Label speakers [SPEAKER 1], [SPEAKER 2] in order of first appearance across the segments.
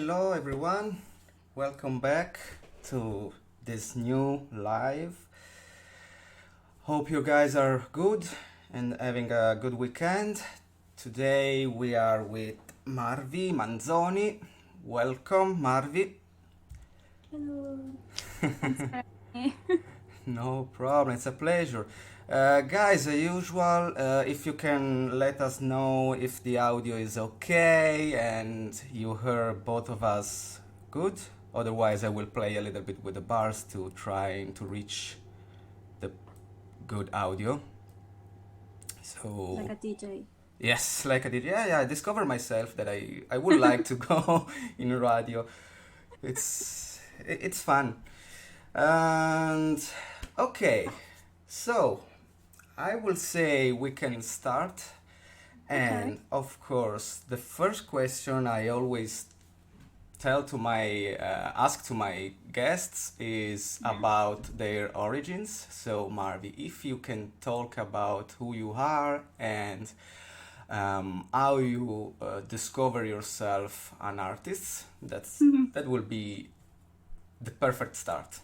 [SPEAKER 1] Hello everyone, welcome back to this new live. Hope you guys are good and having a good weekend. Today we are with Marvi Manzoni. Welcome, Marvi.
[SPEAKER 2] Hello. Thanks for having me.
[SPEAKER 1] No problem, it's a pleasure. Guys, as usual, if you can let us know if the audio is okay and you hear both of us good. Otherwise, I will play a little bit with the bars to try to reach the good audio.
[SPEAKER 2] Like
[SPEAKER 1] So,
[SPEAKER 2] a DJ.
[SPEAKER 1] yes, like I did. Yeah, I discovered myself that I would like to go in radio. It's fun. And okay, so I will say we can start.
[SPEAKER 2] Okay.
[SPEAKER 1] And of course, the first question I always ask to my guests is
[SPEAKER 2] Yeah.
[SPEAKER 1] about their origins. So, Marvi, if you can talk about who you are and how you discover yourself an artist, that will be the perfect start.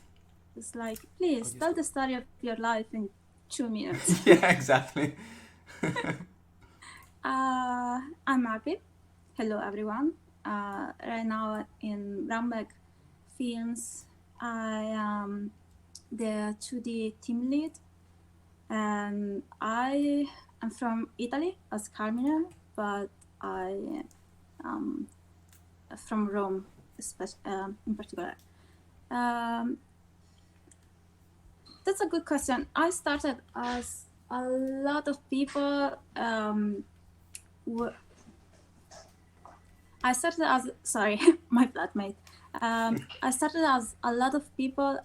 [SPEAKER 2] It's like, please tell the story of your life in 2 minutes.
[SPEAKER 1] Yeah, exactly.
[SPEAKER 2] I'm Marvi. Hello, everyone. Right now in Rambeck Films, I am the 2D team lead, and I am from Italy as Carmine, but I am from Rome, in particular. Um, that's a good question. I started as a lot of people. I started as sorry, my flatmate. I started as a lot of people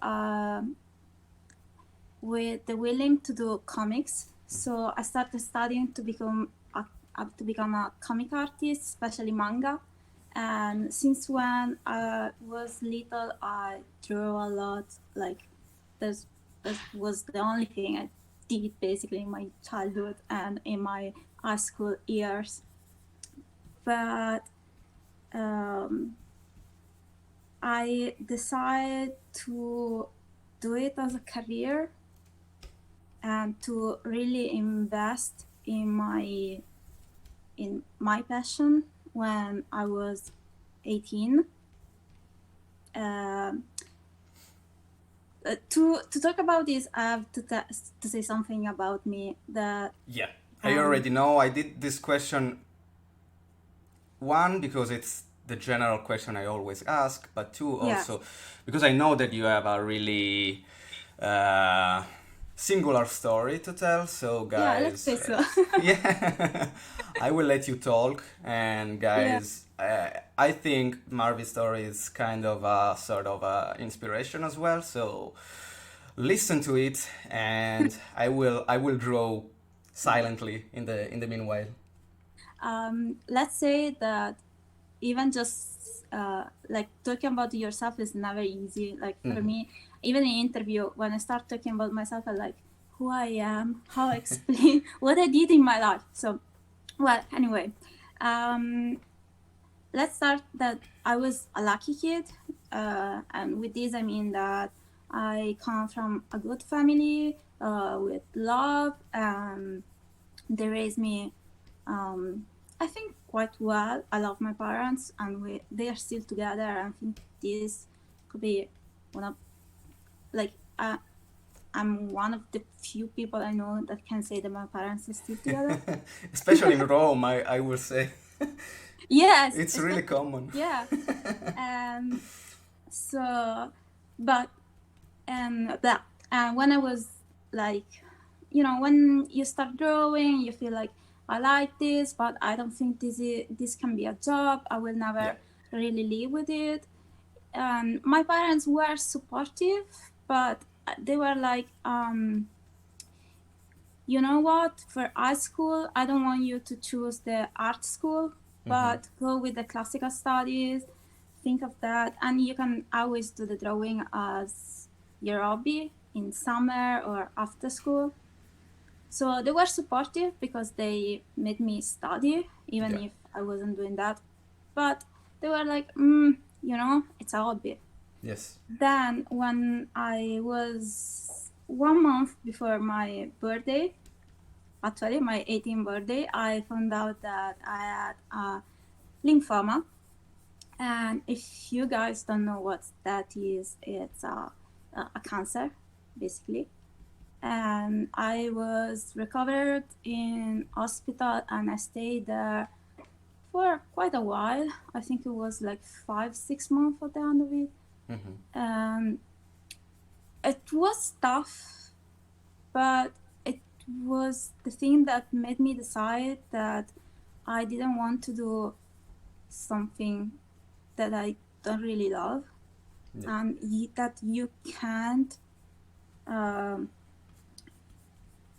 [SPEAKER 2] with the willing to do comics. So I started studying to become a comic artist, especially manga. And since when I was little, I drew a lot. Like this, that was the only thing I did basically in my childhood and in my high school years. But I decided to do it as a career and to really invest in my passion when I was 18. To talk about this, I have to say something about me. That
[SPEAKER 1] Yeah, I already know. I did this question one because it's the general question I always ask, but two
[SPEAKER 2] yeah,
[SPEAKER 1] also because I know that you have a really singular story to tell. So,
[SPEAKER 2] yeah, let's
[SPEAKER 1] guys,
[SPEAKER 2] say so.
[SPEAKER 1] yeah, I will let you talk. And
[SPEAKER 2] Yeah.
[SPEAKER 1] guys, I think Marvy's story is kind of a sort of a inspiration as well. So, listen to it, and I will draw silently in the meanwhile.
[SPEAKER 2] Let's say that even just like talking about yourself is never easy. Like for me, even in interview, when I start talking about myself, I like who I am, how I explain what I did in my life. So, well, anyway, let's start that I was a lucky kid, and with this I mean that I come from a good family with love, and they raised me I think quite well. I love my parents, and they are still together. I think this could be one of like I'm one of the few people I know that can say that my parents are still together.
[SPEAKER 1] Especially in Rome, I will say.
[SPEAKER 2] Yes,
[SPEAKER 1] It's really common.
[SPEAKER 2] yeah. So, but that when I was like, when you start drawing, you feel like I like this, but I don't think this can be a job. I will never
[SPEAKER 1] Yeah.
[SPEAKER 2] really live with it. My parents were supportive, but they were like, you know what? For high school, I don't want you to choose the art school, but go with the classical studies. Think of that, and you can always do the drawing as your hobby in summer or after school. So they were supportive because they made me study, even
[SPEAKER 1] Yeah.
[SPEAKER 2] if I wasn't doing that. But they were like, it's a hobby.
[SPEAKER 1] Yes.
[SPEAKER 2] Then when I was 1 month before my birthday, actually my 18th birthday, I found out that I had a lymphoma. And if you guys don't know what that is, it's a cancer, basically. And I was recovered in hospital, and I stayed there for quite a while. I think it was like 5, 6 months at the end of it. And it was tough, but it was the thing that made me decide that I didn't want to do something that I don't really love, and that you can't, um,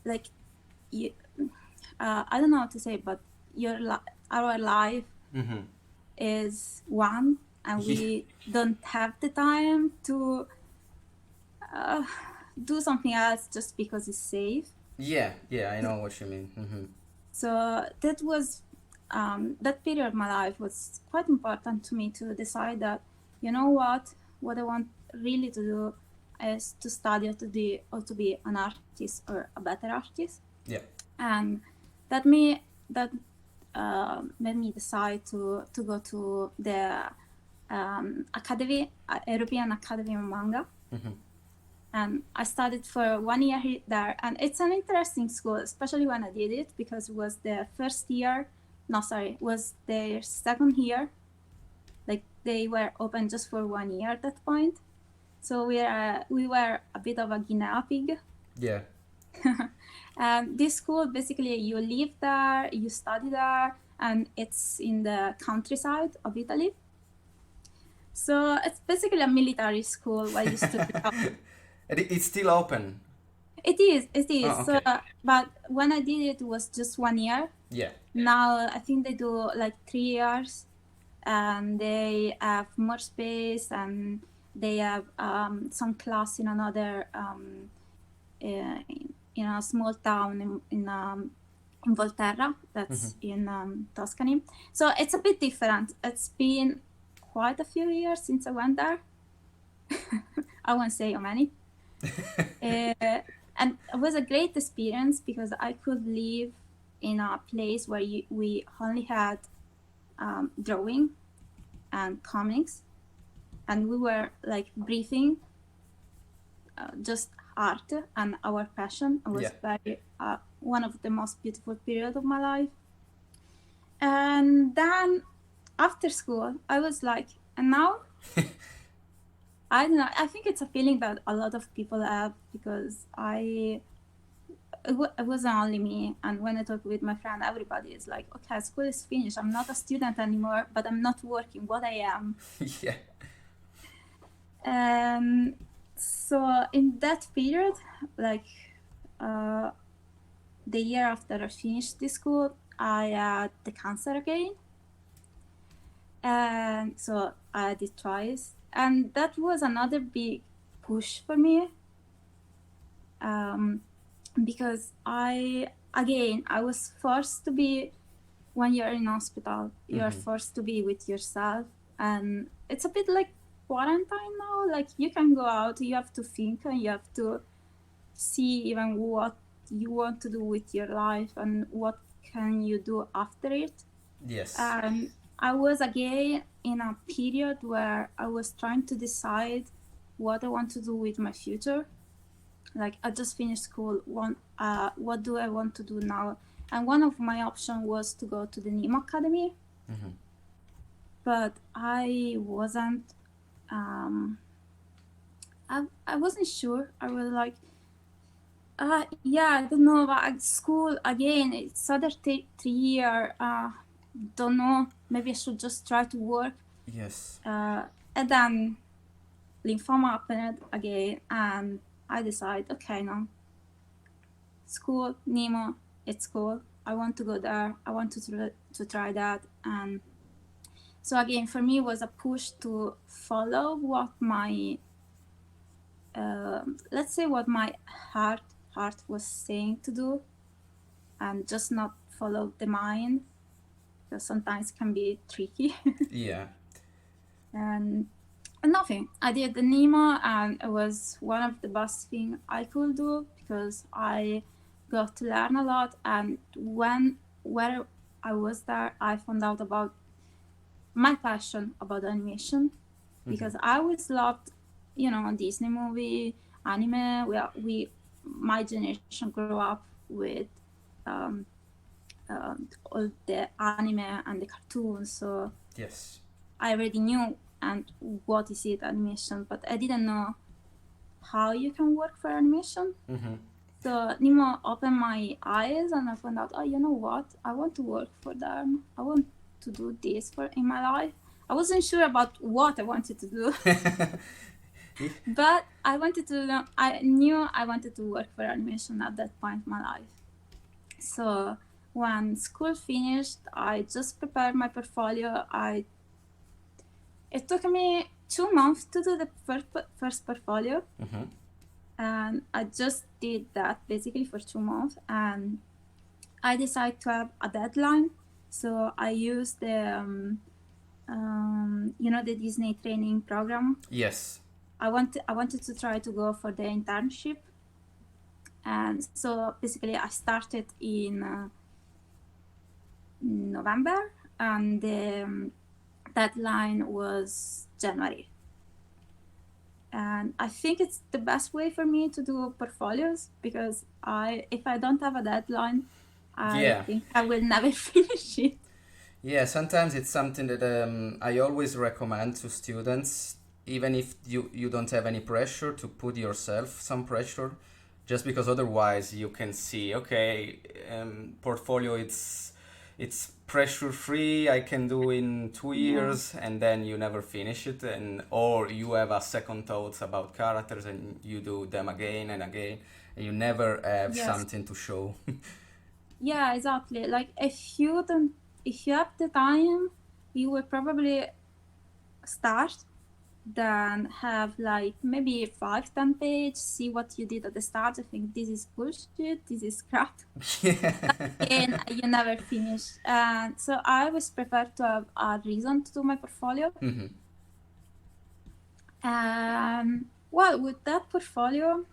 [SPEAKER 2] like, you, I don't know how to say, but our life is one, and
[SPEAKER 1] Yeah.
[SPEAKER 2] we don't have the time to do something else just because it's safe.
[SPEAKER 1] Yeah, yeah, I know what you mean.
[SPEAKER 2] So that was that period of my life was quite important to me to decide that, what I want really to do is to study or to be an artist or a better artist.
[SPEAKER 1] Yeah.
[SPEAKER 2] And that made me decide to go to the academy, European Academy of Manga. And I studied for 1 year there, and it's an interesting school, especially when I did it, because it was the first year. No, sorry, was their second year. Like, they were open just for 1 year at that point. So we were a bit of a guinea pig.
[SPEAKER 1] Yeah.
[SPEAKER 2] And this school, basically, you live there, you study there, and it's in the countryside of Italy. So it's basically a military school where you study.
[SPEAKER 1] It's still open.
[SPEAKER 2] It is, it is.
[SPEAKER 1] Oh,
[SPEAKER 2] So,
[SPEAKER 1] okay.
[SPEAKER 2] but when I did it, it was just 1 year.
[SPEAKER 1] Yeah.
[SPEAKER 2] Now I think they do like 3 years, and they have more space, and they have some class in another in a small town in Volterra, that's in Tuscany. So it's a bit different. It's been quite a few years since I went there. I won't say how many. And it was a great experience because I could live in a place where we only had drawing and comics, and we were like breathing just art and our passion. It was very one of the most beautiful periods of my life. And then after school, I was like, and now I don't know. I think it's a feeling that a lot of people have, because it wasn't only me. And when I talk with my friend, everybody is like, okay, school is finished. I'm not a student anymore, but I'm not working. What I am.
[SPEAKER 1] Yeah.
[SPEAKER 2] So in that period, like the year after I finished the school, I had the cancer again. And so I had it twice. And that was another big push for me. Because I was forced to be, when you're in hospital, you're forced to be with yourself. And it's a bit like quarantine now. Like, you can go out, you have to think, and you have to see even what you want to do with your life and what can you do after it.
[SPEAKER 1] Yes.
[SPEAKER 2] And I was again in a period where I was trying to decide what I want to do with my future. Like, I just finished school. What do I want to do now? And one of my options was to go to the Nemo Academy. But I wasn't. I wasn't sure. I was like, yeah, I don't know. But school again, it's other 3 year. Don't know. Maybe I should just try to work.
[SPEAKER 1] Yes.
[SPEAKER 2] And then lymphoma happened again, and I decided, okay, no. School, Nemo, it's cool. I want to go there. I want to try that. And so again, for me, it was a push to follow what my let's say what my heart was saying to do, and just not follow the mind, because sometimes it can be tricky.
[SPEAKER 1] Yeah.
[SPEAKER 2] and nothing. I did the Nemo, and it was one of the best thing I could do because I got to learn a lot. And where I was there, I found out about my passion about animation because I always loved, Disney movie, anime. My generation grew up with um, all the anime and the cartoons, so
[SPEAKER 1] Yes.
[SPEAKER 2] I already knew and what is it animation, but I didn't know how you can work for animation.
[SPEAKER 1] Mm-hmm.
[SPEAKER 2] So Nemo opened my eyes, and I found out, oh, you know what? I want to work for them. I want to do this for in my life. I wasn't sure about what I wanted to do, but I wanted to. I knew I wanted to work for animation at that point in my life. So when school finished, I just prepared my portfolio. It took me 2 months to do the first portfolio,
[SPEAKER 1] Mm-hmm.
[SPEAKER 2] and I just did that basically for 2 months. And I decided to have a deadline, so I used the Disney training program.
[SPEAKER 1] Yes.
[SPEAKER 2] I wanted to try to go for the internship, and so basically I started in November, and the deadline was January. And I think it's the best way for me to do portfolios because if I don't have a deadline, I
[SPEAKER 1] Yeah.
[SPEAKER 2] think I will never finish it.
[SPEAKER 1] Yeah, sometimes it's something that I always recommend to students, even if you don't have any pressure, to put yourself some pressure, just because otherwise you can see, okay, portfolio it's pressure free. I can do in two
[SPEAKER 2] Yeah.
[SPEAKER 1] years, and then you never finish it, and or you have a second thoughts about characters and you do them again and again, and you never have
[SPEAKER 2] Yes.
[SPEAKER 1] something to show.
[SPEAKER 2] Yeah, exactly. Like if you have the time, you will probably start, then have like maybe 5-10 page, see what you did at the start. I think this is bullshit, this is crap. Again, you never finish. And so I always prefer to have a reason to do my portfolio.
[SPEAKER 1] Hmm.
[SPEAKER 2] Well, with that portfolio,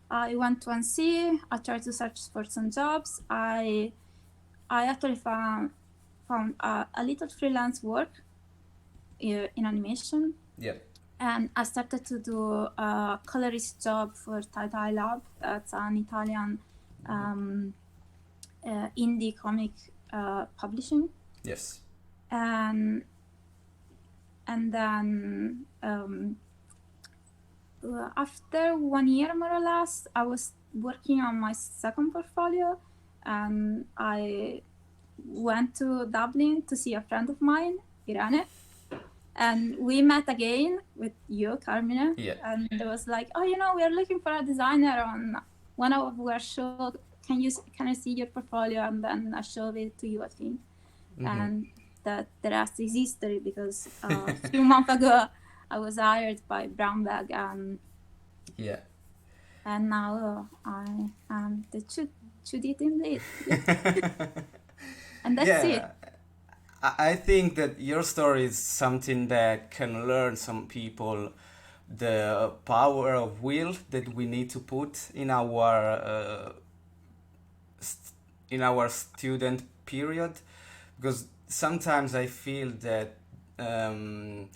[SPEAKER 2] I went to NC. I tried to search for some jobs. I actually found a little freelance work in animation,
[SPEAKER 1] Yeah.
[SPEAKER 2] and I started to do a colorist job for Tie Lab. That's an Italian um, indie comic publishing,
[SPEAKER 1] Yes.
[SPEAKER 2] and then after 1 year more or less, I was working on my second portfolio, and I went to Dublin to see a friend of mine, Irene, and we met again with you, Carmine,
[SPEAKER 1] Yeah.
[SPEAKER 2] and it was like, oh, we are looking for a designer on one of our show. Can I see your portfolio? And then I showed it to you, I think,
[SPEAKER 1] Hmm.
[SPEAKER 2] and that the rest is history because a few months ago I was hired by Brown Bag,
[SPEAKER 1] Yeah.
[SPEAKER 2] and now I am the Judith indeed. Yep. And that's it.
[SPEAKER 1] Yeah. I think that your story is something that can learn some people the power of will that we need to put st- in our student period, because sometimes I feel that um,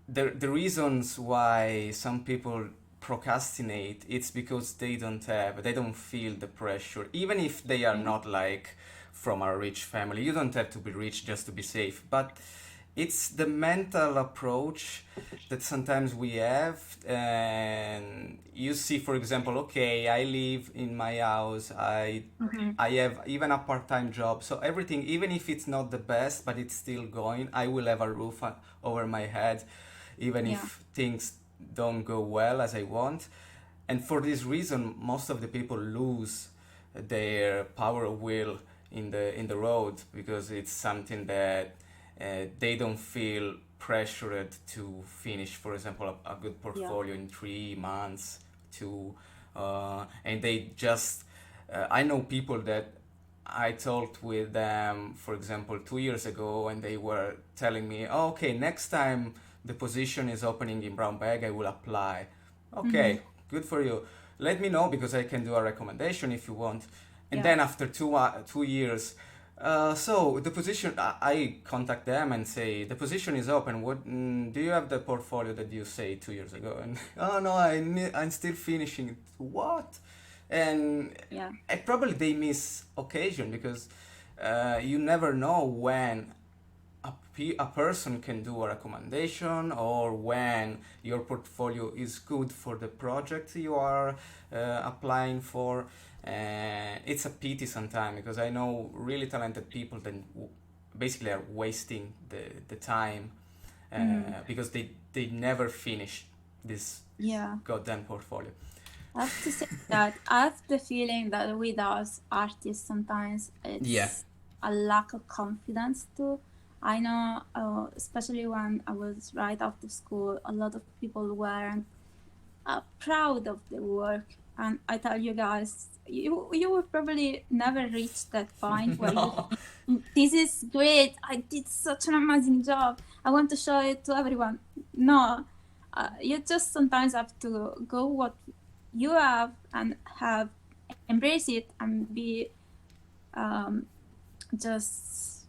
[SPEAKER 1] the reasons why some people procrastinate, it's because they don't feel the pressure, even if they are
[SPEAKER 2] Yeah.
[SPEAKER 1] not like from a rich family. You don't have to be rich just to be safe, but it's the mental approach that sometimes we have. And you see, for example, okay, I live in my house,
[SPEAKER 2] Mhm.
[SPEAKER 1] I have even a part-time job, so everything, even if it's not the best but it's still going, I will have a roof over my head, even
[SPEAKER 2] Yeah.
[SPEAKER 1] if things don't go well as I want. And for this reason, most of the people lose their power of will in the road, because it's something that they don't feel pressured to finish, for example, a good
[SPEAKER 2] Yeah.
[SPEAKER 1] portfolio in 3 months, and they just I know people that I talked with them, for example, 2 years ago, and they were telling me, oh, okay, next time the position is opening in brown bag, I will apply.
[SPEAKER 2] Mm-hmm.
[SPEAKER 1] Okay, good for you. Let me know because I can do a recommendation if you want. And
[SPEAKER 2] Yeah.
[SPEAKER 1] then after 2 years, so the position, I contact them and say, the position is open. What do you have the portfolio that you say 2 years ago? And oh no, I'm still finishing it. What? And
[SPEAKER 2] Yeah.
[SPEAKER 1] probably they miss occasion because you never know when a person can do a recommendation or when your portfolio is good for the project you are applying for. It's a pity sometimes because I know really talented people that basically are wasting the time
[SPEAKER 2] Mm-hmm.
[SPEAKER 1] because they never finish this
[SPEAKER 2] Yeah.
[SPEAKER 1] goddamn portfolio.
[SPEAKER 2] I have to say that I have the feeling that with us artists sometimes
[SPEAKER 1] Yeah.
[SPEAKER 2] it's a lack of confidence too. I know, especially when I was right after school, a lot of people weren't proud of the work. And I tell you guys, you will probably never reach that point where you
[SPEAKER 1] No.
[SPEAKER 2] think, this is great. I did such an amazing job. I want to show it to everyone. No, you just sometimes have to go what you have and have embrace it and be um, just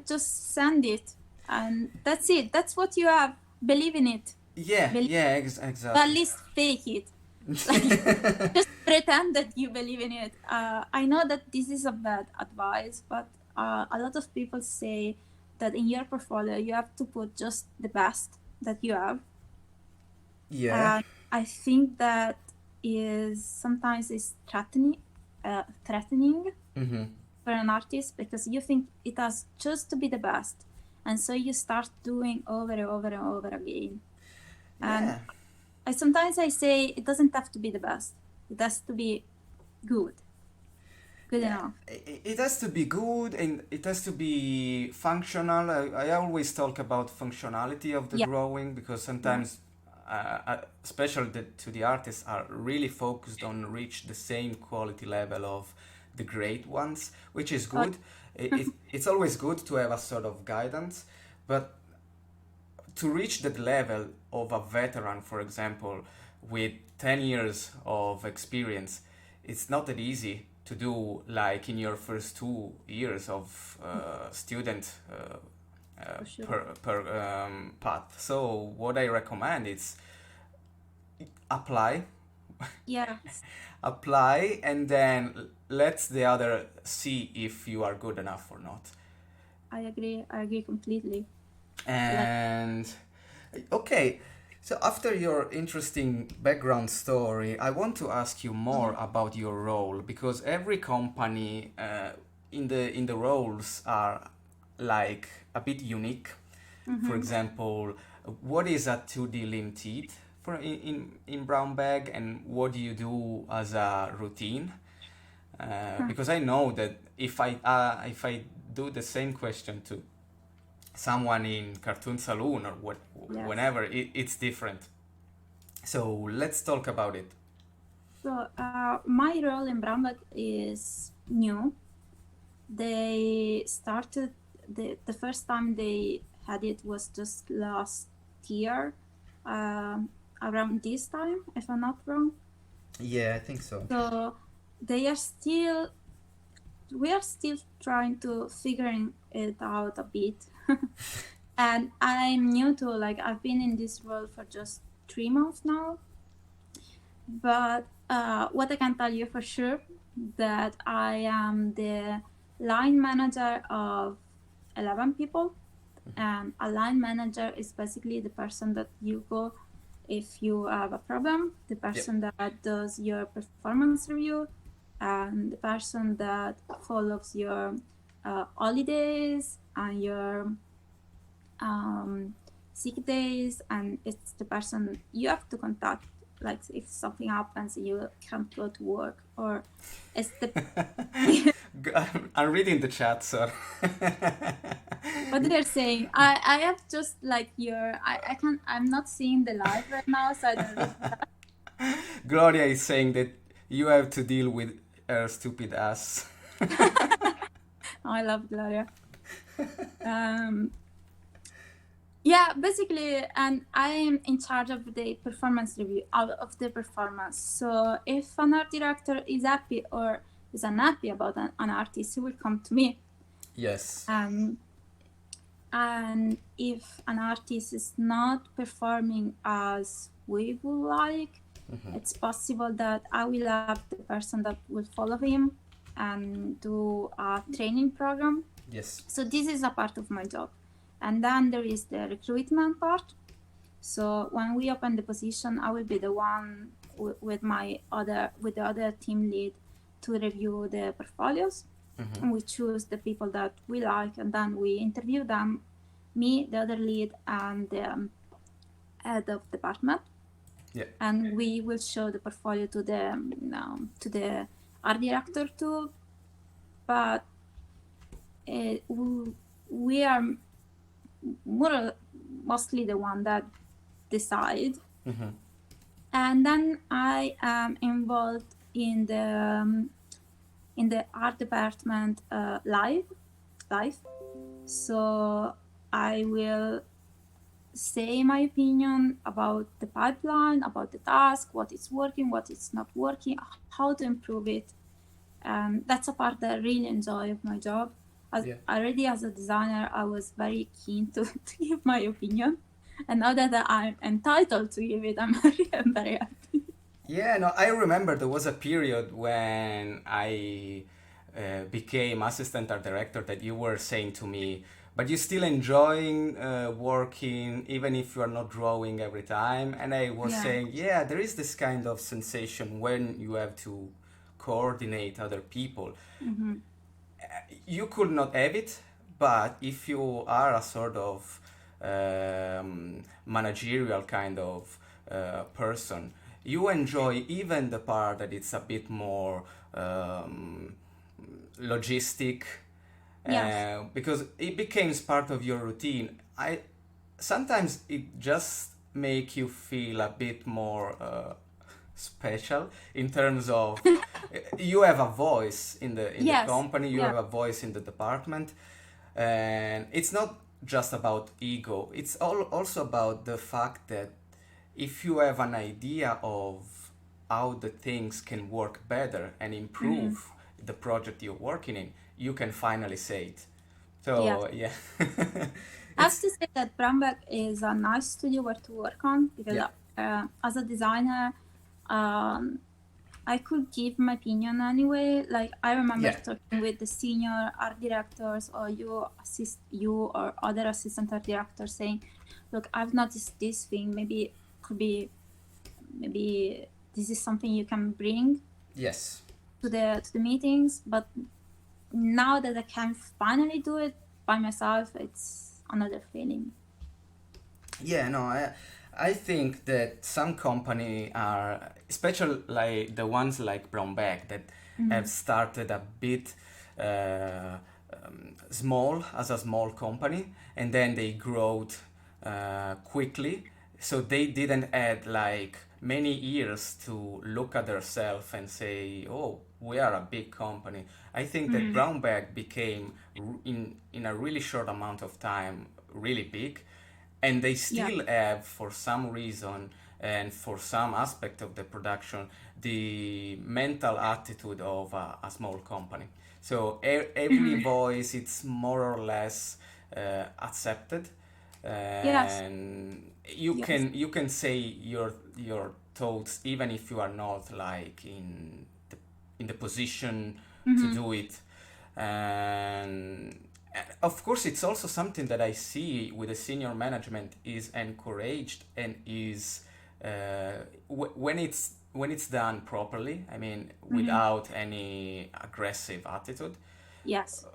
[SPEAKER 2] just send it and that's it. That's what you have. Believe in it.
[SPEAKER 1] Yeah,
[SPEAKER 2] Believe,
[SPEAKER 1] yeah,
[SPEAKER 2] at
[SPEAKER 1] exactly.
[SPEAKER 2] least fake it. Like just pretend that you believe in it. I know that this is a bad advice, but a lot of people say that in your portfolio you have to put just the best that you have.
[SPEAKER 1] Yeah.
[SPEAKER 2] And I think that is sometimes is threatening
[SPEAKER 1] Mm-hmm.
[SPEAKER 2] for an artist because you think it has just to be the best, and so you start doing over and over and over again. And
[SPEAKER 1] Yeah.
[SPEAKER 2] I say it doesn't have to be the best; it has to be good, good
[SPEAKER 1] Yeah.
[SPEAKER 2] enough.
[SPEAKER 1] It has to be good and it has to be functional. I always talk about functionality of the
[SPEAKER 2] Yeah,
[SPEAKER 1] drawing because
[SPEAKER 2] yeah,
[SPEAKER 1] sometimes, especially to the artists, are really focused on reach the same quality level of the great ones, which is
[SPEAKER 2] uh,
[SPEAKER 1] good. It's always good to have a sort of guidance, but to reach that level of a veteran, for example, with 10 years of experience, it's not that easy to do like in your first 2 years of student
[SPEAKER 2] for sure.
[SPEAKER 1] per path. So what I recommend is apply,
[SPEAKER 2] Yes,
[SPEAKER 1] apply, and then let the other see if you are good enough or not.
[SPEAKER 2] I agree. I agree completely. Like,
[SPEAKER 1] And okay, so after your interesting background story, I want to ask you more
[SPEAKER 2] yeah.
[SPEAKER 1] about your role because every company in the roles are like a bit unique. For
[SPEAKER 2] Mm-hmm.
[SPEAKER 1] example, what is a 2D limited for in brown bag, and what do you do as a routine? Because I know that if I do the same question to someone in cartoon saloon or
[SPEAKER 2] Yes.
[SPEAKER 1] whenever it's different, so let's talk about it.
[SPEAKER 2] So my role in Brambach is new. They started the first time they had it was just last year, um, around this time, if I'm not wrong.
[SPEAKER 1] Yeah, I think so.
[SPEAKER 2] So they are still we are still trying to figuring it out a bit. And I'm new to like I've been in this role for just 3 months now. But what I can tell you for sure that I am the line manager of 11 people. And a line manager is basically the person that you go if you have a problem, the
[SPEAKER 1] Yep.
[SPEAKER 2] person that does your performance review, and the person that follows your holidays and your um, sick days, and it's the person you have to contact. Like if something happens, you can't go to work, or it's the
[SPEAKER 1] I'm reading the chat, so
[SPEAKER 2] what they're saying. I have just like I can I'm not seeing the live right now, so I don't read.
[SPEAKER 1] Gloria is saying that you have to deal with her stupid ass.
[SPEAKER 2] I love Gloria. Um, yeah, basically, and I am in charge of the performance review of the performance. So if an art director is happy or is unhappy about an artist, he will come to me.
[SPEAKER 1] Yes.
[SPEAKER 2] And if an artist is not performing as we would like, it's possible that I will have the person that will follow him and do a training program.
[SPEAKER 1] Yes.
[SPEAKER 2] So this is a part of my job. And then there is the recruitment part. So when we open the position, I will be the one with the other team lead to review the portfolios. And we choose the people that we like, and then we interview them, me, the other lead, and the head of department.
[SPEAKER 1] Yeah.
[SPEAKER 2] And we will show the portfolio to the art director too. But we are mostly the one that decide. And then I am involved in the art department live. So I will say my opinion about the pipeline, about the task, what is working, what is not working, how to improve it. That's a part that I really enjoy of my job. Already as a designer, I was very keen to give my opinion. And now that I'm entitled to give it, I'm very happy.
[SPEAKER 1] Yeah, no, I remember there was a period when I became assistant art director that you were saying to me, but you still enjoying working even if you are not drawing every time. And I was saying, yeah, there is this kind of sensation when you have to coordinate other people. You could not have it, but if you are a sort of managerial kind of person, you enjoy even the part that it's a bit more logistic, because it becomes part of your routine. Sometimes it just make you feel a bit more special in terms of you have a voice in the company, you have a voice in the department, and it's not just about ego. It's also about the fact that if you have an idea of how the things can work better and improve the project you're working in, you can finally say it. So yeah.
[SPEAKER 2] I have to say that Bromberg is a nice studio where to work on, because as a designer, I could give my opinion anyway. Like I remember talking with the senior art directors or you or other assistant art directors saying, "Look, I've noticed this thing. Maybe this is something you can bring to the meetings." But now that I can finally do it by myself, it's another feeling.
[SPEAKER 1] Yeah, no, I think that some company are, especially like the ones like Brownback that have started a bit small as a small company, and then they growed quickly. So they didn't add like many years to look at themselves and say, "Oh, we are a big company." I think that Brownback became in a really short amount of time really big, and they still have, for some reason and for some aspect of the production, the mental attitude of a small company. So every voice, it's more or less accepted, and you can say your thoughts even if you are not like in the position to do it. And of course, it's also something that I see with the senior management is encouraged and is when it's done properly. I mean, without any aggressive attitude.
[SPEAKER 2] Yes.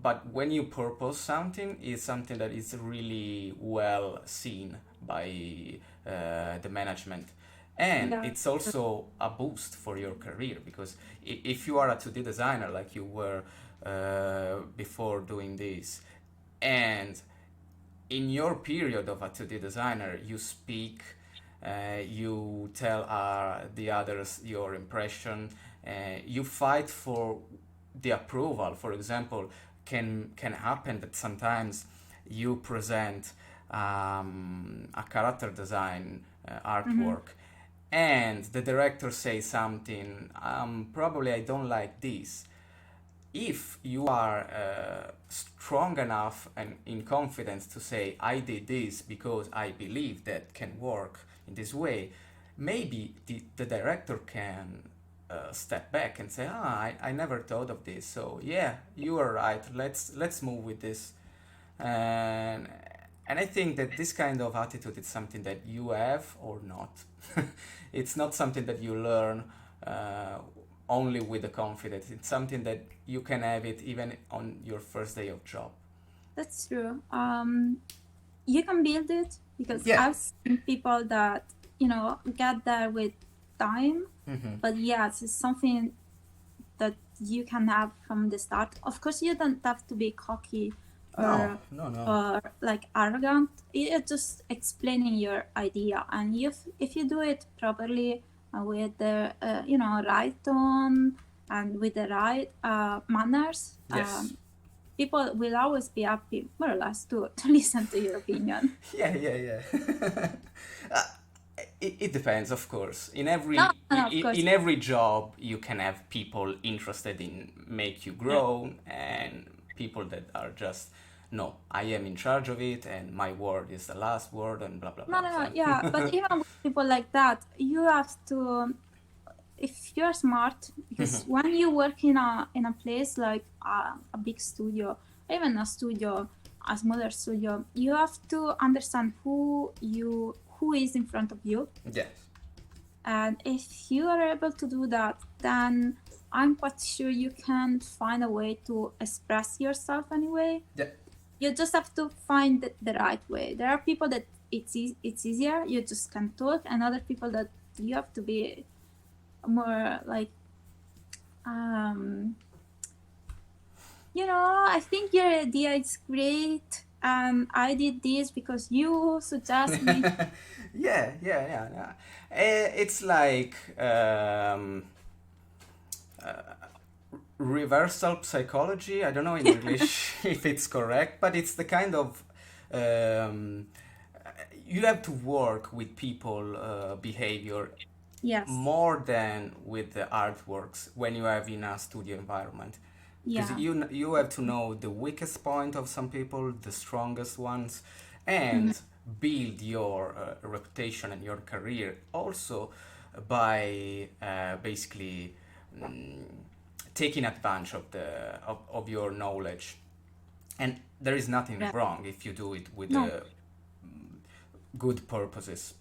[SPEAKER 1] But when you purpose something, it's something that is really well seen by the management. And it's also a boost for your career, because if you are a 2D designer like you were before doing this, and in your period of a 2D designer, you speak, you tell the others your impression, You fight for the approval. For example, can happen that sometimes you present a character design artwork, and the director says something. Probably I don't like this. If you are strong enough and in confidence to say I did this because I believe that can work in this way, maybe the director can step back and say, I never thought of this, so yeah, you are right, let's move with this. And I think that this kind of attitude is something that you have or not. It's not something that you learn uh, only with the confidence. It's something that you can have it even on your first day of job.
[SPEAKER 2] That's true. You can build it because
[SPEAKER 1] Yeah.
[SPEAKER 2] I've seen people that, get there with time. But yes, it's something that you can have from the start. Of course, you don't have to be cocky
[SPEAKER 1] No,
[SPEAKER 2] or
[SPEAKER 1] no.
[SPEAKER 2] or like arrogant. It's just explaining your idea, and if you do it properly with the right tone and with the right manners,
[SPEAKER 1] Yes.
[SPEAKER 2] people will always be happy, more or less, to listen to your opinion.
[SPEAKER 1] Yeah. uh, it depends, of course. In
[SPEAKER 2] No,
[SPEAKER 1] every
[SPEAKER 2] no, of course.
[SPEAKER 1] in every job, you can have people interested in make you grow, and people that are just no. I am in charge of it, and my word is the last word, and blah blah
[SPEAKER 2] No,
[SPEAKER 1] blah.
[SPEAKER 2] no, no,
[SPEAKER 1] So
[SPEAKER 2] yeah, but even with people like that, you have to, if you're smart, because when you work in a place like a big studio, even a studio, a smaller studio, you have to understand who is in front of you,
[SPEAKER 1] yes,
[SPEAKER 2] and if you are able to do that, then I'm quite sure you can find a way to express yourself anyway.
[SPEAKER 1] yeah,
[SPEAKER 2] You just have to find the right way. There are people that it's easier, you just can talk, and other people that you have to be more like, I think your idea is great, and I did this because you suggest me.
[SPEAKER 1] yeah. It's like reversal psychology. I don't know in English if it's correct, but it's the kind of um, you have to work with people behavior
[SPEAKER 2] Yes.
[SPEAKER 1] more than with the artworks when you have in a studio environment, because
[SPEAKER 2] Yeah.
[SPEAKER 1] you have to know the weakest point of some people, the strongest ones, and build your reputation and your career also by basically mm, taking advantage of of your knowledge. And there is nothing
[SPEAKER 2] Yeah.
[SPEAKER 1] wrong if you do it with
[SPEAKER 2] No.
[SPEAKER 1] good purposes.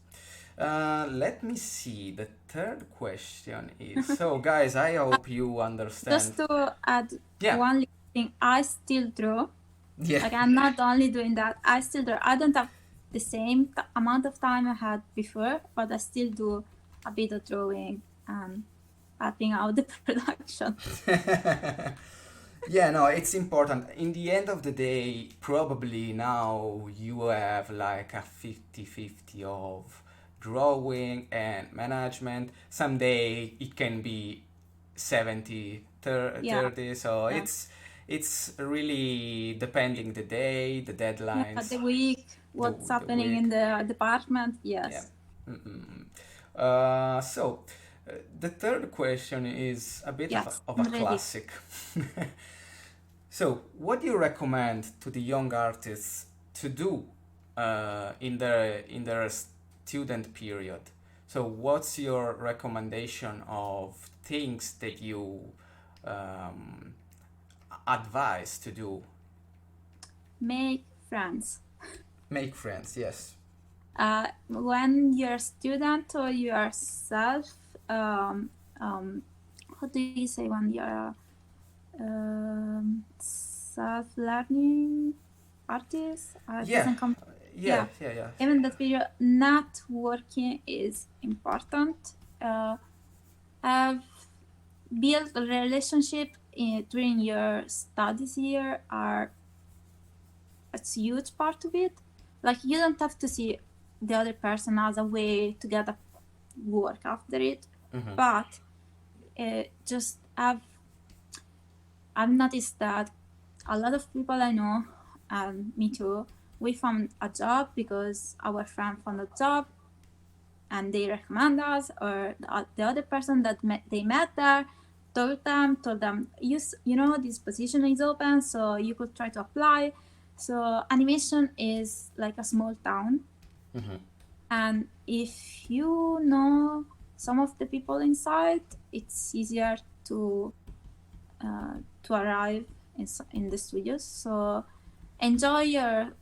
[SPEAKER 1] Let me see. The third question is so, guys, I hope you understand.
[SPEAKER 2] Just to add
[SPEAKER 1] Yeah,
[SPEAKER 2] one little thing, I still draw.
[SPEAKER 1] yeah,
[SPEAKER 2] Like, I'm not only doing that, I still draw. I don't have the same amount of time I had before, but I still do a bit of drawing and helping out the production.
[SPEAKER 1] yeah. No, it's important. In the end of the day, probably now you have like a 50-50 of drawing and management. Someday it can be 70
[SPEAKER 2] Yeah.
[SPEAKER 1] 30, so
[SPEAKER 2] Yeah.
[SPEAKER 1] it's really depending the day, the
[SPEAKER 2] Yeah,
[SPEAKER 1] deadlines,
[SPEAKER 2] the week, what's
[SPEAKER 1] the
[SPEAKER 2] happening in
[SPEAKER 1] week.
[SPEAKER 2] the department,
[SPEAKER 1] Yeah.
[SPEAKER 2] yes.
[SPEAKER 1] So the third question is a bit
[SPEAKER 2] Yes,
[SPEAKER 1] of a
[SPEAKER 2] I'm ready.
[SPEAKER 1] classic. So, what do you recommend to the young artists to do in their student period? So, what's your recommendation of things that you um, advise to do?
[SPEAKER 2] Make friends.
[SPEAKER 1] Make friends, yes.
[SPEAKER 2] When you're a student or yourself, how do you say when you're self-learning artist? It
[SPEAKER 1] Yeah,
[SPEAKER 2] doesn't come.
[SPEAKER 1] yeah.
[SPEAKER 2] Even that period, networking is important. Have build a relationship during your studies here are a huge part of it. Like, you don't have to see the other person as a way to get a work after it, but just I've noticed that a lot of people I know, and me too, we found a job because our friend found a job and they recommend us, or the other person that they met there told them you know this position is open, so you could try to apply. So animation is like a small town, and if you know some of the people inside, it's easier to arrive in the studios. So enjoy your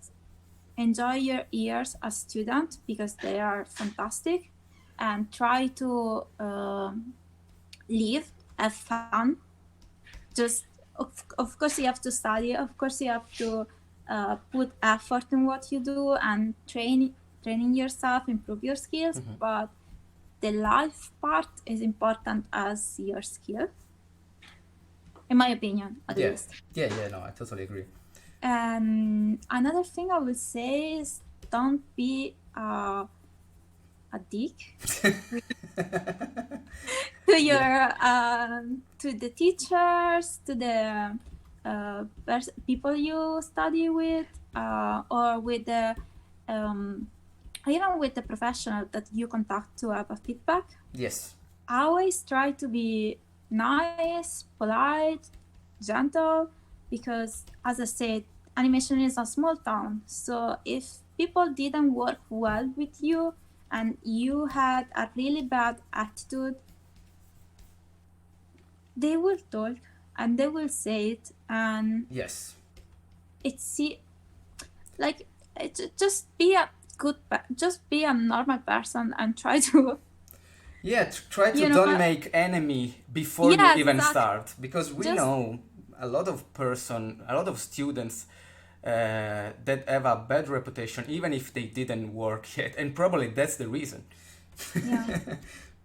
[SPEAKER 2] enjoy your years as student because they are fantastic, and try to live, have fun. Just of course you have to study, of course you have to put effort in what you do and training yourself, improve your skills, but the life part is important as your skill, in my opinion, at
[SPEAKER 1] Yeah,
[SPEAKER 2] least.
[SPEAKER 1] yeah, no, I totally agree.
[SPEAKER 2] And another thing I would say is don't be a dick to your to the teachers, to the people you study with, or with the even with the professional that you contact to have a feedback.
[SPEAKER 1] Yes.
[SPEAKER 2] Always try to be nice, polite, gentle, because as I said, animation is a small town. So if people didn't work well with you and you had a really bad attitude, they will talk and they will say it, and
[SPEAKER 1] Yes.
[SPEAKER 2] it's like just be a just be a normal person and try to
[SPEAKER 1] Yeah, try to
[SPEAKER 2] you
[SPEAKER 1] don't
[SPEAKER 2] know
[SPEAKER 1] make enemy before you
[SPEAKER 2] yes,
[SPEAKER 1] even
[SPEAKER 2] exactly.
[SPEAKER 1] start, because we
[SPEAKER 2] Just
[SPEAKER 1] know a lot of students that have a bad reputation even if they didn't work yet, and probably that's the reason.
[SPEAKER 2] yeah.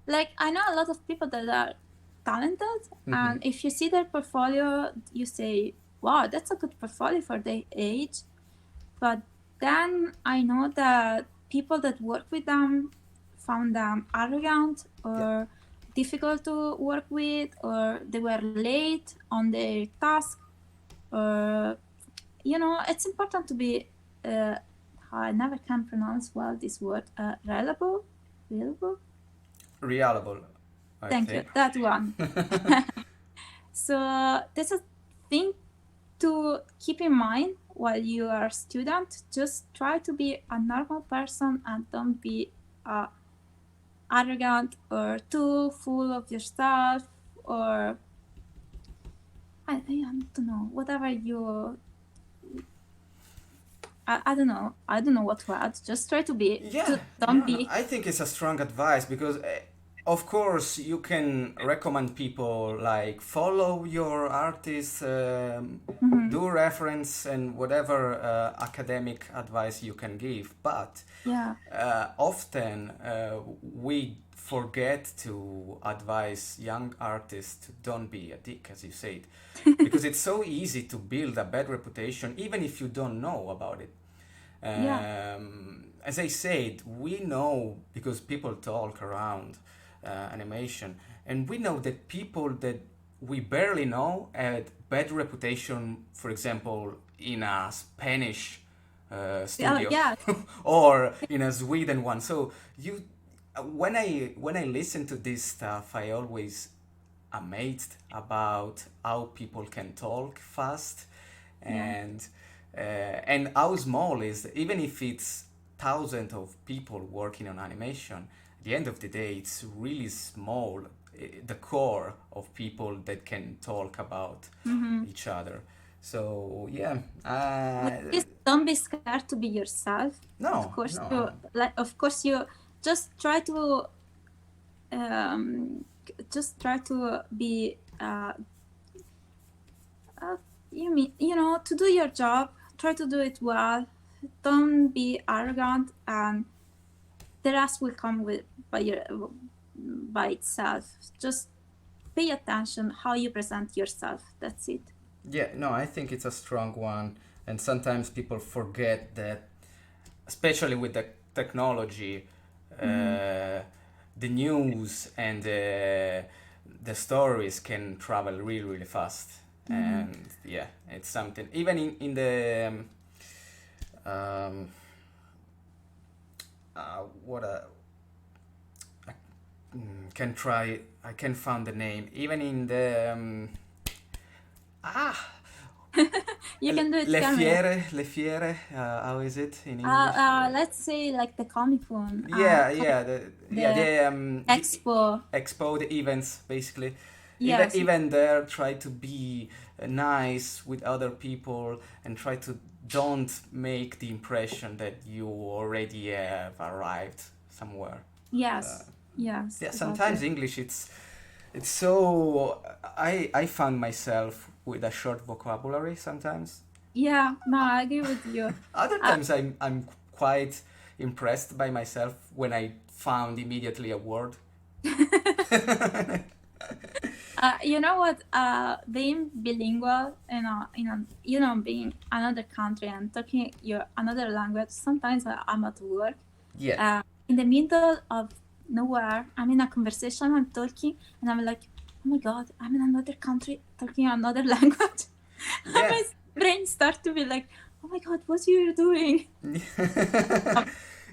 [SPEAKER 2] Like I know a lot of people that are talented, and if you see their portfolio, you say, "Wow, that's a good portfolio for their age." But then I know that people that work with them found them arrogant
[SPEAKER 1] Yeah.
[SPEAKER 2] or difficult to work with, or they were late on their task, or it's important to be. Uh, I never can pronounce well this word. Reliable.
[SPEAKER 1] Reliable, I
[SPEAKER 2] Thank you.
[SPEAKER 1] think.
[SPEAKER 2] That one. So that's a thing to keep in mind while you are a student. Just try to be a normal person and don't be arrogant or too full of yourself, or I don't know, whatever you. I don't know. I don't know what to add. Just try to be.
[SPEAKER 1] Yeah,
[SPEAKER 2] Don't
[SPEAKER 1] no,
[SPEAKER 2] be.
[SPEAKER 1] I think it's a strong advice because, of course, you can recommend people like follow your artist, do reference, and whatever academic advice you can give. But
[SPEAKER 2] Yeah.
[SPEAKER 1] often we forget to advise young artists to don't be a dick, as you said, because it's so easy to build a bad reputation even if you don't know about it.
[SPEAKER 2] Yeah.
[SPEAKER 1] As I said, we know because people talk around animation, and we know that people that we barely know had bad reputation, for example, in a Spanish
[SPEAKER 2] Yeah.
[SPEAKER 1] studio
[SPEAKER 2] Yeah.
[SPEAKER 1] or in a Sweden one. So when I listen to this stuff, I always amazed about how people can talk fast,
[SPEAKER 2] Yeah.
[SPEAKER 1] and how small is, even if it's thousands of people working on animation, at the end of the day it's really small, the core of people that can talk about each other. So yeah,
[SPEAKER 2] With this, don't be scared to be yourself. Of
[SPEAKER 1] no,
[SPEAKER 2] course,
[SPEAKER 1] no,
[SPEAKER 2] you
[SPEAKER 1] no.
[SPEAKER 2] like. Of course, you just try to um, be. Uh, to do your job. Try to do it well. Don't be arrogant, and the rest will come by itself. Just pay attention how you present yourself. That's it.
[SPEAKER 1] Yeah, no, I think it's a strong one, and sometimes people forget that, especially with the technology,
[SPEAKER 2] Mm-hmm.
[SPEAKER 1] the news and the stories can travel really really fast.
[SPEAKER 2] Mm-hmm.
[SPEAKER 1] And yeah, it's something even in the um, what I can try. I can find the name even in the ah
[SPEAKER 2] You can do it,
[SPEAKER 1] Le
[SPEAKER 2] tell me.
[SPEAKER 1] Fiere, Le Fiere. How is it in English?
[SPEAKER 2] Let's say like the Comic Con,
[SPEAKER 1] Yeah, yeah,
[SPEAKER 2] the
[SPEAKER 1] the
[SPEAKER 2] Expo.
[SPEAKER 1] expo, the events basically. Even
[SPEAKER 2] Yes,
[SPEAKER 1] even there, try to be nice with other people and try to don't make the impression that you already have arrived somewhere. Uh,
[SPEAKER 2] yes, yes,
[SPEAKER 1] yeah,
[SPEAKER 2] exactly.
[SPEAKER 1] sometimes English it's so I found myself with a short vocabulary sometimes.
[SPEAKER 2] Yeah, no, I agree with you.
[SPEAKER 1] Other
[SPEAKER 2] Uh,
[SPEAKER 1] times I'm quite impressed by myself when I found immediately a word.
[SPEAKER 2] you know what? Being bilingual, being another country and talking your another language. Sometimes I'm at work,
[SPEAKER 1] Yeah,
[SPEAKER 2] in the middle of nowhere. I'm in a conversation. I'm talking, and I'm like, oh my god, I'm in another country talking another language. And
[SPEAKER 1] yeah.
[SPEAKER 2] my brain starts to be like, oh my god, what you doing?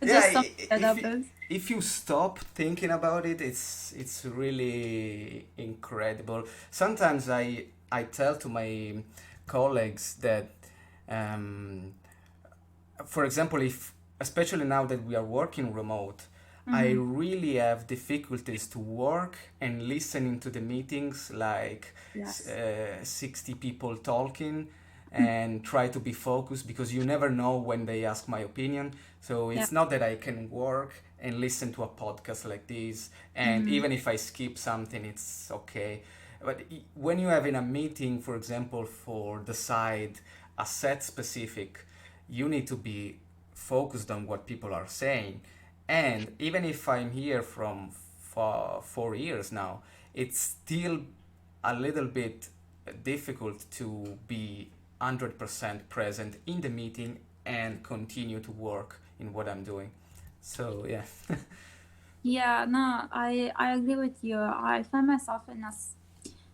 [SPEAKER 2] It's
[SPEAKER 1] Yeah,
[SPEAKER 2] just something that happens.
[SPEAKER 1] if you stop thinking about it, it's really incredible. Sometimes I tell to my colleagues that, um, for example, if especially now that we are working remote, I
[SPEAKER 2] Mm-hmm.
[SPEAKER 1] really have difficulties to work and listening to the meetings like
[SPEAKER 2] Yes.
[SPEAKER 1] 60 people talking and try to be focused because you never know when they ask my opinion. So
[SPEAKER 2] Yeah.
[SPEAKER 1] it's not that I can work and listen to a podcast like this, and
[SPEAKER 2] Mm-hmm.
[SPEAKER 1] even if I skip something, it's okay. But when you have in a meeting, for example, for decide a set specific, you need to be focused on what people are saying. And even if I'm here from 4 years now, it's still a little bit difficult to be 100% present in the meeting and continue to work in what I'm doing. So yeah.
[SPEAKER 2] Yeah, no, I agree with you. I find myself in a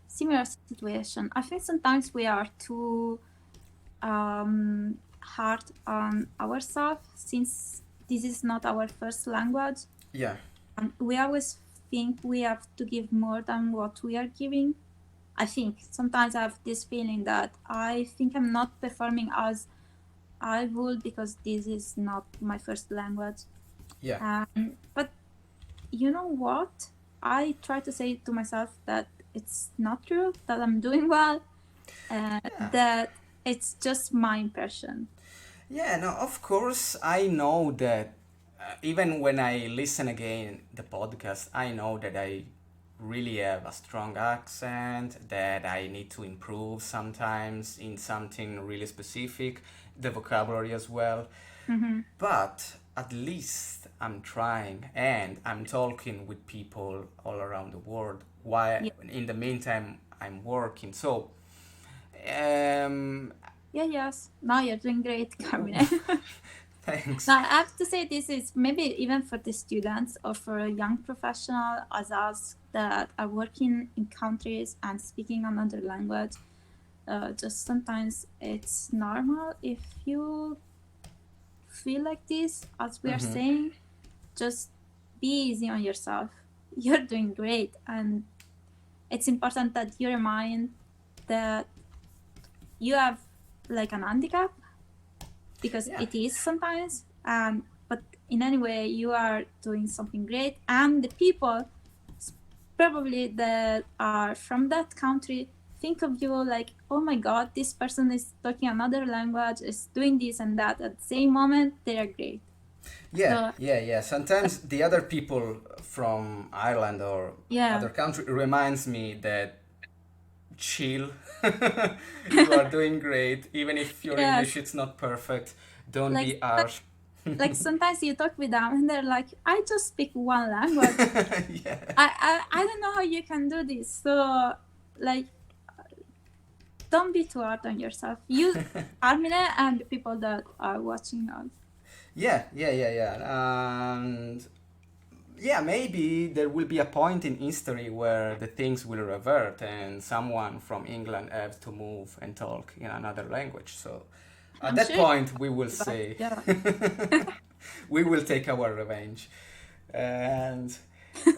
[SPEAKER 2] similar situation. I think sometimes we are too hard on ourselves since this is not our first language.
[SPEAKER 1] Yeah.
[SPEAKER 2] And we always think we have to give more than what we are giving. I think sometimes I have this feeling that I think I'm not performing as I would because this is not my first language.
[SPEAKER 1] Yeah.
[SPEAKER 2] But you know what? I try to say to myself that it's not true, that I'm doing well,
[SPEAKER 1] Yeah.
[SPEAKER 2] that it's just my impression.
[SPEAKER 1] Yeah, no, of course, I know that even when I listen again the podcast, I know that I really have a strong accent, that I need to improve sometimes in something really specific, the vocabulary as well.
[SPEAKER 2] Mm-hmm.
[SPEAKER 1] But at least I'm trying and I'm talking with people all around the world while
[SPEAKER 2] Yeah,
[SPEAKER 1] in the meantime I'm working. So, um,
[SPEAKER 2] yeah, yes. Now you're doing great, Carmine.
[SPEAKER 1] thanks.
[SPEAKER 2] Now, I have to say, this is maybe even for the students or for a young professional as us that are working in countries and speaking another language. Just sometimes it's normal if you feel like this, as we are
[SPEAKER 1] Hmm.
[SPEAKER 2] saying, just be easy on yourself. You're doing great. And it's important that you remind that you have like an handicap because
[SPEAKER 1] Yeah.
[SPEAKER 2] it is sometimes. But in any way, you are doing something great. And the people probably that are from that country think of you like, oh my god, this person is talking another language, is doing this and that. At the same moment, they are great.
[SPEAKER 1] Yeah,
[SPEAKER 2] So
[SPEAKER 1] yeah, yeah. Sometimes the other people from Ireland or
[SPEAKER 2] yeah,
[SPEAKER 1] other country reminds me that chill. You are doing great, even if your
[SPEAKER 2] yes,
[SPEAKER 1] English is not perfect. Don't
[SPEAKER 2] like
[SPEAKER 1] be harsh.
[SPEAKER 2] like sometimes you talk with them and they're like, I just speak one language.
[SPEAKER 1] Yeah.
[SPEAKER 2] I don't know how you can do this. So like, don't be too hard on yourself. You, Armine, and the people that are watching us.
[SPEAKER 1] Yeah, yeah, yeah, yeah. And yeah, maybe there will be a point in history where the things will revert and someone from England has to move and talk in another language. So at
[SPEAKER 2] I'm
[SPEAKER 1] that
[SPEAKER 2] sure,
[SPEAKER 1] point, we will
[SPEAKER 2] but
[SPEAKER 1] say,
[SPEAKER 2] yeah.
[SPEAKER 1] we will take our revenge. And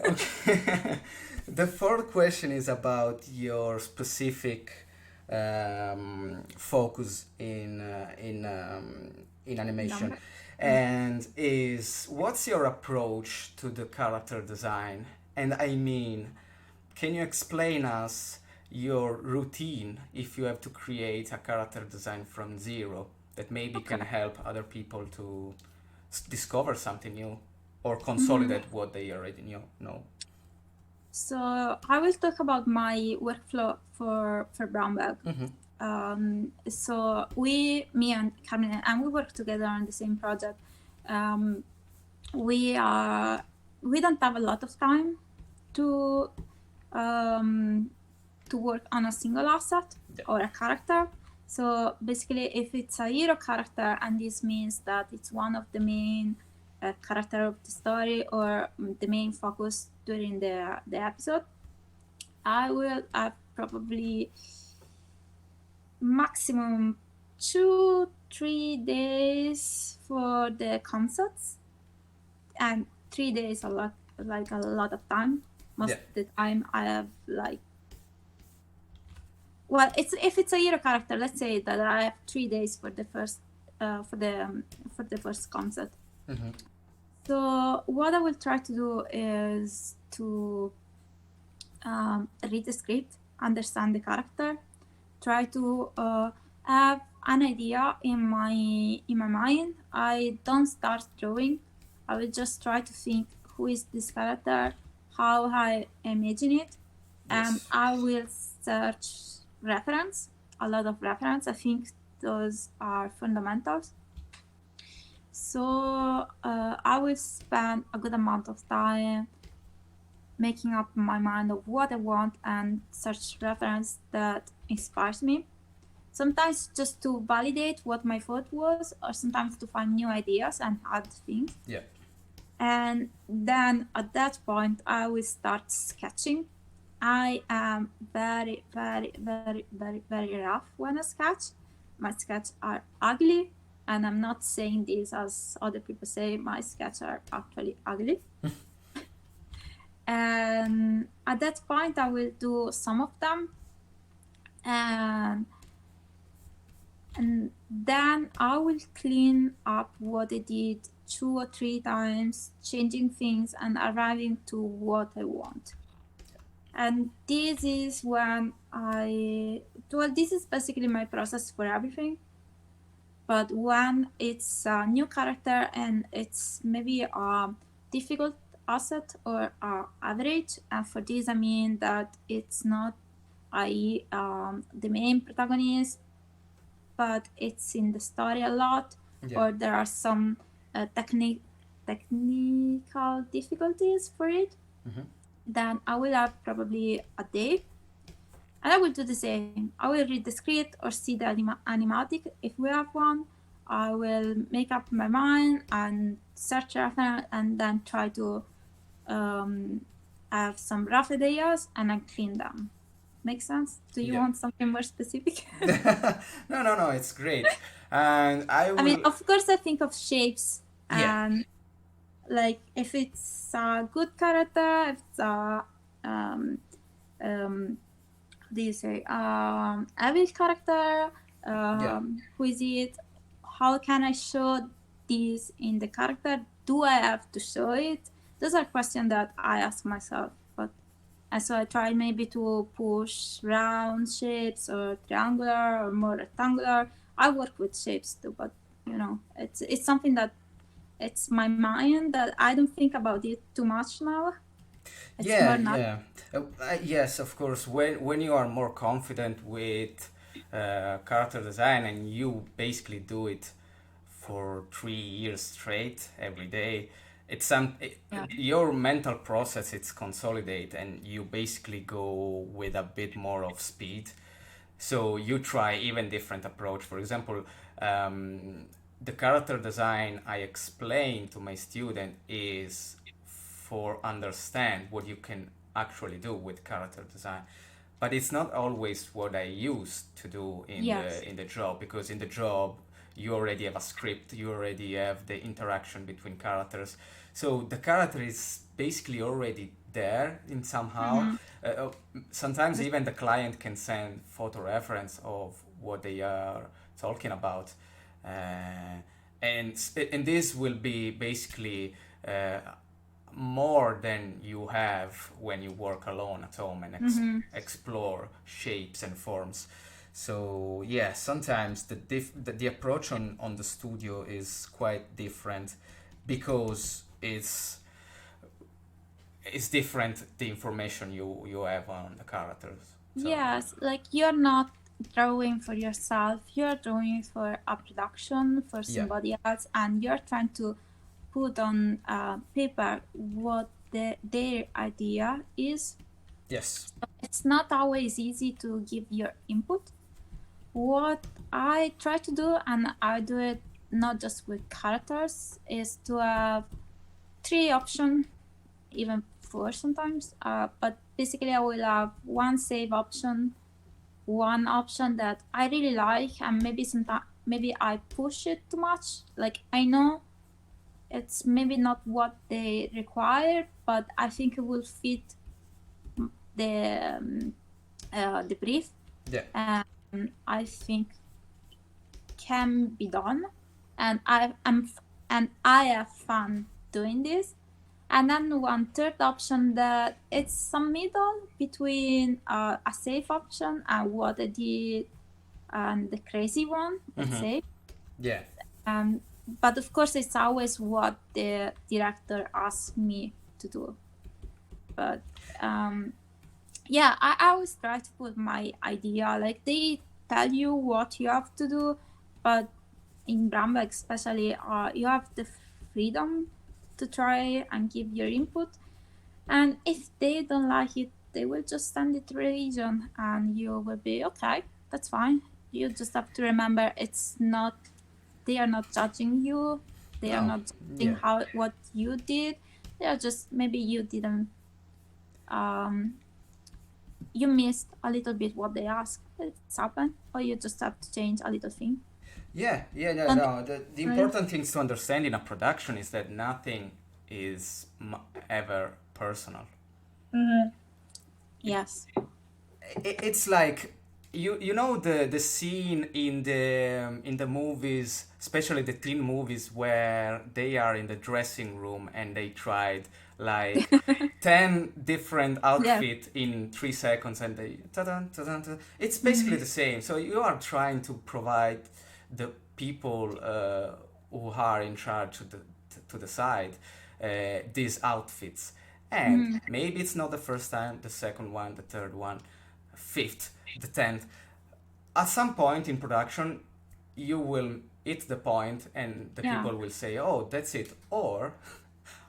[SPEAKER 1] okay, the fourth question is about your specific focus in animation,
[SPEAKER 2] Number. Mm.
[SPEAKER 1] and is what's your approach to the character design? And I mean, can you explain us your routine if you have to create a character design from zero that maybe can
[SPEAKER 2] Okay.
[SPEAKER 1] help other people to discover something new or
[SPEAKER 2] Mhm.
[SPEAKER 1] consolidate what they already know?
[SPEAKER 2] So I will talk about my workflow for brown bag.
[SPEAKER 1] Mm-hmm.
[SPEAKER 2] So me and Carmen, and we work together on the same project. Um, we are we don't have a lot of time to um, to work on a single asset
[SPEAKER 1] Yeah.
[SPEAKER 2] or a character. So basically, if it's a hero character, and this means that it's one of the main character of the story or the main focus during the episode, I will have probably maximum 2-3 days for the concerts, and 3 days a lot, like a lot of time. Most
[SPEAKER 1] Yeah.
[SPEAKER 2] of the time I have like, well, it's if it's a hero character, let's say that I have 3 days for the first uh, for the um, for the first concert.
[SPEAKER 1] Mm-hmm.
[SPEAKER 2] So what I will try to do is to read the script, understand the character, try to have an idea in my mind. I don't start drawing. I will just try to think who is this character, how I imagine it, and
[SPEAKER 1] Yes.
[SPEAKER 2] I will search reference, a lot of reference. I think those are fundamentals. So I will spend a good amount of time making up my mind of what I want and search reference that inspires me. Sometimes just to validate what my thought was, or sometimes to find new ideas and add things.
[SPEAKER 1] Yeah.
[SPEAKER 2] And then at that point, I will start sketching. I am very, very, very, very, very rough when I sketch. My sketches are ugly, and I'm not saying this as other people say. My sketches are actually ugly. And at that point, I will do some of them, and then I will clean up what I did 2 or 3 times, changing things and arriving to what I want. And this is when this is basically my process for everything. But when it's a new character and it's maybe a difficult asset or average, and for this I mean that it's not the main protagonist, but it's in the story a lot,
[SPEAKER 1] Yeah.
[SPEAKER 2] or there are some technical difficulties for it,
[SPEAKER 1] Mm-hmm.
[SPEAKER 2] then I will have probably a day, and I will do the same. I will read the script or see the animatic if we have one. I will make up my mind and search reference, and then try to um, have some rough ideas and then clean them. Make sense? Do you
[SPEAKER 1] Yeah.
[SPEAKER 2] want something more specific?
[SPEAKER 1] No, it's great. And I
[SPEAKER 2] I mean,
[SPEAKER 1] will.
[SPEAKER 2] of course, I think of shapes,
[SPEAKER 1] Yeah.
[SPEAKER 2] and like if it's a good character, if it's a um, um, how do you say evil character,
[SPEAKER 1] Yeah.
[SPEAKER 2] who is it? How can I show this in the character? Do I have to show it? Those are questions that I ask myself. But and so I try maybe to push round shapes or triangular or more rectangular. I work with shapes too, but it's something that it's my mind that I don't think about it too much now. It's more
[SPEAKER 1] Yeah,
[SPEAKER 2] not.
[SPEAKER 1] yeah. Yes, of course. When you are more confident with character design and you basically do it for 3 years straight every day,
[SPEAKER 2] Yeah.
[SPEAKER 1] your mental process it's consolidate and you basically go with a bit more of speed. So you try even different approach. For example, the character design I explain to my student is for understand what you can actually do with character design. But it's not always what I used to do
[SPEAKER 2] Yes.
[SPEAKER 1] in the job, because in the job you already have a script, you already have the interaction between characters, so the character is basically already there in somehow.
[SPEAKER 2] Mm-hmm.
[SPEAKER 1] Uh, uh, Sometimes even the client can send photo reference of what they are talking about, and this will be basically more than you have when you work alone at home and
[SPEAKER 2] Mm-hmm.
[SPEAKER 1] explore shapes and forms. So yeah, sometimes the approach on the studio is quite different, because it's different, the information you have on the characters. So
[SPEAKER 2] Yes, like you're not drawing for yourself, you're drawing for a production for
[SPEAKER 1] yeah,
[SPEAKER 2] somebody else, and you're trying to put on paper what their idea is.
[SPEAKER 1] yes,
[SPEAKER 2] It's not always easy to give your input. What I try to do, and I do it not just with characters, is to have three options, even four sometimes. But basically, I will have one save option, one option that I really like, and maybe sometimes maybe I push it too much. Like I know it's maybe not what they require, but I think it will fit the brief.
[SPEAKER 1] yeah,
[SPEAKER 2] I think can be done, and I have fun doing this. And then one third option that it's some middle between a safe option and what I did and the crazy one, let's say.
[SPEAKER 1] yeah,
[SPEAKER 2] But of course, it's always what the director asks me to do. But yeah, I always try to put my idea. Like they tell you what you have to do, but in Brambek especially, you have the freedom to try and give your input. And if they don't like it, they will just send it to revision, and you will be okay. That's fine. You just have to remember it's not. They are not judging you. They are
[SPEAKER 1] no,
[SPEAKER 2] not judging
[SPEAKER 1] yeah,
[SPEAKER 2] what you did. They are just maybe you didn't. You missed a little bit what they asked. It's happened, or you just have to change a little thing.
[SPEAKER 1] yeah, no,
[SPEAKER 2] Don't
[SPEAKER 1] no. The
[SPEAKER 2] right?
[SPEAKER 1] important things to understand in a production is that nothing is ever personal.
[SPEAKER 2] Yes.
[SPEAKER 1] It's like you know the scene in the movies, especially the teen movies, where they are in the dressing room and they tried like 10 different
[SPEAKER 2] Yeah.
[SPEAKER 1] outfit in 3 seconds, and they ta-da, ta-da, ta-da. It's basically the same. So you are trying to provide the people who are in charge to the side these outfits, and maybe it's not the first time, the second one, the third one, fifth, the 10th. At some point in production, you will hit the point and the
[SPEAKER 2] Yeah.
[SPEAKER 1] people will say, oh, that's it. Or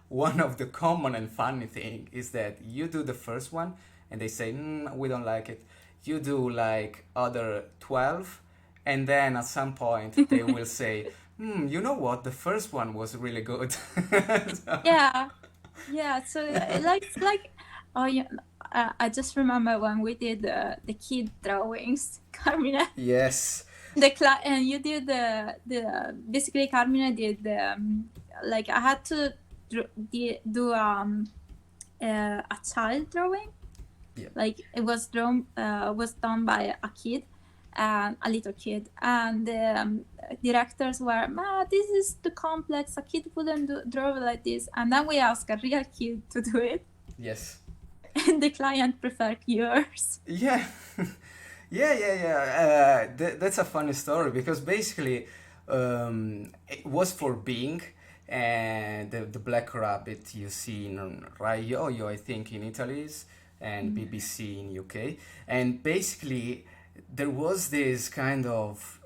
[SPEAKER 1] one of the common and funny thing is that you do the first one and they say, we don't like it. You do like other 12, and then at some point they will say, you know what, the first one was really good. So,
[SPEAKER 2] Yeah. Yeah. So like oh yeah. I just remember when we did the kid drawings, Carmina.
[SPEAKER 1] yes.
[SPEAKER 2] And you did the basically Carmina did like I had to do a child drawing.
[SPEAKER 1] Yeah.
[SPEAKER 2] Like it was drawn was done by a kid, a little kid, and the directors were, this is too complex, a kid wouldn't draw like this. And then we asked a real kid to do it,
[SPEAKER 1] Yes.
[SPEAKER 2] and the client preferred yours.
[SPEAKER 1] Yeah. That's a funny story, because basically it was for Bing, and the Black Rabbit you see in Rai Yo-Yo, I think, in Italy, and BBC in UK. And basically there was this kind of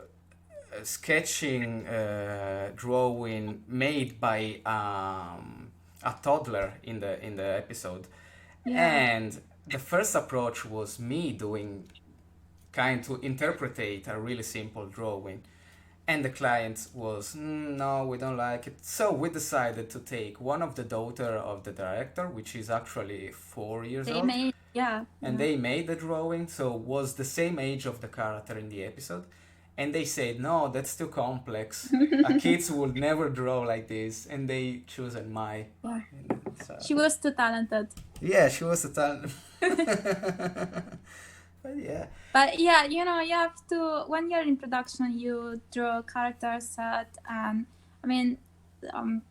[SPEAKER 1] sketching drawing made by a toddler in the episode.
[SPEAKER 2] Yeah.
[SPEAKER 1] And the first approach was me doing kind to interpretate a really simple drawing, And the client was, no, we don't like it. So we decided to take one of the daughter of the director, which is actually 4 years
[SPEAKER 2] They
[SPEAKER 1] old,
[SPEAKER 2] made, yeah,
[SPEAKER 1] and
[SPEAKER 2] yeah.
[SPEAKER 1] they made the drawing, so was the same age of the character in the episode. And they said, no, that's too complex. A kids would never draw like this, and they chosen my.
[SPEAKER 2] Yeah.
[SPEAKER 1] So,
[SPEAKER 2] She was too talented.
[SPEAKER 1] yeah, she was a talent. But yeah.
[SPEAKER 2] But yeah, you know, you have to, when you're in production, you draw character set, and I mean, um,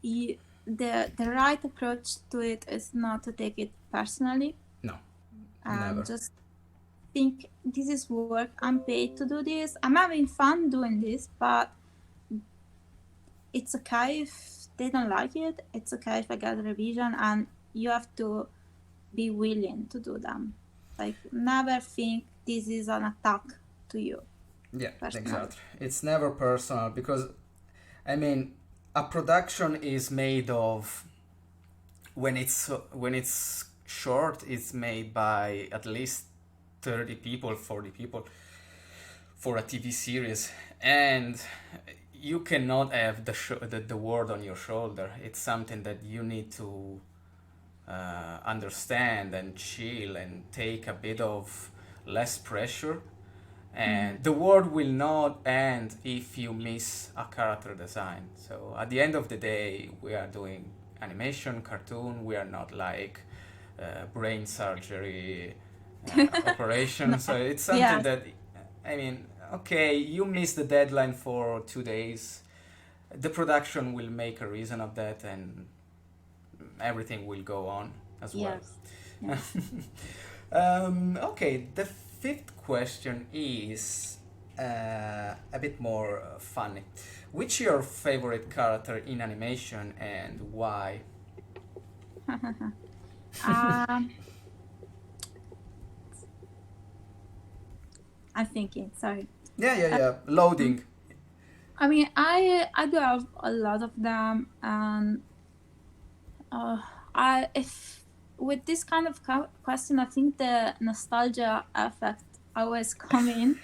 [SPEAKER 2] the right approach to it is not to take it personally.
[SPEAKER 1] No,
[SPEAKER 2] and
[SPEAKER 1] never.
[SPEAKER 2] just think this is work. I'm paid to do this. I'm having fun doing this, but it's okay if they don't like it. It's okay if I get a revision, and you have to be willing to do them. Like, never think this is an attack to you.
[SPEAKER 1] Yeah,
[SPEAKER 2] Personally.
[SPEAKER 1] exactly. It's never personal because, I mean, a production is made of, when it's short, it's made by at least 30 people, 40 people for a TV series, and you cannot have the word on your shoulder. It's something that you need to understand and chill and take a bit of less pressure. And the world will not end if you miss a character design. So at the end of the day, we are doing animation, cartoon. We are not like brain surgery operation. So it's something
[SPEAKER 2] Yes.
[SPEAKER 1] that, I mean, okay, you miss the deadline for 2 days. The production will make a reason of that, and everything will go on as well.
[SPEAKER 2] Yes.
[SPEAKER 1] Okay, the fifth question is a bit more funny. Which is your favorite character in animation and why?
[SPEAKER 2] I'm thinking. Sorry.
[SPEAKER 1] Yeah. Loading.
[SPEAKER 2] I mean, I do have a lot of them, and I if with this kind of question, I think the nostalgia effect always come in,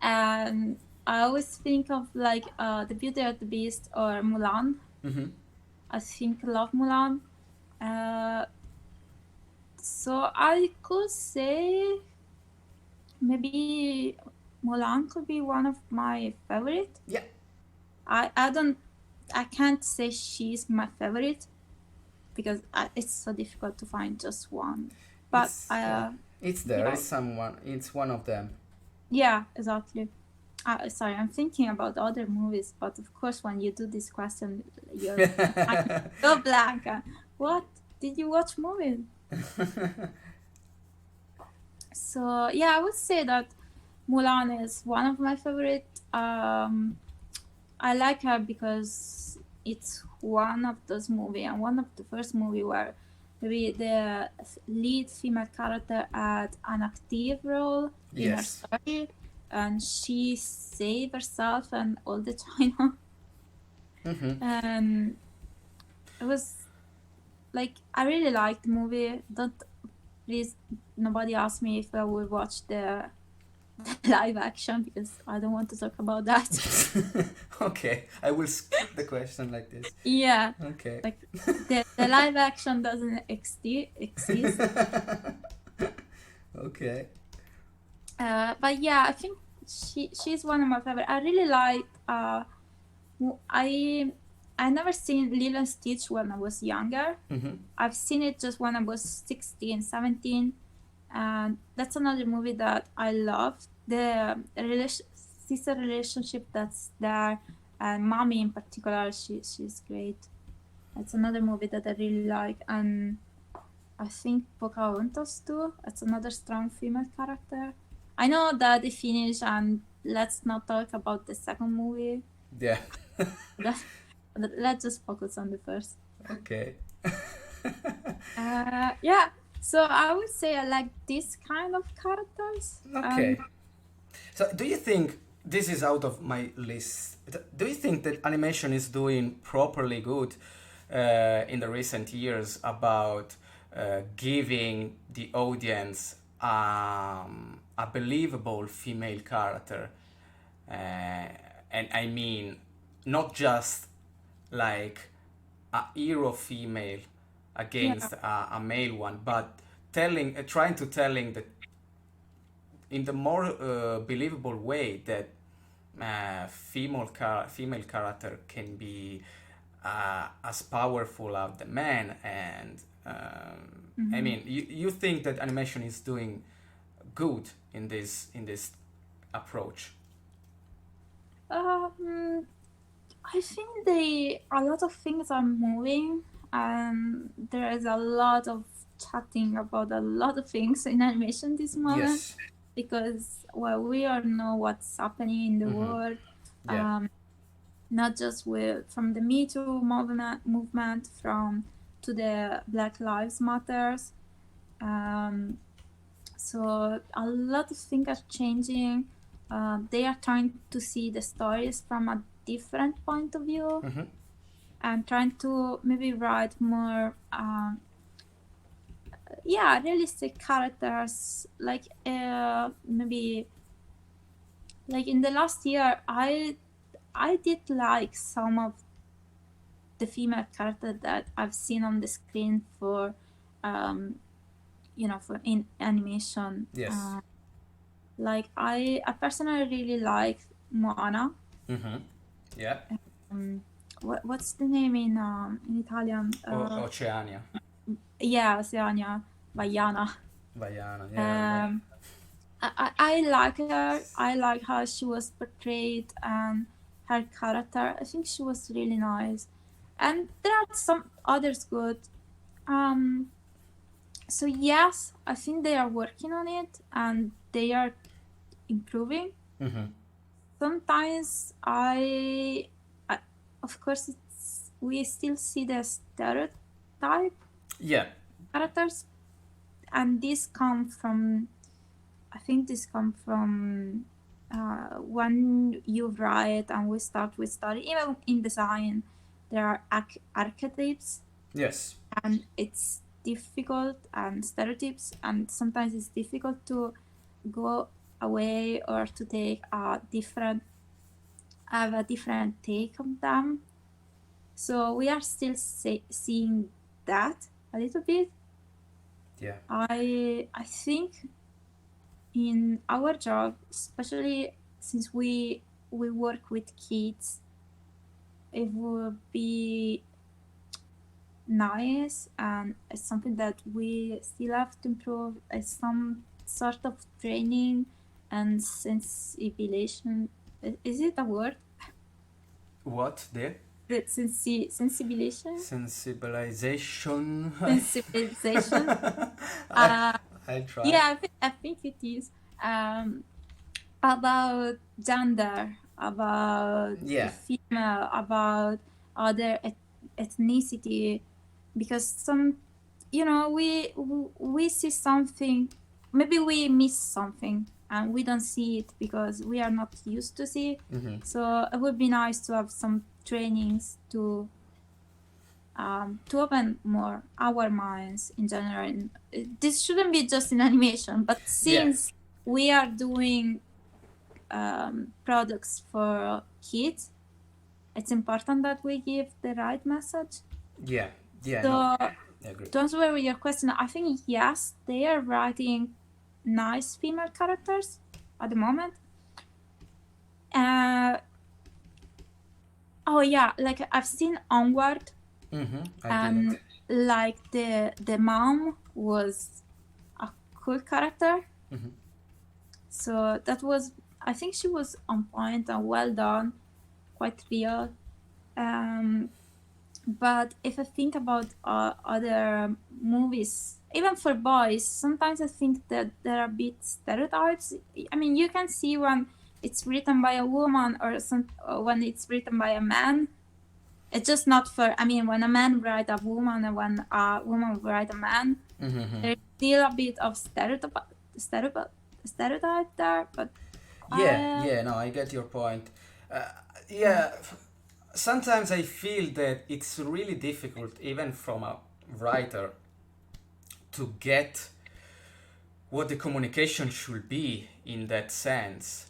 [SPEAKER 2] and I always think of like the Beauty and the Beast or Mulan.
[SPEAKER 1] Mm-hmm.
[SPEAKER 2] I think love Mulan. So I could say maybe Mulan could be one of my favorite.
[SPEAKER 1] Yeah.
[SPEAKER 2] I can't say she's my favorite because it's so difficult to find just one. But
[SPEAKER 1] it's there.
[SPEAKER 2] yeah.
[SPEAKER 1] It's someone. It's one of them.
[SPEAKER 2] Yeah, exactly. Sorry, I'm thinking about other movies, but of course, when you do this question, you're so blank. What did you watch movies? So yeah, I would say that Mulan is one of my favorite. I like her because it's one of those movies and one of the first movie where maybe the lead female character had an active role in her story, and she saved herself and all the China. And it was like, I really liked the movie. Please, nobody ask me if I will watch the live action because I don't want to talk about that.
[SPEAKER 1] Okay, I will skip the question like this.
[SPEAKER 2] Yeah.
[SPEAKER 1] Okay.
[SPEAKER 2] Like the live action doesn't exist.
[SPEAKER 1] Okay.
[SPEAKER 2] But yeah, I think she's one of my favorite. I really liked. I never seen Lilo and Stitch when I was younger. I've seen it just when I was 16, 17. And that's another movie that I love. The sister relationship that's there, and mommy in particular, she's great. It's another movie that I really like, and I think Pocahontas too. It's another strong female character. I know that they finished, and let's not talk about the second movie.
[SPEAKER 1] Yeah.
[SPEAKER 2] Let's just focus on the first.
[SPEAKER 1] Okay.
[SPEAKER 2] Yeah. So I would say I like this kind of characters.
[SPEAKER 1] Okay. So do you think, this is out of my list, do you think that animation is doing properly good in the recent years about giving the audience a believable female character? and I mean not just like a hero female
[SPEAKER 2] Yeah.
[SPEAKER 1] against a male one, but trying to telling the in the more believable way that female character can be as powerful as the man, and I
[SPEAKER 2] Hmm.
[SPEAKER 1] mean you think that animation is doing good in this approach.
[SPEAKER 2] Um, I think a lot of things are moving, and there is a lot of chatting about a lot of things in animation this moment
[SPEAKER 1] Yes.
[SPEAKER 2] because well, we all know what's happening in the
[SPEAKER 1] Mm-hmm.
[SPEAKER 2] world,
[SPEAKER 1] Yeah.
[SPEAKER 2] um, not just with from the Me Too movement from to the Black Lives Matters. Um, so a lot of things are changing. They are trying to see the stories from a different point of view
[SPEAKER 1] Mm-hmm.
[SPEAKER 2] and trying to maybe write more yeah, realistic characters, like maybe like in the last year I did like some of the female character that I've seen on the screen for um for in animation.
[SPEAKER 1] Yes.
[SPEAKER 2] Like I personally really like Moana.
[SPEAKER 1] Mm-hmm. Yeah.
[SPEAKER 2] um what's the name in Italian?
[SPEAKER 1] Oceania.
[SPEAKER 2] Yeah, Oceania, Vaiana.
[SPEAKER 1] Vaiana. Yeah.
[SPEAKER 2] um I like her. I like how she was portrayed and her character. I think she was really nice. And there are some others good. Um, so yes, I think they are working on it and they are improving.
[SPEAKER 1] Mm-hmm.
[SPEAKER 2] Sometimes I of course, we still see the stereotype
[SPEAKER 1] Yeah.
[SPEAKER 2] characters, and this come from I think this come from when you write and we start with study, even in design, there are archetypes
[SPEAKER 1] Yes.
[SPEAKER 2] and it's difficult and stereotypes, and sometimes it's difficult to go away or to take have a different take on them. So we are still seeing that a little bit.
[SPEAKER 1] Yeah.
[SPEAKER 2] I think in our job, especially since we work with kids, it would be nice and it's something that we still have to improve. It's some sort of training and sensibilization. Is it a word?
[SPEAKER 1] What there?
[SPEAKER 2] The sensibilization?
[SPEAKER 1] Sensibilization.
[SPEAKER 2] Sensibilization.
[SPEAKER 1] I
[SPEAKER 2] Uh,
[SPEAKER 1] I try.
[SPEAKER 2] yeah, I think it is. Um, about gender, about
[SPEAKER 1] Yeah.
[SPEAKER 2] female, about other ethnicity, because some, we see something, maybe we miss something, and we don't see it because we are not used to see it.
[SPEAKER 1] Mm-hmm.
[SPEAKER 2] So it would be nice to have some trainings to open more our minds in general. And this shouldn't be just in animation, but
[SPEAKER 1] Yeah.
[SPEAKER 2] since we are doing products for kids, it's important that we give the right message.
[SPEAKER 1] Yeah. Yeah. No.
[SPEAKER 2] So,
[SPEAKER 1] I agree.
[SPEAKER 2] to answer your question, I think yes, they are writing nice female characters at the moment. Oh yeah, like I've seen Onward,
[SPEAKER 1] Mm-hmm. I didn't.
[SPEAKER 2] and like the mom was a cool character.
[SPEAKER 1] Mm-hmm.
[SPEAKER 2] So that was, I think she was on point and well done, quite real. Um, but if I think about other movies, even for boys, sometimes I think that there are a bit stereotypes. I mean, you can see when it's written by a woman or when it's written by a man. It's just not for. I mean, when a man write a woman and when a woman write a man,
[SPEAKER 1] Mm-hmm.
[SPEAKER 2] there's still a bit of stereotype, stereotype there. But
[SPEAKER 1] Yeah.
[SPEAKER 2] I
[SPEAKER 1] Yeah. No, I get your point. Uh, yeah. Sometimes I feel that it's really difficult, even from a writer, to get what the communication should be in that sense.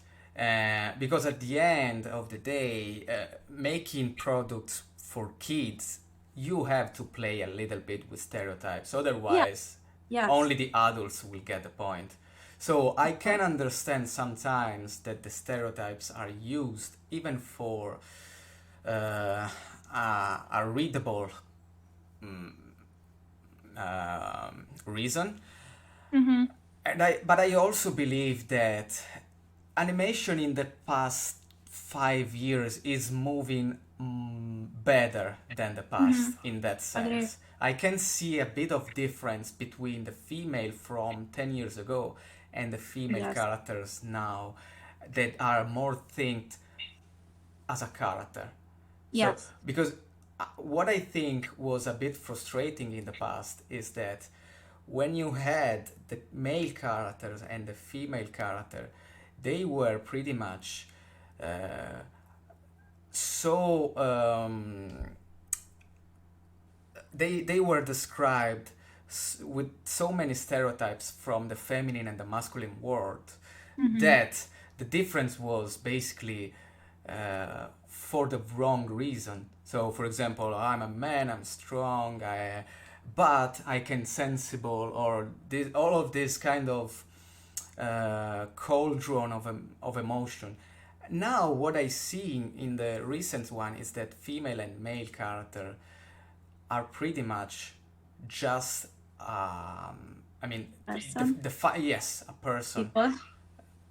[SPEAKER 1] Because at the end of the day, making products for kids, you have to play a little bit with stereotypes.
[SPEAKER 2] Yeah.
[SPEAKER 1] Otherwise,
[SPEAKER 2] Yes.
[SPEAKER 1] only the adults will get the point. So I
[SPEAKER 2] Of
[SPEAKER 1] can
[SPEAKER 2] course.
[SPEAKER 1] understand sometimes that the stereotypes are used even for uh, a readable reason.
[SPEAKER 2] Mm-hmm.
[SPEAKER 1] But I also believe that animation in the past 5 years is moving better than the
[SPEAKER 2] Mm-hmm.
[SPEAKER 1] past in that
[SPEAKER 2] Agree.
[SPEAKER 1] sense. I can see a bit of difference between the female from 10 years ago and the female
[SPEAKER 2] Yes.
[SPEAKER 1] characters now that are more think as a character. So,
[SPEAKER 2] Yes.
[SPEAKER 1] because what I think was a bit frustrating in the past is that when you had the male characters and the female character, they were pretty much uh, so they were described with so many stereotypes from the feminine and the masculine world
[SPEAKER 2] Mm-hmm.
[SPEAKER 1] that the difference was basically for the wrong reason. So, for example, I'm a man, I'm strong, but I can sensible or all of this kind of cauldron of emotion. Now, what I see in the recent one is that female and male character are pretty much just I mean
[SPEAKER 2] Person.
[SPEAKER 1] yes, a person,
[SPEAKER 2] People.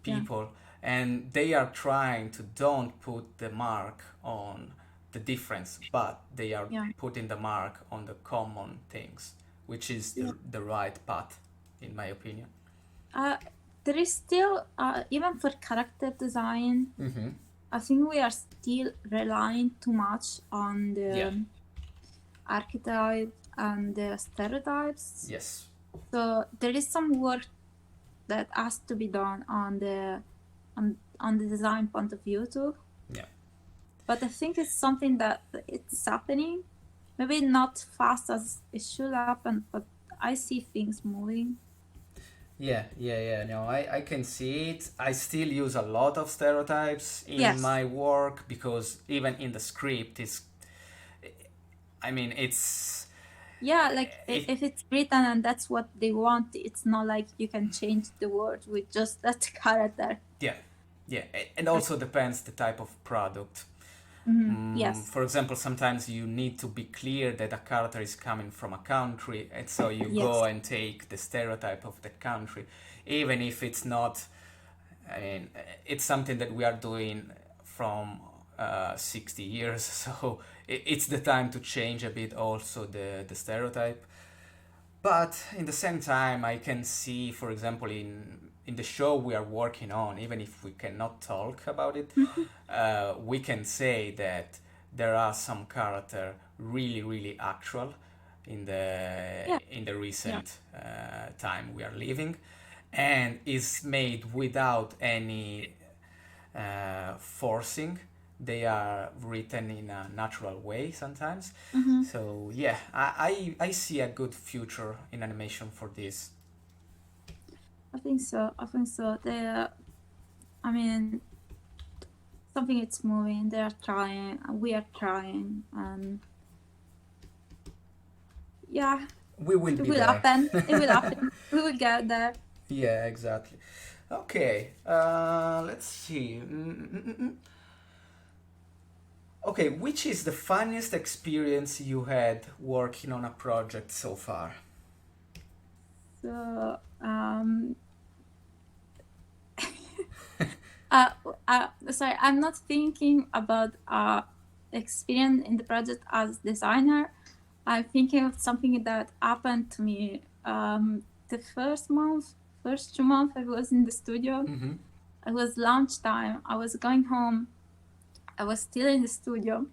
[SPEAKER 2] Yeah.
[SPEAKER 1] people, and they are trying to don't put the mark on the difference, but they are
[SPEAKER 2] Yeah.
[SPEAKER 1] putting the mark on the common things, which is
[SPEAKER 2] Yeah.
[SPEAKER 1] the right path, in my opinion.
[SPEAKER 2] Uh, there is still, even for character design,
[SPEAKER 1] Mm-hmm.
[SPEAKER 2] I think we are still relying too much on
[SPEAKER 1] Yeah.
[SPEAKER 2] the archetype and the stereotypes.
[SPEAKER 1] Yes.
[SPEAKER 2] So there is some work that has to be done on the design point of view too.
[SPEAKER 1] Yeah.
[SPEAKER 2] But I think it's something that it's happening. Maybe not fast as it should happen, but I see things moving.
[SPEAKER 1] Yeah. No, I can see it. I still use a lot of stereotypes in
[SPEAKER 2] Yes.
[SPEAKER 1] my work because even in the script, I mean,
[SPEAKER 2] Yeah, like
[SPEAKER 1] it,
[SPEAKER 2] if it's written and that's what they want, it's not like you can change the word with just that character.
[SPEAKER 1] yeah, and also depends the type of product.
[SPEAKER 2] Yes.
[SPEAKER 1] For example, sometimes you need to be clear that a character is coming from a country, and so you go
[SPEAKER 2] Yes.
[SPEAKER 1] and take the stereotype of the country, even if it's not. I mean, it's something that we are doing from 60 years, so it's the time to change a bit also the stereotype. But in the same time, I can see, for example, in the show we are working on, even if we cannot talk about it, we can say that there are some character really actual
[SPEAKER 2] Yeah.
[SPEAKER 1] in the
[SPEAKER 2] Yeah.
[SPEAKER 1] recent time we are living, and is made without any forcing. They are written in a natural way sometimes.
[SPEAKER 2] Mm-hmm.
[SPEAKER 1] So yeah, I see a good future in animation for this.
[SPEAKER 2] I think so. I think so. I mean, something it's moving. They are trying. We are trying. And yeah,
[SPEAKER 1] We will
[SPEAKER 2] it
[SPEAKER 1] be
[SPEAKER 2] will
[SPEAKER 1] there.
[SPEAKER 2] happen. It will happen. We will get there.
[SPEAKER 1] Yeah, exactly. Okay, let's see. Okay, which is the funniest experience you had working on a project so far?
[SPEAKER 2] So, sorry, I'm not thinking about experience in the project as designer. I'm thinking of something that happened to me the first 2 months I was in the studio.
[SPEAKER 1] Mm-hmm.
[SPEAKER 2] It was lunchtime. I was going home. I was still in the studio.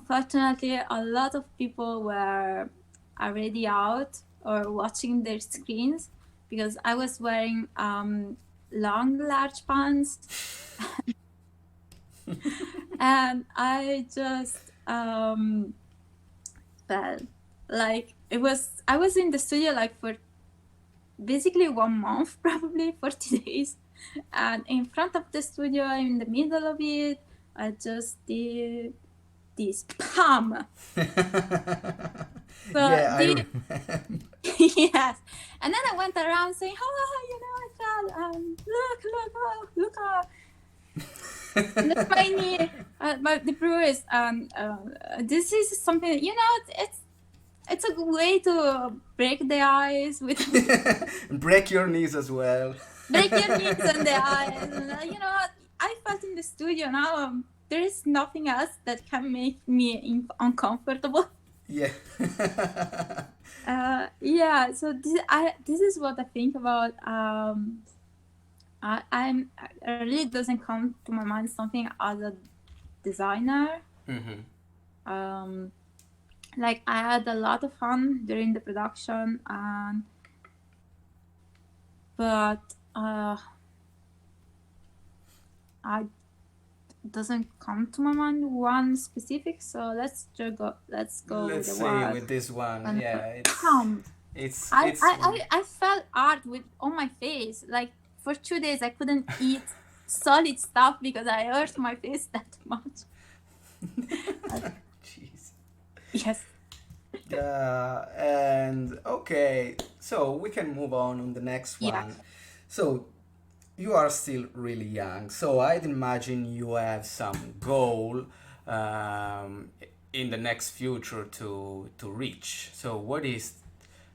[SPEAKER 2] Fortunately, a lot of people were already out or watching their screens because I was wearing long, large pants. And I just felt like I was in the studio like for basically 1 month, probably 40 days. And in front of the studio, in the middle of it, I just did this palm. So
[SPEAKER 1] Yeah, I
[SPEAKER 2] the
[SPEAKER 1] remember.
[SPEAKER 2] yes, and then I went around saying, "Oh, I fell. Look, oh, look my knee, the bruise." This is something, it's a good way to break the ice with
[SPEAKER 1] Break your knees as well.
[SPEAKER 2] break your knees and the eyes. And I felt in the studio now. There is nothing else that can make me uncomfortable.
[SPEAKER 1] Yeah.
[SPEAKER 2] Yeah. So this is what I think about. It really doesn't come to my mind something as a designer. Um, like I had a lot of fun during the production, but I doesn't come to my mind one specific. So let's go with
[SPEAKER 1] Let's
[SPEAKER 2] the
[SPEAKER 1] see
[SPEAKER 2] one.
[SPEAKER 1] with this one.
[SPEAKER 2] And
[SPEAKER 1] Yeah, it's
[SPEAKER 2] I,
[SPEAKER 1] it's
[SPEAKER 2] I, I, I felt art with on my face. Like for 2 days I couldn't eat solid stuff because I hurt my face that much.
[SPEAKER 1] jeez.
[SPEAKER 2] Yes.
[SPEAKER 1] And okay, so we can move on the next
[SPEAKER 2] Yeah.
[SPEAKER 1] one. So you are still really young, so I'd imagine you have some goal um, in the next future to reach. So what is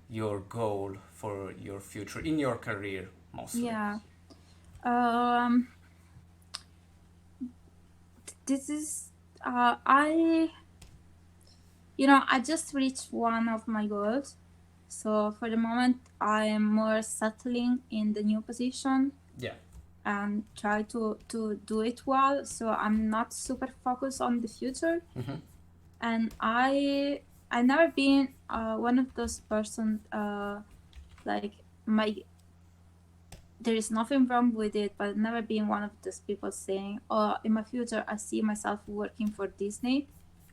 [SPEAKER 1] your goal for your future in your career mostly?
[SPEAKER 2] Yeah. Um, this is I just reached one of my goals. So for the moment, I am more settling in the new position
[SPEAKER 1] Yeah.
[SPEAKER 2] and try to do it well. So I'm not super focused on the future. And I never been one of those person like my there is nothing wrong with it, but I've never been one of those people saying, "Oh, in my future, I see myself working for Disney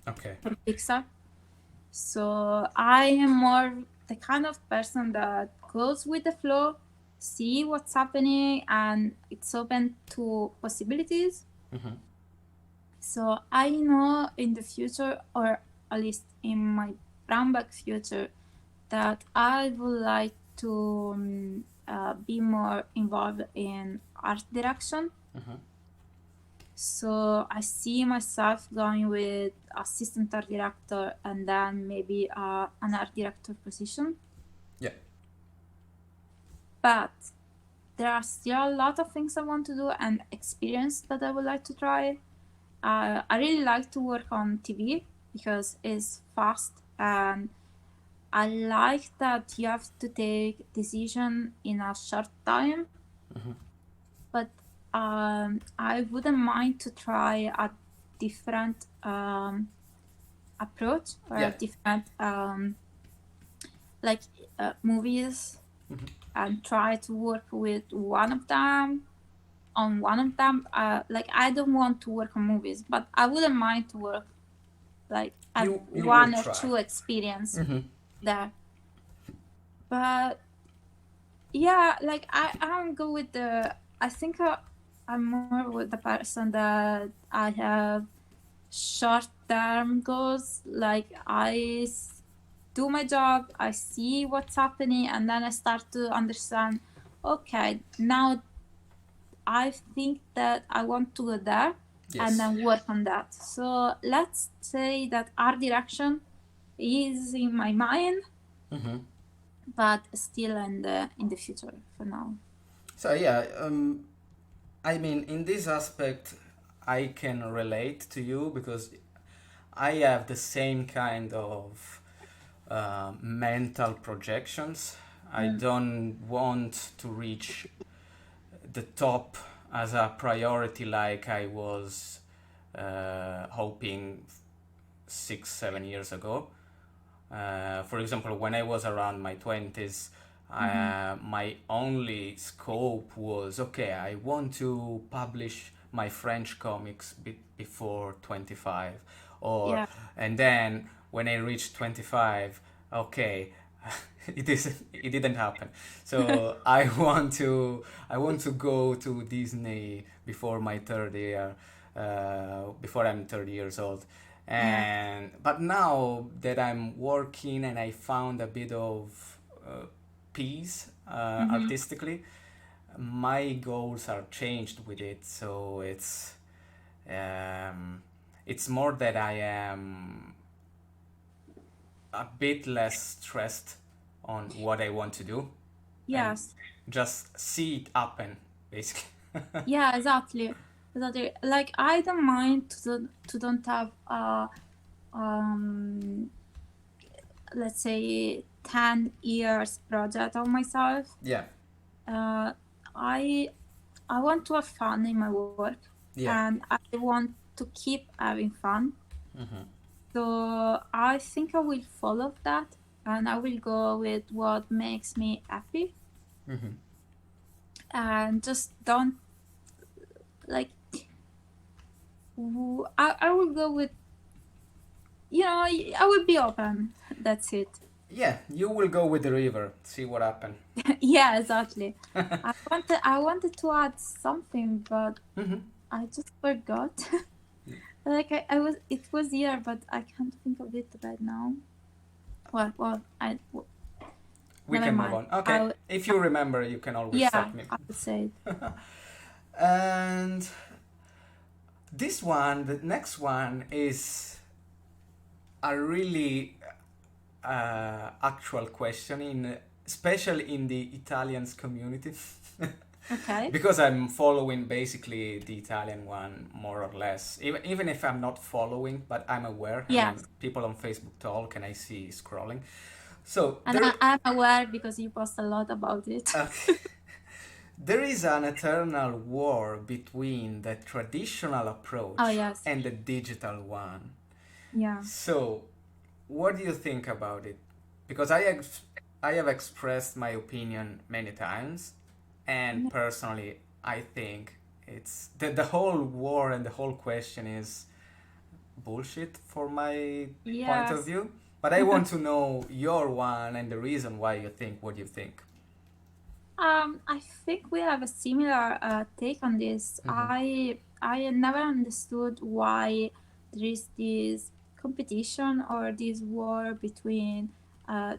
[SPEAKER 1] Okay.
[SPEAKER 2] or Pixar." So I am more the kind of person that goes with the flow, see what's happening, and it's open to possibilities. So I know in the future, or at least in my brown bag future, that I would like to be more involved in art direction. So I see myself going with assistant art director and then maybe an art director position.
[SPEAKER 1] Yeah.
[SPEAKER 2] But there are still a lot of things I want to do and experience that I would like to try. I really like to work on TV because it's fast and I like that you have to take decision in a short time. But I wouldn't mind to try a different approach or
[SPEAKER 1] Yeah.
[SPEAKER 2] a different like movies and try to work with one of them on one of them. Like I don't want to work on movies, but I wouldn't mind to work like at
[SPEAKER 1] You will
[SPEAKER 2] one or
[SPEAKER 1] try.
[SPEAKER 2] two experience there. But yeah, like I don't go with the. I think I'm more with the person that I have short-term goals. Like do my job, I see what's happening, and then I start to understand. Okay, now I think that I want to go there, and
[SPEAKER 1] Yes.
[SPEAKER 2] then work on that. So let's say that art direction is in my mind, but still in the future for now.
[SPEAKER 1] So yeah, I mean, in this aspect, I can relate to you because I have the same kind of mental projections. I don't want to reach the top as a priority like I was hoping 6, 7 years ago. For example, when I was around my 20s, my only scope was okay, I want to publish my French comics before 25. Or,
[SPEAKER 2] Yeah.
[SPEAKER 1] and then when I reached 25, okay, it didn't happen. So I want to go to Disney before my third year, before I'm 30 years old.
[SPEAKER 2] Yeah.
[SPEAKER 1] And but now that I'm working and I found a bit of peace
[SPEAKER 2] Mm-hmm.
[SPEAKER 1] artistically, my goals are changed with it. So um, it's more that I am a bit less stressed on what I want to do and
[SPEAKER 2] Yes.
[SPEAKER 1] just see it happen, basically.
[SPEAKER 2] Yeah, exactly. Exactly. Like I don't mind to don't have um let's say 10 years project on myself.
[SPEAKER 1] Yeah,
[SPEAKER 2] Uh I want to have fun in my work
[SPEAKER 1] yeah.
[SPEAKER 2] and I want to keep having fun.
[SPEAKER 1] Hmm.
[SPEAKER 2] So I think I will follow that and I will go with what makes me happy
[SPEAKER 1] Hmm.
[SPEAKER 2] and just don't like I will go with I will be open. That's it.
[SPEAKER 1] Yeah, you will go with the river, see what happen.
[SPEAKER 2] Yeah, exactly. I wanted to add something, but
[SPEAKER 1] Hmm.
[SPEAKER 2] I just forgot. Like I was it was here, but I can't think of it right now.
[SPEAKER 1] We
[SPEAKER 2] Never
[SPEAKER 1] can move
[SPEAKER 2] mind.
[SPEAKER 1] on. Okay, if you remember, you can always
[SPEAKER 2] Yeah,
[SPEAKER 1] stop me.
[SPEAKER 2] I would say it.
[SPEAKER 1] And this one, the next one, is a really actual question especially in the Italians community.
[SPEAKER 2] Okay.
[SPEAKER 1] Because I'm following basically the Italian one more or less. Even if I'm not following, but I'm aware. I mean,
[SPEAKER 2] Yes,
[SPEAKER 1] people on Facebook talk and I see scrolling. So
[SPEAKER 2] and I'm aware because you post a lot about it.
[SPEAKER 1] uh, there is an eternal war between the traditional
[SPEAKER 2] Oh
[SPEAKER 1] approach
[SPEAKER 2] yes,
[SPEAKER 1] and the digital one.
[SPEAKER 2] yeah.
[SPEAKER 1] So, what do you think about it? Because I have expressed my opinion many times, and personally, I think it's the whole war and the whole question is bullshit for my point of
[SPEAKER 2] Yes.
[SPEAKER 1] view. But I want to know your one and the reason why you think what you think.
[SPEAKER 2] I think we have a similar take on this.
[SPEAKER 1] Hmm.
[SPEAKER 2] I never understood why there is this competition or this war between uh,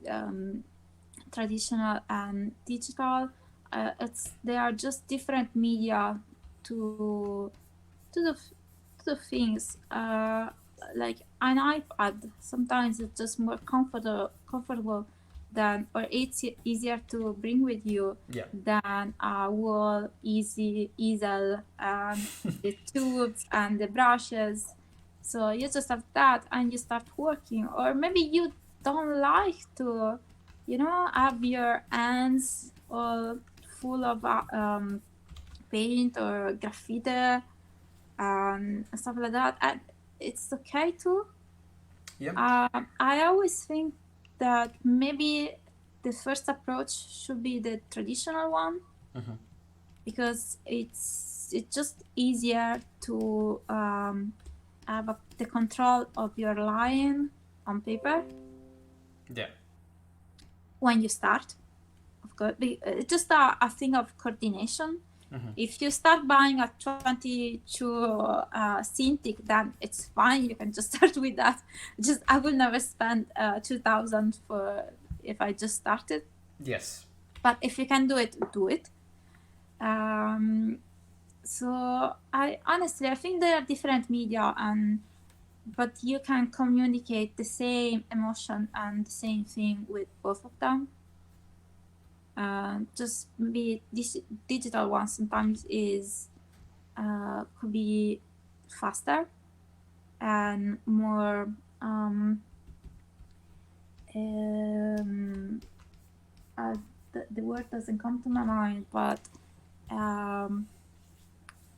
[SPEAKER 2] um, traditional and digital. It's they are just different media to to the to the things. Like an iPad, sometimes it's just more comfortable than or it's easier to bring with you
[SPEAKER 1] Yeah.
[SPEAKER 2] than a wall easy easel and the tubes and the brushes. So you just have that and you start working, or maybe you don't like to have your hands all full of paint or graffiti and stuff like that. And it's okay too.
[SPEAKER 1] Yeah.
[SPEAKER 2] I always think that maybe the first approach should be the traditional one
[SPEAKER 1] Hmm.
[SPEAKER 2] because it's just easier to have the control of your line on paper
[SPEAKER 1] Yeah.
[SPEAKER 2] when you start. Of course, it's just a thing of coordination.
[SPEAKER 1] Hmm.
[SPEAKER 2] If you start buying a 22 Cintiq, then it's fine. You can just start with that. Just I will never spend 2,000 for if I just started.
[SPEAKER 1] Yes.
[SPEAKER 2] But if you can do it, do it. Um, so I think they are different media, but you can communicate the same emotion and the same thing with both of them. Just maybe this digital one sometimes is could be faster and more um, uh, the word doesn't come to my mind, but um,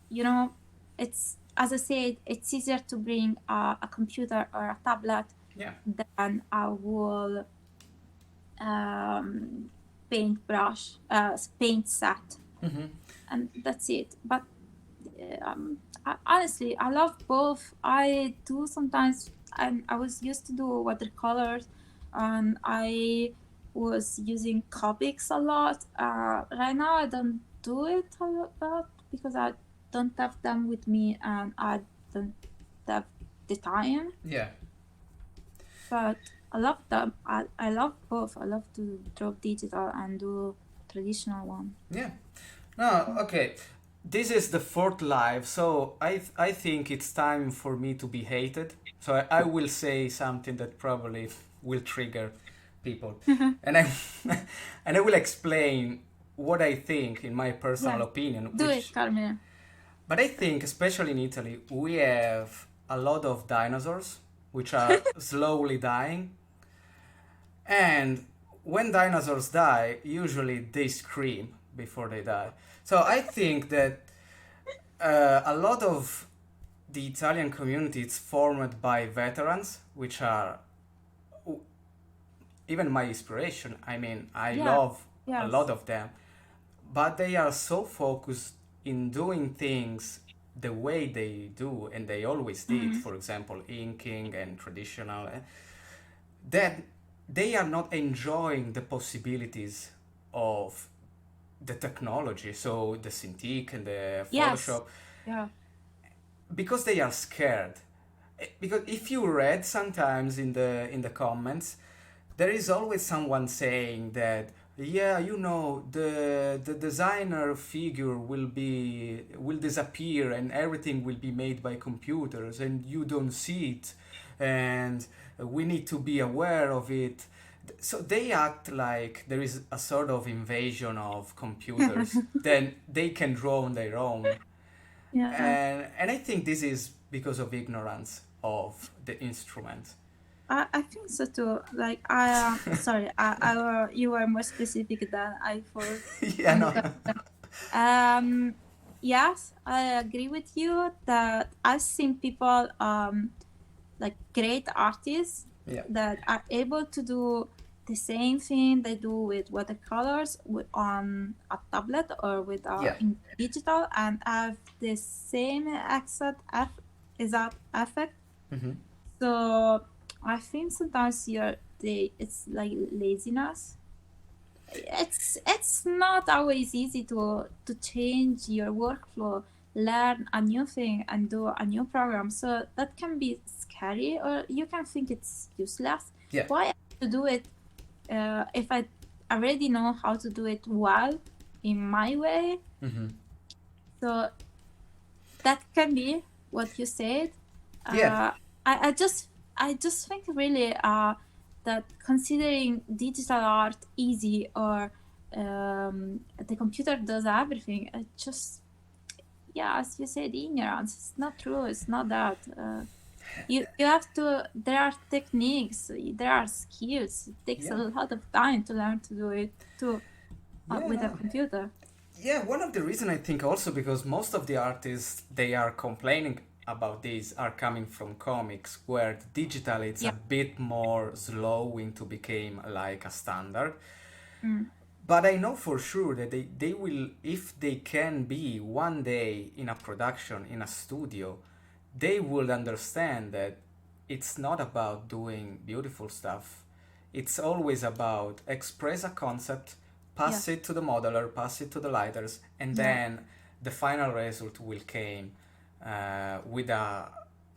[SPEAKER 2] you know it's as I said, it's easier to bring a computer or a tablet
[SPEAKER 1] Yeah.
[SPEAKER 2] than a whole paintbrush paint set,
[SPEAKER 1] Hmm.
[SPEAKER 2] and that's it. But honestly, I love both. I do sometimes. I was used to do watercolors, and I was using Copics a lot. Right now, I don't do it a lot because I don't have them with me and I don't have the time.
[SPEAKER 1] Yeah.
[SPEAKER 2] But I love them. I love both. I love to draw digital and do traditional one.
[SPEAKER 1] Yeah. No, okay. This is the fourth live, so I think it's time for me to be hated. So I will say something that probably will trigger people, and I and I will explain what I think in my personal
[SPEAKER 2] Yeah,
[SPEAKER 1] opinion.
[SPEAKER 2] do it, Carmen.
[SPEAKER 1] But I think, especially in Italy, we have a lot of dinosaurs which are slowly dying, and when dinosaurs die, usually they scream before they die. So I think that a lot of the Italian community is formed by veterans, which are even my inspiration. I mean, I
[SPEAKER 2] Yeah,
[SPEAKER 1] love a
[SPEAKER 2] yes.
[SPEAKER 1] lot of them, but they are so focused in doing things the way they do, and they always did,
[SPEAKER 2] Mm-hmm.
[SPEAKER 1] for example, inking and traditional, that they are not enjoying the possibilities of the technology, so the Cintiq and the
[SPEAKER 2] Yes.
[SPEAKER 1] Photoshop,
[SPEAKER 2] Yeah.
[SPEAKER 1] because they are scared. Because if you read sometimes in the comments, there is always someone saying that, yeah, you know, the designer figure will disappear and everything will be made by computers and you don't see it, and we need to be aware of it. So they act like there is a sort of invasion of computers then they can draw on their own,
[SPEAKER 2] Yeah.
[SPEAKER 1] and I think this is because of ignorance of the instrument.
[SPEAKER 2] I think so too. Like sorry, you were more specific than I thought
[SPEAKER 1] Yeah,
[SPEAKER 2] on the
[SPEAKER 1] no.
[SPEAKER 2] question. Um, yes, I agree with you that I've seen people like great artists
[SPEAKER 1] Yeah.
[SPEAKER 2] that are able to do the same thing they do with watercolors on a tablet or with
[SPEAKER 1] Yeah.
[SPEAKER 2] in digital and have the same exact effect.
[SPEAKER 1] Mm-hmm.
[SPEAKER 2] So I think sometimes it's like laziness. It's not always easy to change your workflow, learn a new thing and do a new program. So that can be scary, or you can think it's useless.
[SPEAKER 1] Yeah.
[SPEAKER 2] Why to do it if I already know how to do it well in my way?
[SPEAKER 1] Mm-hmm.
[SPEAKER 2] So that can be what you said.
[SPEAKER 1] Yeah.
[SPEAKER 2] I just think really that considering digital art easy or the computer does everything, it just yeah, as you said, ignorance. It's not true. It's not that. You have to. There are techniques. There are skills. It takes a
[SPEAKER 1] Yeah.
[SPEAKER 2] lot of time to learn to do it too
[SPEAKER 1] Yeah,
[SPEAKER 2] with a
[SPEAKER 1] no.
[SPEAKER 2] computer.
[SPEAKER 1] Yeah, one of the reason I think also because most of the artists they are complaining about this are coming from comics where the digital it's a
[SPEAKER 2] Yeah.
[SPEAKER 1] bit more slow into became like a standard.
[SPEAKER 2] Mm.
[SPEAKER 1] But I know for sure that they will, if they can be one day in a production in a studio, they will understand that it's not about doing beautiful stuff. It's always about express a concept, pass
[SPEAKER 2] Yes.
[SPEAKER 1] it to the modeler, pass it to the lighters, and
[SPEAKER 2] Yeah.
[SPEAKER 1] then the final result will came with a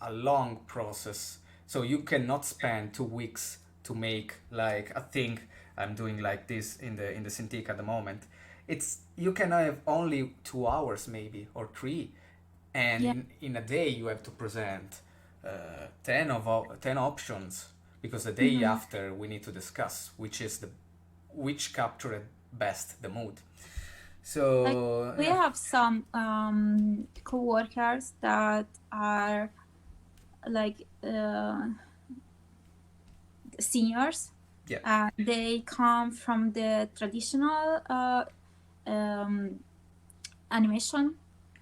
[SPEAKER 1] long process. So you cannot spend 2 weeks to make like a thing I'm doing like this in the Cintiq at the moment. It's you can have only 2 hours maybe or three, and
[SPEAKER 2] Yeah.
[SPEAKER 1] in a day you have to present 10 options because the day
[SPEAKER 2] Mhm.
[SPEAKER 1] after we need to discuss which captured best the mood.
[SPEAKER 2] Like
[SPEAKER 1] So
[SPEAKER 2] we
[SPEAKER 1] yeah,
[SPEAKER 2] have some co-workers that are like seniors.
[SPEAKER 1] yeah,
[SPEAKER 2] They come from the traditional animation,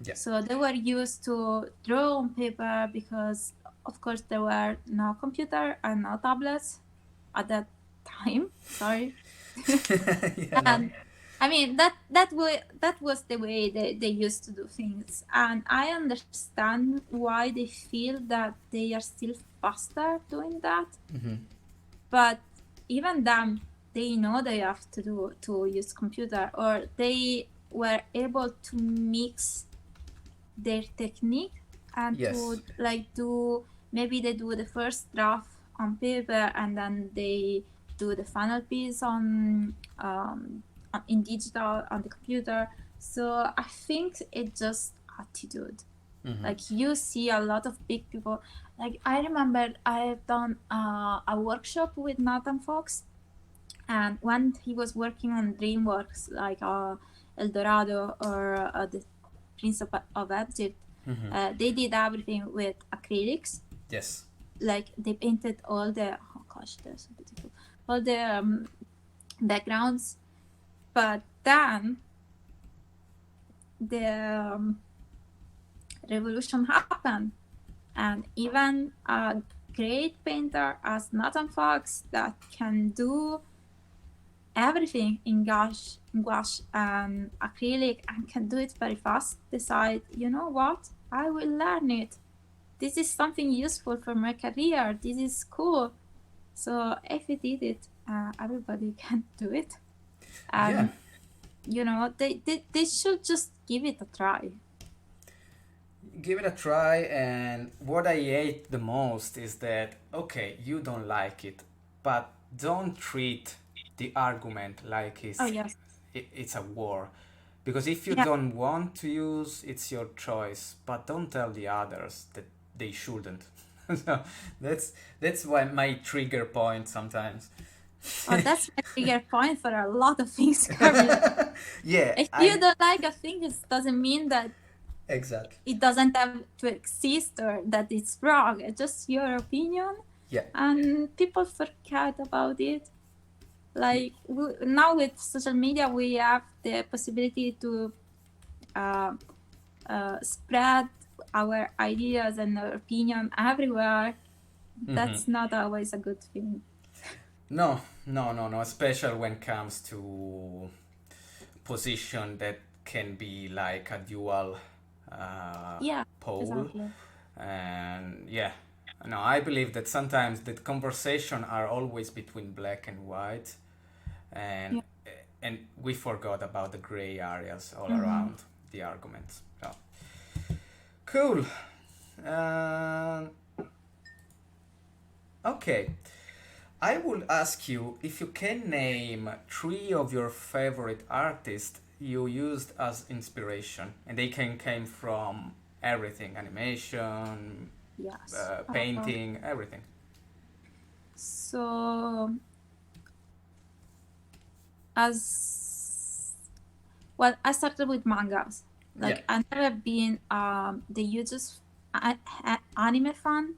[SPEAKER 1] yeah,
[SPEAKER 2] so they were used to draw on paper because, of course, there were no computer and no tablets at that time. Sorry.
[SPEAKER 1] yeah, no,
[SPEAKER 2] And I mean that was the way they used to do things, and I understand why they feel that they are still faster doing that.
[SPEAKER 1] mm-hmm.
[SPEAKER 2] But even them, they know they have to use computer, or they were able to mix their technique and
[SPEAKER 1] Yes.
[SPEAKER 2] to like do, maybe they do the first draft on paper and then they do the final piece in digital on the computer. So I think it's just attitude. Like you see a lot of big people. Like I remember I've done a workshop with Nathan Fox, and when he was working on DreamWorks, like El Dorado or the Prince of Egypt, they did everything with acrylics.
[SPEAKER 1] Yes.
[SPEAKER 2] Like they painted all the, oh gosh, they're so beautiful, all the backgrounds. But then the revolution happened, and even a great painter as Nathan Fox that can do everything in gouache and acrylic and can do it very fast, decide, you know what, I will learn it. This is something useful for my career. This is cool. So if he did it, everybody can do it.
[SPEAKER 1] Yeah.
[SPEAKER 2] And you know, they should just give it a try.
[SPEAKER 1] Give it a try. And what I hate the most is that, okay, you don't like it, but don't treat the argument like
[SPEAKER 2] Oh yes.
[SPEAKER 1] it's a war. Because if you
[SPEAKER 2] Yeah.
[SPEAKER 1] don't want to use, it's your choice. But don't tell the others that they shouldn't. So that's why my trigger point sometimes.
[SPEAKER 2] Oh, that's my trigger point for a lot of things, Carmela.
[SPEAKER 1] Yeah,
[SPEAKER 2] If you
[SPEAKER 1] I
[SPEAKER 2] don't like a thing, it doesn't mean that
[SPEAKER 1] exactly.
[SPEAKER 2] it doesn't have to exist or that it's wrong. It's just your opinion,
[SPEAKER 1] Yeah.
[SPEAKER 2] and people forget about it. Like now with social media, we have the possibility to spread our ideas and our opinion everywhere. That's not always a good thing.
[SPEAKER 1] No, no, no, no. Especially when it comes to position that can be like a dual
[SPEAKER 2] Yeah,
[SPEAKER 1] pole.
[SPEAKER 2] exactly.
[SPEAKER 1] And yeah, no, I believe that sometimes the conversation are always between black and white, and
[SPEAKER 2] Yeah.
[SPEAKER 1] and we forgot about the gray areas all around the arguments. So cool. Uh, okay. I will ask you if you can name three of your favorite artists you used as inspiration, and they can came from everything: animation,
[SPEAKER 2] Yes.
[SPEAKER 1] painting, everything.
[SPEAKER 2] So as well, I started with mangas.
[SPEAKER 1] Yeah.
[SPEAKER 2] Like I never been the hugest anime fan,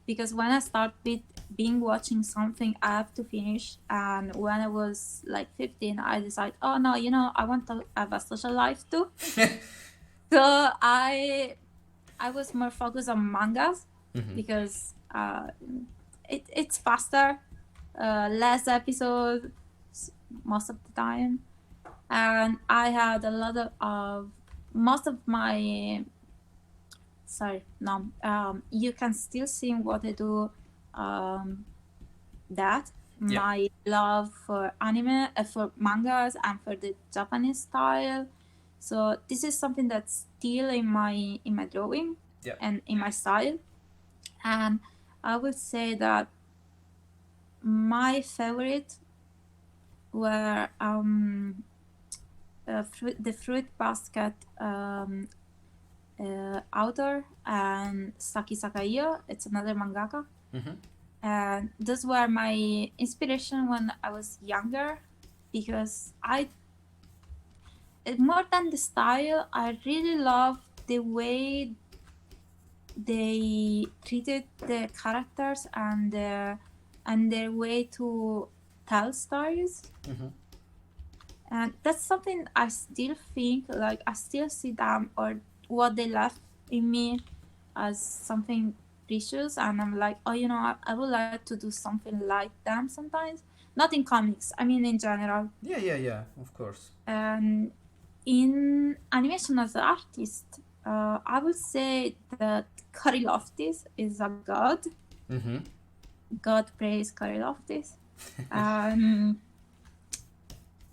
[SPEAKER 2] because when I start with being watching something, I have to finish. And when I was like 15, I decided, oh no, you know, I want to have a social life too. So I was more focused on mangas because it's faster, less episodes most of the time, and I had a lot of most of my, sorry, no, you can still see what I do, that
[SPEAKER 1] Yeah.
[SPEAKER 2] my love for anime, for mangas and for the Japanese style. So this is something that's still in my drawing
[SPEAKER 1] Yeah.
[SPEAKER 2] and in my style. And I would say that my favorite were the Fruit Basket author and Saki Sakaio. It's another mangaka. And those were my inspiration when I was younger, because I, more than the style, I really love the way they treated the characters and their way to tell stories. And that's something I still think, like I still see them, or what they left in me, as something precious. And I'm like, oh, you know, I would like to do something like them sometimes. Not in comics, I mean in general.
[SPEAKER 1] Yeah, yeah, yeah, of course.
[SPEAKER 2] And in animation as an artist, I would say that Cory Loftis is a god. God praise Cory Loftis. Um,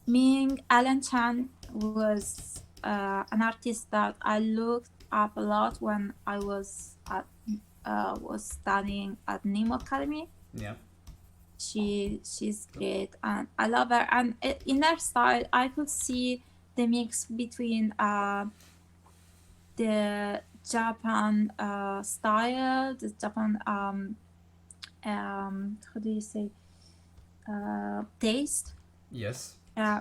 [SPEAKER 2] Ming Alan Chan was an artist that I looked up a lot when I was studying at Nemo Academy.
[SPEAKER 1] Yeah.
[SPEAKER 2] She's great, and I love her. And in her style, I could see the mix between the Japan style, the Japan how do you say taste,
[SPEAKER 1] Yes.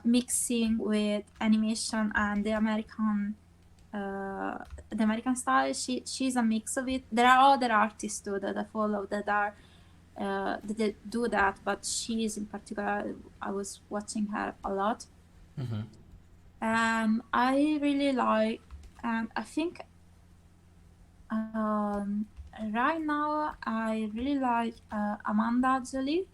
[SPEAKER 2] mixing with animation and uh, the American style. She's a mix of it. There are other artists too that I follow that are that do that, but she's in particular. I was watching her a lot.
[SPEAKER 1] Mm-hmm.
[SPEAKER 2] I really like, and I think um, right now I really like Amanda Jolie.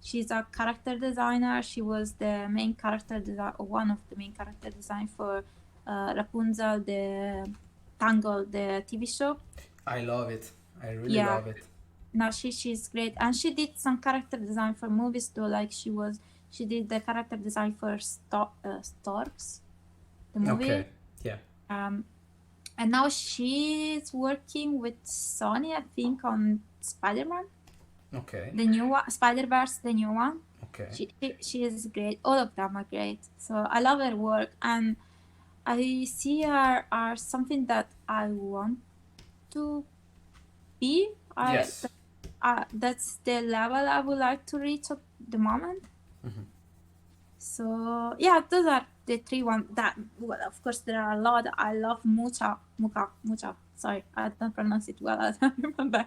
[SPEAKER 2] She's a character designer. She was the main character design, one of the main character design for Rapunzel, the Tangled, the TV show.
[SPEAKER 1] I love it. I really
[SPEAKER 2] Yeah,
[SPEAKER 1] love it.
[SPEAKER 2] no, she's great, and she did some character design for movies too. Like she did the character design for Storks, the movie.
[SPEAKER 1] Okay. Yeah.
[SPEAKER 2] Um, and now she's working with Sony, I think, on Spider-Man,
[SPEAKER 1] Okay.
[SPEAKER 2] the new one, Spider-Verse, the new one.
[SPEAKER 1] Okay.
[SPEAKER 2] She is great. All of them are great. So I love her work, and I see her as something that I want to be.
[SPEAKER 1] Yes.
[SPEAKER 2] That's the level I would like to reach at the moment.
[SPEAKER 1] Mm-hmm.
[SPEAKER 2] So yeah, those are the three ones that. Well, of course, there are a lot. I love Mucha. Sorry, I don't pronounce it well. I don't remember.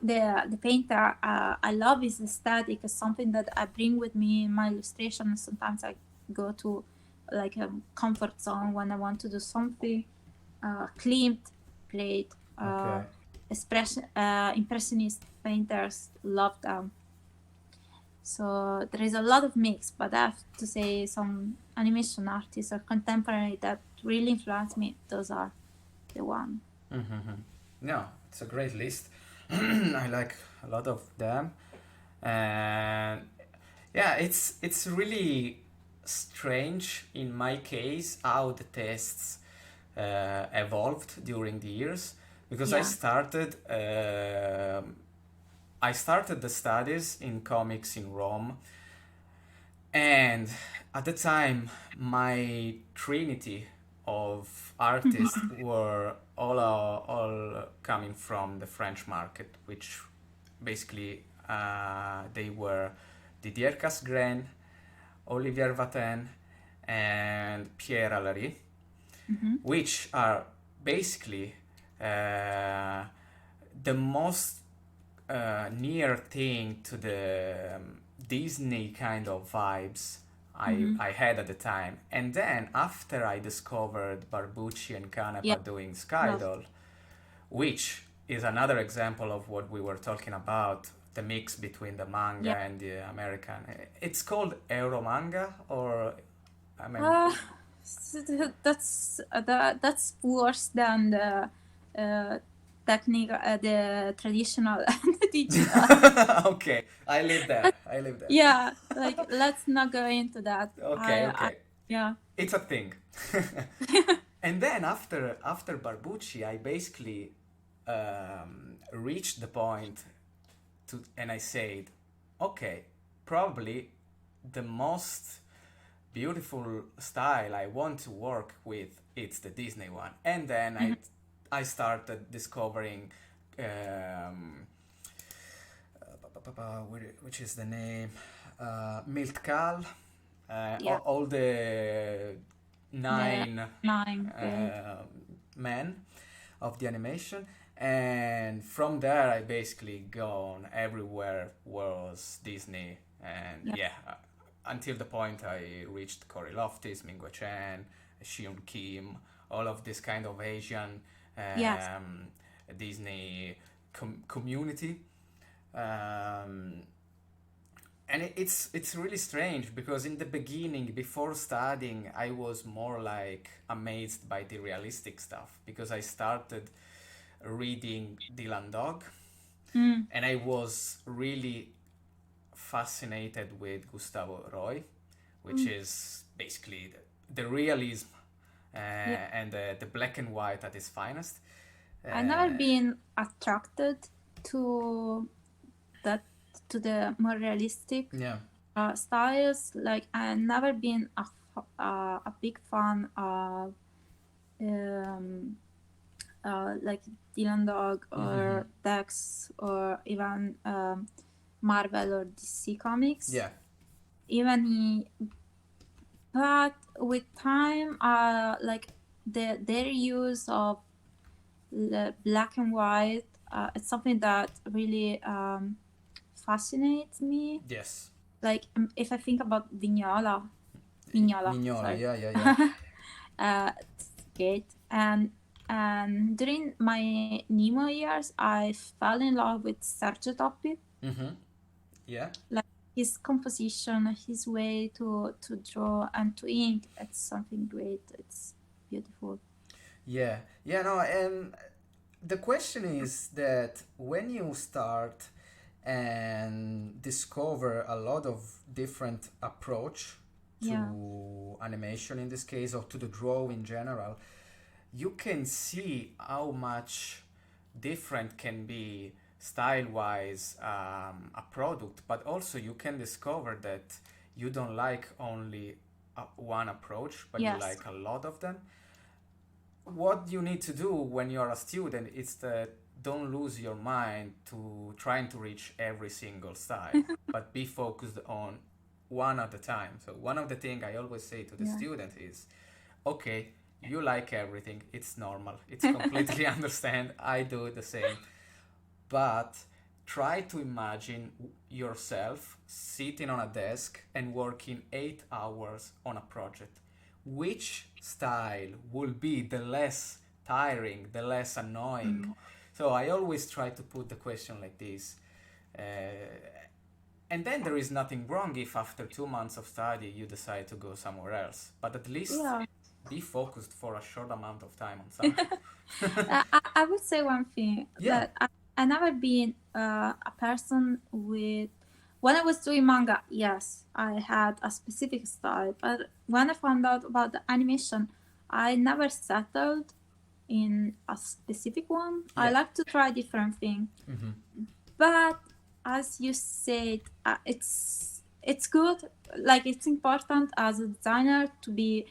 [SPEAKER 2] The painter. I love his aesthetic. It's something that I bring with me in my illustration. Sometimes I go to like a comfort zone when I want to do something. Klimt, great.
[SPEAKER 1] Okay.
[SPEAKER 2] Impressionist painters love them. So there is a lot of mix, but I have to say some animation artists or contemporary that really influence me. Those are the one.
[SPEAKER 1] Mm-hmm. No, it's a great list. I like a lot of them, and yeah, it's really strange in my case how the tests evolved during the years because
[SPEAKER 2] Yeah.
[SPEAKER 1] I started the studies in comics in Rome, and at the time my trinity of artists were all coming from the French market, which basically they were Didier Casgrain, Olivier Vatin, and Pierre Allary,
[SPEAKER 2] Mm-hmm.
[SPEAKER 1] which are basically the most near thing to the Disney kind of vibes I had at the time. And then after I discovered Barbucci and
[SPEAKER 2] Yeah.
[SPEAKER 1] Canepa doing
[SPEAKER 2] Love.
[SPEAKER 1] Skydoll, which is another example of what we were talking about, the mix between the manga
[SPEAKER 2] Yeah.
[SPEAKER 1] and the American. It's called Euro manga, or I mean,
[SPEAKER 2] Uh, that's worse than the technical, the traditional and the digital.
[SPEAKER 1] okay, I live there. I live there.
[SPEAKER 2] Yeah, like let's not go into that.
[SPEAKER 1] Okay,
[SPEAKER 2] I
[SPEAKER 1] okay.
[SPEAKER 2] yeah.
[SPEAKER 1] It's a thing. And then after Barbucci, I basically reached the point to, and I said, okay, probably the most beautiful style I want to work with, it's the Disney one. And then
[SPEAKER 2] Mhm.
[SPEAKER 1] I started discovering which is the name, Miltkal,
[SPEAKER 2] Yeah,
[SPEAKER 1] all the
[SPEAKER 2] the
[SPEAKER 1] nine
[SPEAKER 2] nine. Great.
[SPEAKER 1] men of the animation, and from there I basically gone everywhere was Disney, and
[SPEAKER 2] Yeah.
[SPEAKER 1] yeah, until the point I reached Cory Loftis, Mingua Chen, Shion Kim, all of this kind of Asian
[SPEAKER 2] Yes.
[SPEAKER 1] Disney community. Um, and it's really strange because in the beginning, before studying, I was more like amazed by the realistic stuff because I started reading Dylan Dog,
[SPEAKER 2] Mm.
[SPEAKER 1] and I was really fascinated with Gustavo Roy, which is basically the realism
[SPEAKER 2] Yeah.
[SPEAKER 1] and the black and white at its finest.
[SPEAKER 2] I never been attracted to that to the more realistic
[SPEAKER 1] Yeah.
[SPEAKER 2] styles. Like I never been a big fan of um, like Dylan Dog or Dex or even Marvel or DC Comics.
[SPEAKER 1] Yeah.
[SPEAKER 2] Even but with time, like their use of the black and white, it's something that really fascinates me.
[SPEAKER 1] Yes.
[SPEAKER 2] Like if I think about Vignola,
[SPEAKER 1] Mignola.
[SPEAKER 2] sorry.
[SPEAKER 1] Yeah. Yeah. Yeah.
[SPEAKER 2] It's great. And during my Nemo years, I fell in love with Sergio Toppi.
[SPEAKER 1] Yeah.
[SPEAKER 2] Like his composition, his way to draw and to ink, it's something great. It's beautiful.
[SPEAKER 1] Yeah. Yeah. No. And the question is that when you start and discover a lot of different approach
[SPEAKER 2] Yeah.
[SPEAKER 1] to animation in this case, or to the draw in general, you can see how much different can be style wise a product, but also you can discover that you don't like only one approach, but you
[SPEAKER 2] Yes.
[SPEAKER 1] like a lot of them. What you need to do when you're a student is that don't lose your mind to trying to reach every single style, but be focused on one at a time. So one of the things I always say to the
[SPEAKER 2] Yeah.
[SPEAKER 1] student is, okay, you like everything, it's normal, it's completely understand, I do the same, but try to imagine yourself sitting on a desk and working 8 hours on a project. Which style will be the less tiring, the less annoying? So I always try to put the question like this. Uh, and then there is nothing wrong if after 2 months of study you decide to go somewhere else. But at least
[SPEAKER 2] Yeah.
[SPEAKER 1] be focused for a short amount of time on something.
[SPEAKER 2] I would say one thing
[SPEAKER 1] Yeah.
[SPEAKER 2] that I never been a person with. When I was doing manga, yes, I had a specific style. But when I found out about the animation, I never settled in a specific one. I
[SPEAKER 1] Yeah.
[SPEAKER 2] like to try different things. But as you said, it's good. Like it's important as a designer to be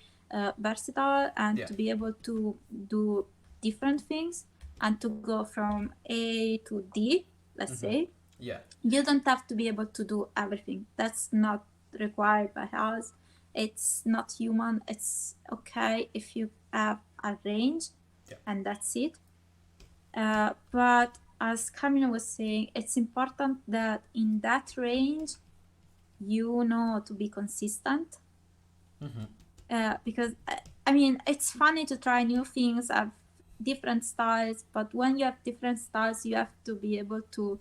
[SPEAKER 2] versatile and
[SPEAKER 1] Yeah.
[SPEAKER 2] to be able to do different things and to go from A to D. Let's say
[SPEAKER 1] Yeah.
[SPEAKER 2] you don't have to be able to do everything. That's not required by us. It's not human. It's okay if you have a range,
[SPEAKER 1] Yeah.
[SPEAKER 2] and that's it. But as Camino was saying, it's important that in that range, you know to be consistent. Because I mean, it's funny to try new things, have different styles, but when you have different styles, you have to be able to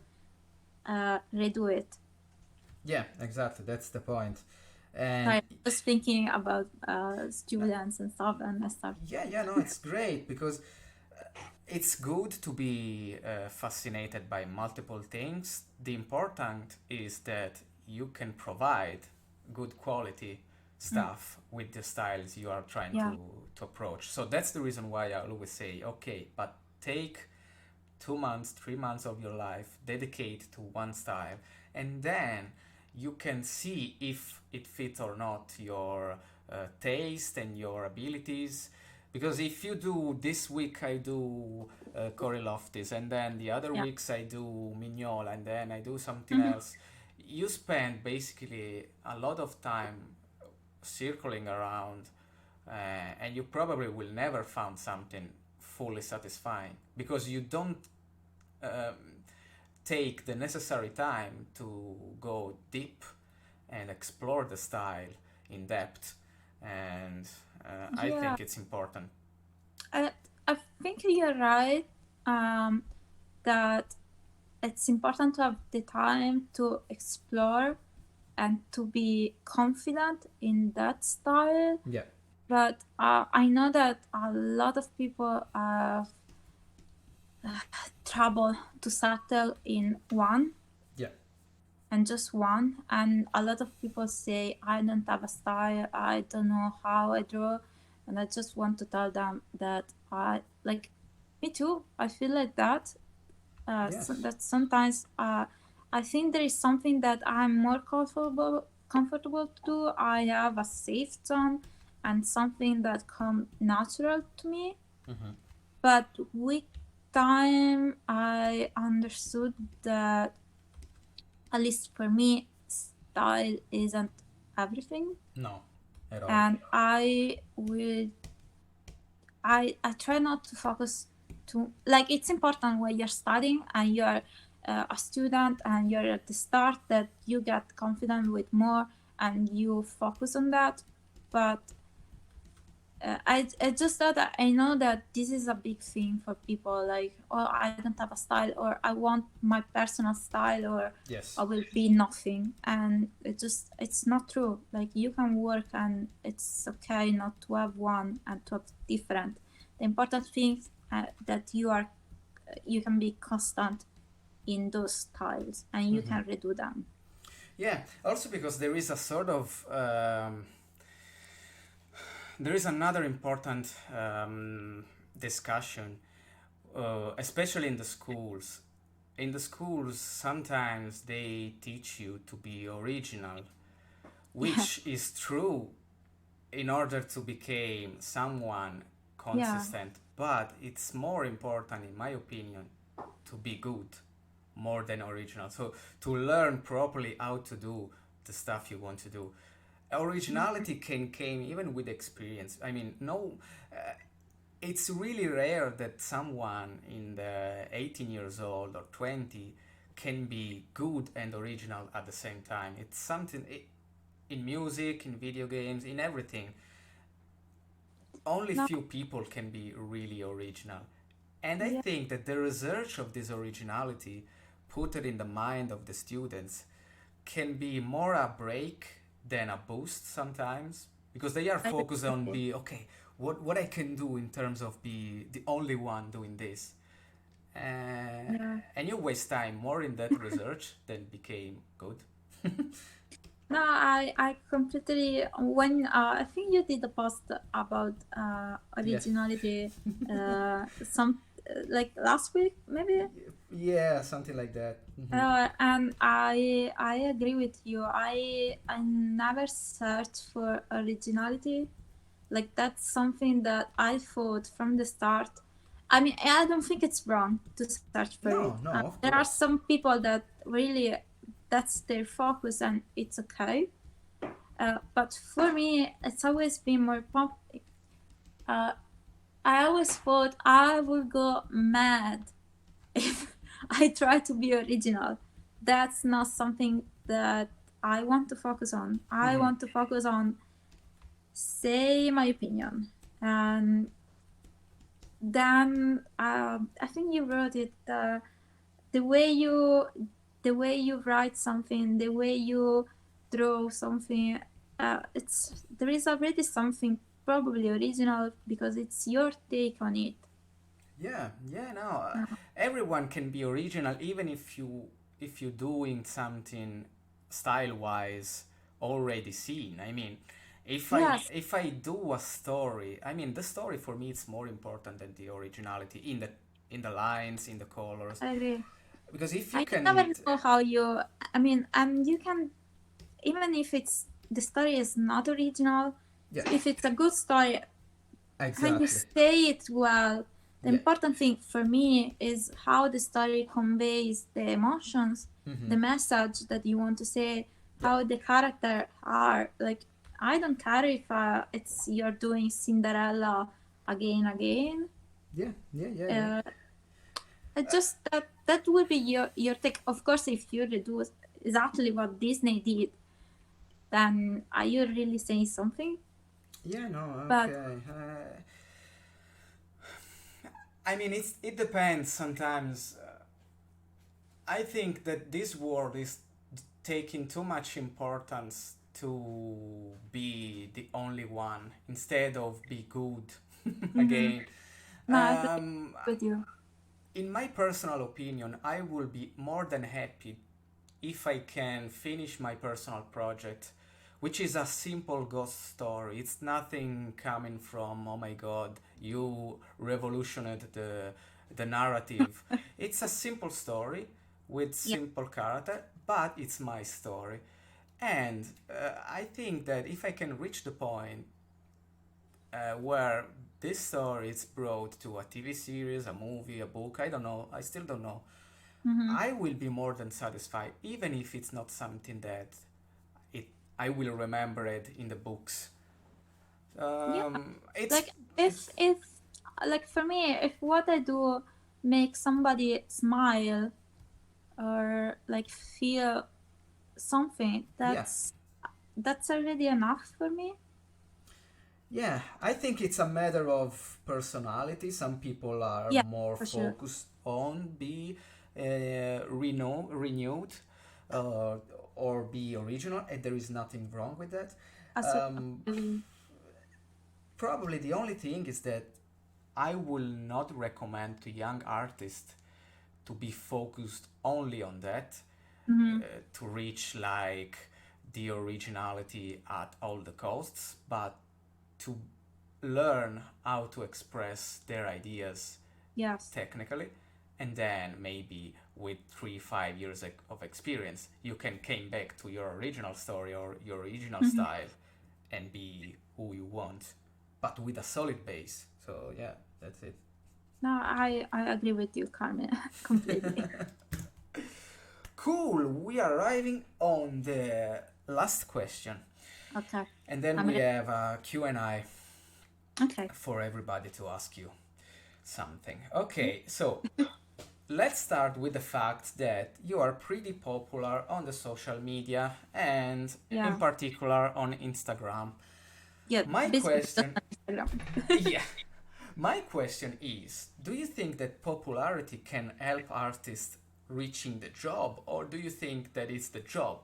[SPEAKER 2] redo it.
[SPEAKER 1] Yeah, exactly. That's the point. And
[SPEAKER 2] Sorry, I was thinking about students and stuff, and I started.
[SPEAKER 1] yeah, no, it's great because it's good to be fascinated by multiple things. The important is that you can provide good quality stuff with the styles you are trying
[SPEAKER 2] Yeah.
[SPEAKER 1] to approach. So that's the reason why I always say, okay, but take 2 months, 3 months of your life, dedicate to one style, and then you can see if it fits or not your taste and your abilities. Because if you do this week, I do Corey Loftis, and then the other
[SPEAKER 2] Yeah.
[SPEAKER 1] weeks I do Mignola, and then I do something else, you spend basically a lot of time circling around, and you probably will never find something fully satisfying because you don't um, take the necessary time to go deep and explore the style in depth. And I
[SPEAKER 2] Yeah.
[SPEAKER 1] think it's important.
[SPEAKER 2] I think you're right, that it's important to have the time to explore and to be confident in that style.
[SPEAKER 1] Yeah.
[SPEAKER 2] But I know that a lot of people have trouble to settle in one.
[SPEAKER 1] Yeah.
[SPEAKER 2] and just one. And a lot of people say, I don't have a style, I don't know how I draw. And I just want to tell them that I like, me too. I feel like that. So
[SPEAKER 1] Yes.
[SPEAKER 2] that sometimes I think there is something that I'm more comfortable to do. I have a safe zone and something that come natural to me.
[SPEAKER 1] Hmm.
[SPEAKER 2] But with time, I understood that, at least for me, style isn't everything.
[SPEAKER 1] No, at all.
[SPEAKER 2] And I try not to focus too, like, it's important when you're studying and you're a student and you're at the start that you get confident with more and you focus on that. But I just thought that I know that this is a big thing for people, like, oh, I don't have a style, or I want my personal style, or I
[SPEAKER 1] Yes.
[SPEAKER 2] will be nothing. And it's not true. Like, you can work and it's okay not to have one and to have different. The important thing that you can be constant in those styles and you
[SPEAKER 1] Hmm.
[SPEAKER 2] can redo them.
[SPEAKER 1] Yeah. Also because there is a sort of there is another important discussion, especially in the schools. In the schools, sometimes they teach you to be original,
[SPEAKER 2] Yeah,
[SPEAKER 1] which is true in order to become someone
[SPEAKER 2] yeah,
[SPEAKER 1] consistent. But it's more important, in my opinion, to be good more than original. So to learn properly how to do the stuff you want to do. Originality can came even with experience. I mean, no, it's really rare that someone in the 18 years old or 20 can be good and original at the same time. It's something in music, in video games, in everything. Only
[SPEAKER 2] no,
[SPEAKER 1] few people can be really original. And I
[SPEAKER 2] yeah,
[SPEAKER 1] think that the research of this originality put it in the mind of the students can be more a break than a boost sometimes because they are
[SPEAKER 2] I
[SPEAKER 1] focused on
[SPEAKER 2] agree.
[SPEAKER 1] be okay what I can do in terms of be the only one doing this,
[SPEAKER 2] Yeah.
[SPEAKER 1] and you waste time more in that research than became good.
[SPEAKER 2] No, I completely. When I think you did a post about
[SPEAKER 1] Yes.
[SPEAKER 2] originality, some like last week maybe.
[SPEAKER 1] Yeah, something like that. Hmm.
[SPEAKER 2] And I agree with you. I never searched for originality. Like, that's something that I thought from the start. I mean, I don't think it's wrong to search for it.
[SPEAKER 1] No, no, of
[SPEAKER 2] There are
[SPEAKER 1] course.
[SPEAKER 2] some people that really, that's their focus and it's okay. But for me, it's always been more uh, I always thought I would go mad if I try to be original. That's not something that I want to focus on. I
[SPEAKER 1] Hmm.
[SPEAKER 2] want to focus on say my opinion. And then I think you wrote it. The way you the way you write something, the way you draw something, it's there is already something probably original because it's your take on it.
[SPEAKER 1] Yeah, yeah, no.
[SPEAKER 2] Uh,
[SPEAKER 1] Everyone can be original even if you're doing something style wise already seen. I mean,
[SPEAKER 2] yes,
[SPEAKER 1] if I do a story, I mean the story for me is more important than the originality in the lines, in the colors.
[SPEAKER 2] I agree.
[SPEAKER 1] Because if you
[SPEAKER 2] I
[SPEAKER 1] can
[SPEAKER 2] never know how you. I mean, you can, even if it's the story is not original,
[SPEAKER 1] yeah,
[SPEAKER 2] if it's a good story, and you
[SPEAKER 1] exactly.
[SPEAKER 2] say it well. The
[SPEAKER 1] Yeah.
[SPEAKER 2] important thing for me is how the story conveys the emotions,
[SPEAKER 1] Mm-hmm.
[SPEAKER 2] the message that you want to say,
[SPEAKER 1] Yeah.
[SPEAKER 2] how the character are. Like, I don't care if it's you're doing Cinderella again.
[SPEAKER 1] Yeah. Yeah. Yeah. Yeah.
[SPEAKER 2] Uh, it just that would be your take. Of course, if you do exactly what Disney did, then are you really saying something?
[SPEAKER 1] Yeah. No.
[SPEAKER 2] But
[SPEAKER 1] Okay. I mean, it depends sometimes. I think that this word is taking too much importance to be the only one instead of be good
[SPEAKER 2] mm-hmm.
[SPEAKER 1] again.
[SPEAKER 2] No, I agree
[SPEAKER 1] Um,
[SPEAKER 2] with you.
[SPEAKER 1] in my personal opinion, I will be more than happy if I can finish my personal project, which is a simple ghost story. It's nothing coming from, oh my god, you revolutionized the narrative. It's a simple story with
[SPEAKER 2] Yeah.
[SPEAKER 1] simple character, but it's my story. And I think that if I can reach the point where this story is brought to a TV series, a movie, a book, I don't know, I still don't know,
[SPEAKER 2] Mm-hmm.
[SPEAKER 1] I will be more than satisfied, even if it's not something that it I will remember it in the books.
[SPEAKER 2] Yeah.
[SPEAKER 1] It's
[SPEAKER 2] Like if
[SPEAKER 1] it's
[SPEAKER 2] if like for me, if what I do makes somebody smile or like feel something,
[SPEAKER 1] yeah,
[SPEAKER 2] that's already enough for me.
[SPEAKER 1] yeah. I think it's a matter of personality. Some people are
[SPEAKER 2] Yeah,
[SPEAKER 1] more
[SPEAKER 2] for sure.
[SPEAKER 1] focused on be renewed, uh, or be original, and there is nothing wrong with that. Um,
[SPEAKER 2] Absolutely.
[SPEAKER 1] Probably the only thing is that I will not recommend to young artists to be focused only on that,
[SPEAKER 2] Mm-hmm.
[SPEAKER 1] to reach like the originality at all the costs, but to learn how to express their ideas
[SPEAKER 2] Yes.
[SPEAKER 1] technically, and then maybe with 3 5 years of experience you can came back to your original story or your original
[SPEAKER 2] Mm-hmm.
[SPEAKER 1] style and be who you want, but with a solid base. So yeah, that's it.
[SPEAKER 2] No, I agree with you, Carmen, completely.
[SPEAKER 1] Cool, we are arriving on the last question,
[SPEAKER 2] Okay.
[SPEAKER 1] and then
[SPEAKER 2] I'm
[SPEAKER 1] we
[SPEAKER 2] ready.
[SPEAKER 1] have a Q&A
[SPEAKER 2] Okay.
[SPEAKER 1] for everybody to ask you something. Okay, so let's start with the fact that you are pretty popular on the social media and in
[SPEAKER 2] Yeah.
[SPEAKER 1] particular on Instagram.
[SPEAKER 2] Yeah.
[SPEAKER 1] My
[SPEAKER 2] Basically just
[SPEAKER 1] question,
[SPEAKER 2] on Instagram.
[SPEAKER 1] yeah, my question is, do you think that popularity can help artists reaching the job, or do you think that it's the job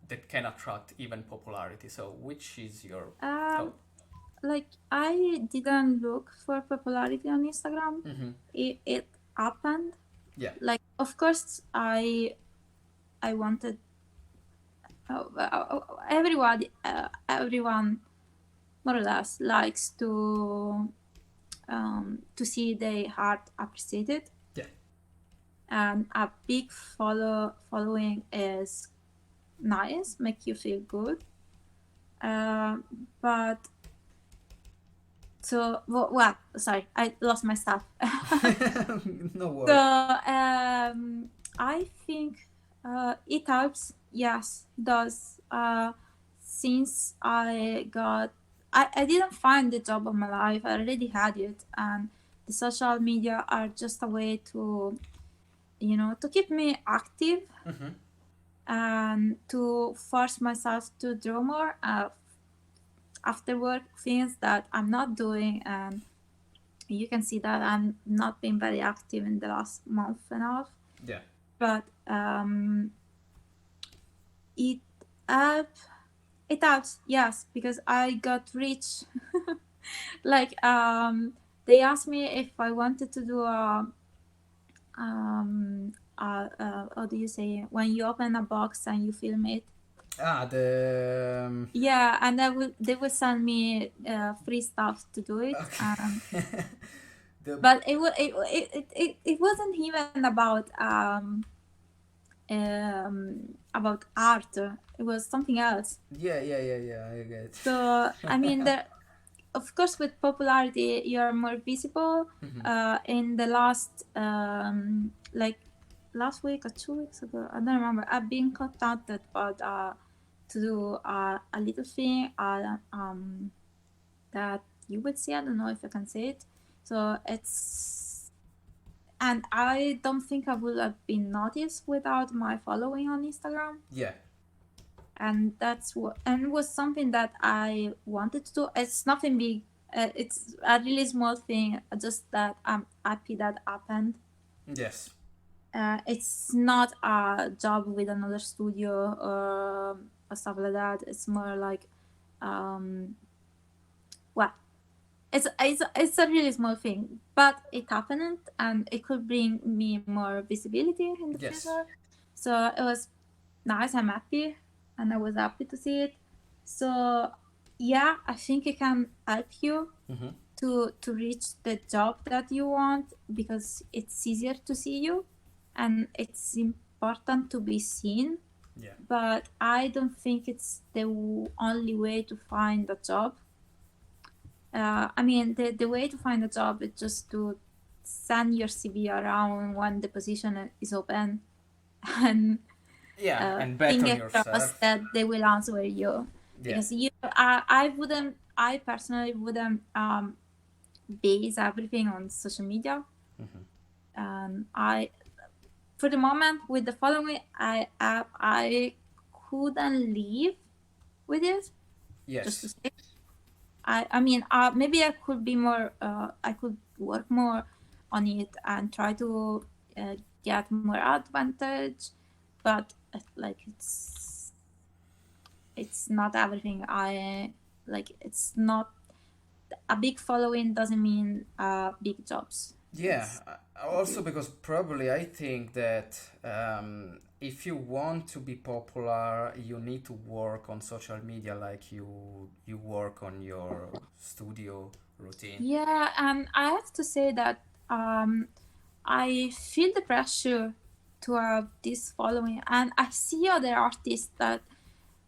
[SPEAKER 1] that can attract even popularity? So which is your
[SPEAKER 2] Um,
[SPEAKER 1] thought?
[SPEAKER 2] like I didn't look for popularity on Instagram.
[SPEAKER 1] Mm-hmm.
[SPEAKER 2] It happened.
[SPEAKER 1] Yeah.
[SPEAKER 2] Like of course I wanted everyone more or less likes to see their art appreciated,
[SPEAKER 1] Yeah.
[SPEAKER 2] and a big following is nice, make you feel good. Um, but so well, sorry, I lost my stuff.
[SPEAKER 1] No
[SPEAKER 2] So
[SPEAKER 1] worry.
[SPEAKER 2] I think it helps. Yes, it does. Since I didn't find the job of my life. I already had it, and the social media are just a way to to keep me active
[SPEAKER 1] Mm-hmm.
[SPEAKER 2] and to force myself to draw more after work things that I'm not doing. And you can see that I'm not being very active in the last month and a half.
[SPEAKER 1] Yeah.
[SPEAKER 2] But it help it helps, yes, because I got rich. Like they asked me if I wanted to do how do you say when you open a box and you film it.
[SPEAKER 1] Ah, the
[SPEAKER 2] Yeah, and they will send me free stuff to do it.
[SPEAKER 1] okay. The
[SPEAKER 2] But it wasn't even about art. It was something else.
[SPEAKER 1] yeah, yeah, yeah, yeah. I get.
[SPEAKER 2] So I mean, of course, with popularity, you're more visible.
[SPEAKER 1] Mm-hmm.
[SPEAKER 2] In the last like last week or 2 weeks ago, I don't remember. I've been contacted about to do a little thing that you would see. I don't know if I can say it. So it's and I don't think I would have been noticed without my following on Instagram.
[SPEAKER 1] Yeah.
[SPEAKER 2] And that's what and it was something that I wanted to do. It's nothing big. It's a really small thing. Just that I'm happy that happened.
[SPEAKER 1] Yes.
[SPEAKER 2] It's not a job with another studio or stuff like that. It's more like, um, well, it's a really small thing, but it happened and it could bring me more visibility in the
[SPEAKER 1] Yes.
[SPEAKER 2] future. So it was nice. I'm happy, and I was happy to see it. So yeah, I think it can help you
[SPEAKER 1] Mm-hmm.
[SPEAKER 2] to reach the job that you want because it's easier to see you, and it's important to be seen.
[SPEAKER 1] Yeah.
[SPEAKER 2] But I don't think it's the only way to find a job. I mean, the way to find a job is just to send your CV around when the position is open and
[SPEAKER 1] Yeah, and bet on
[SPEAKER 2] fingers crossed
[SPEAKER 1] yourself.
[SPEAKER 2] that they will answer you.
[SPEAKER 1] Yeah.
[SPEAKER 2] Because I personally wouldn't base everything on social media.
[SPEAKER 1] Mm-hmm.
[SPEAKER 2] I, for the moment, with the following, I couldn't live with it. Just to
[SPEAKER 1] Yes.
[SPEAKER 2] say, I mean, maybe I could be more. I could work more on it and try to get more advantage, but like it's not everything. I like it's not a big following doesn't mean big jobs.
[SPEAKER 1] Yeah,
[SPEAKER 2] It's
[SPEAKER 1] also because probably I think that if you want to be popular, you need to work on social media like you work on your studio routine.
[SPEAKER 2] yeah, and I have to say that I feel the pressure to have this following, and I see other artists that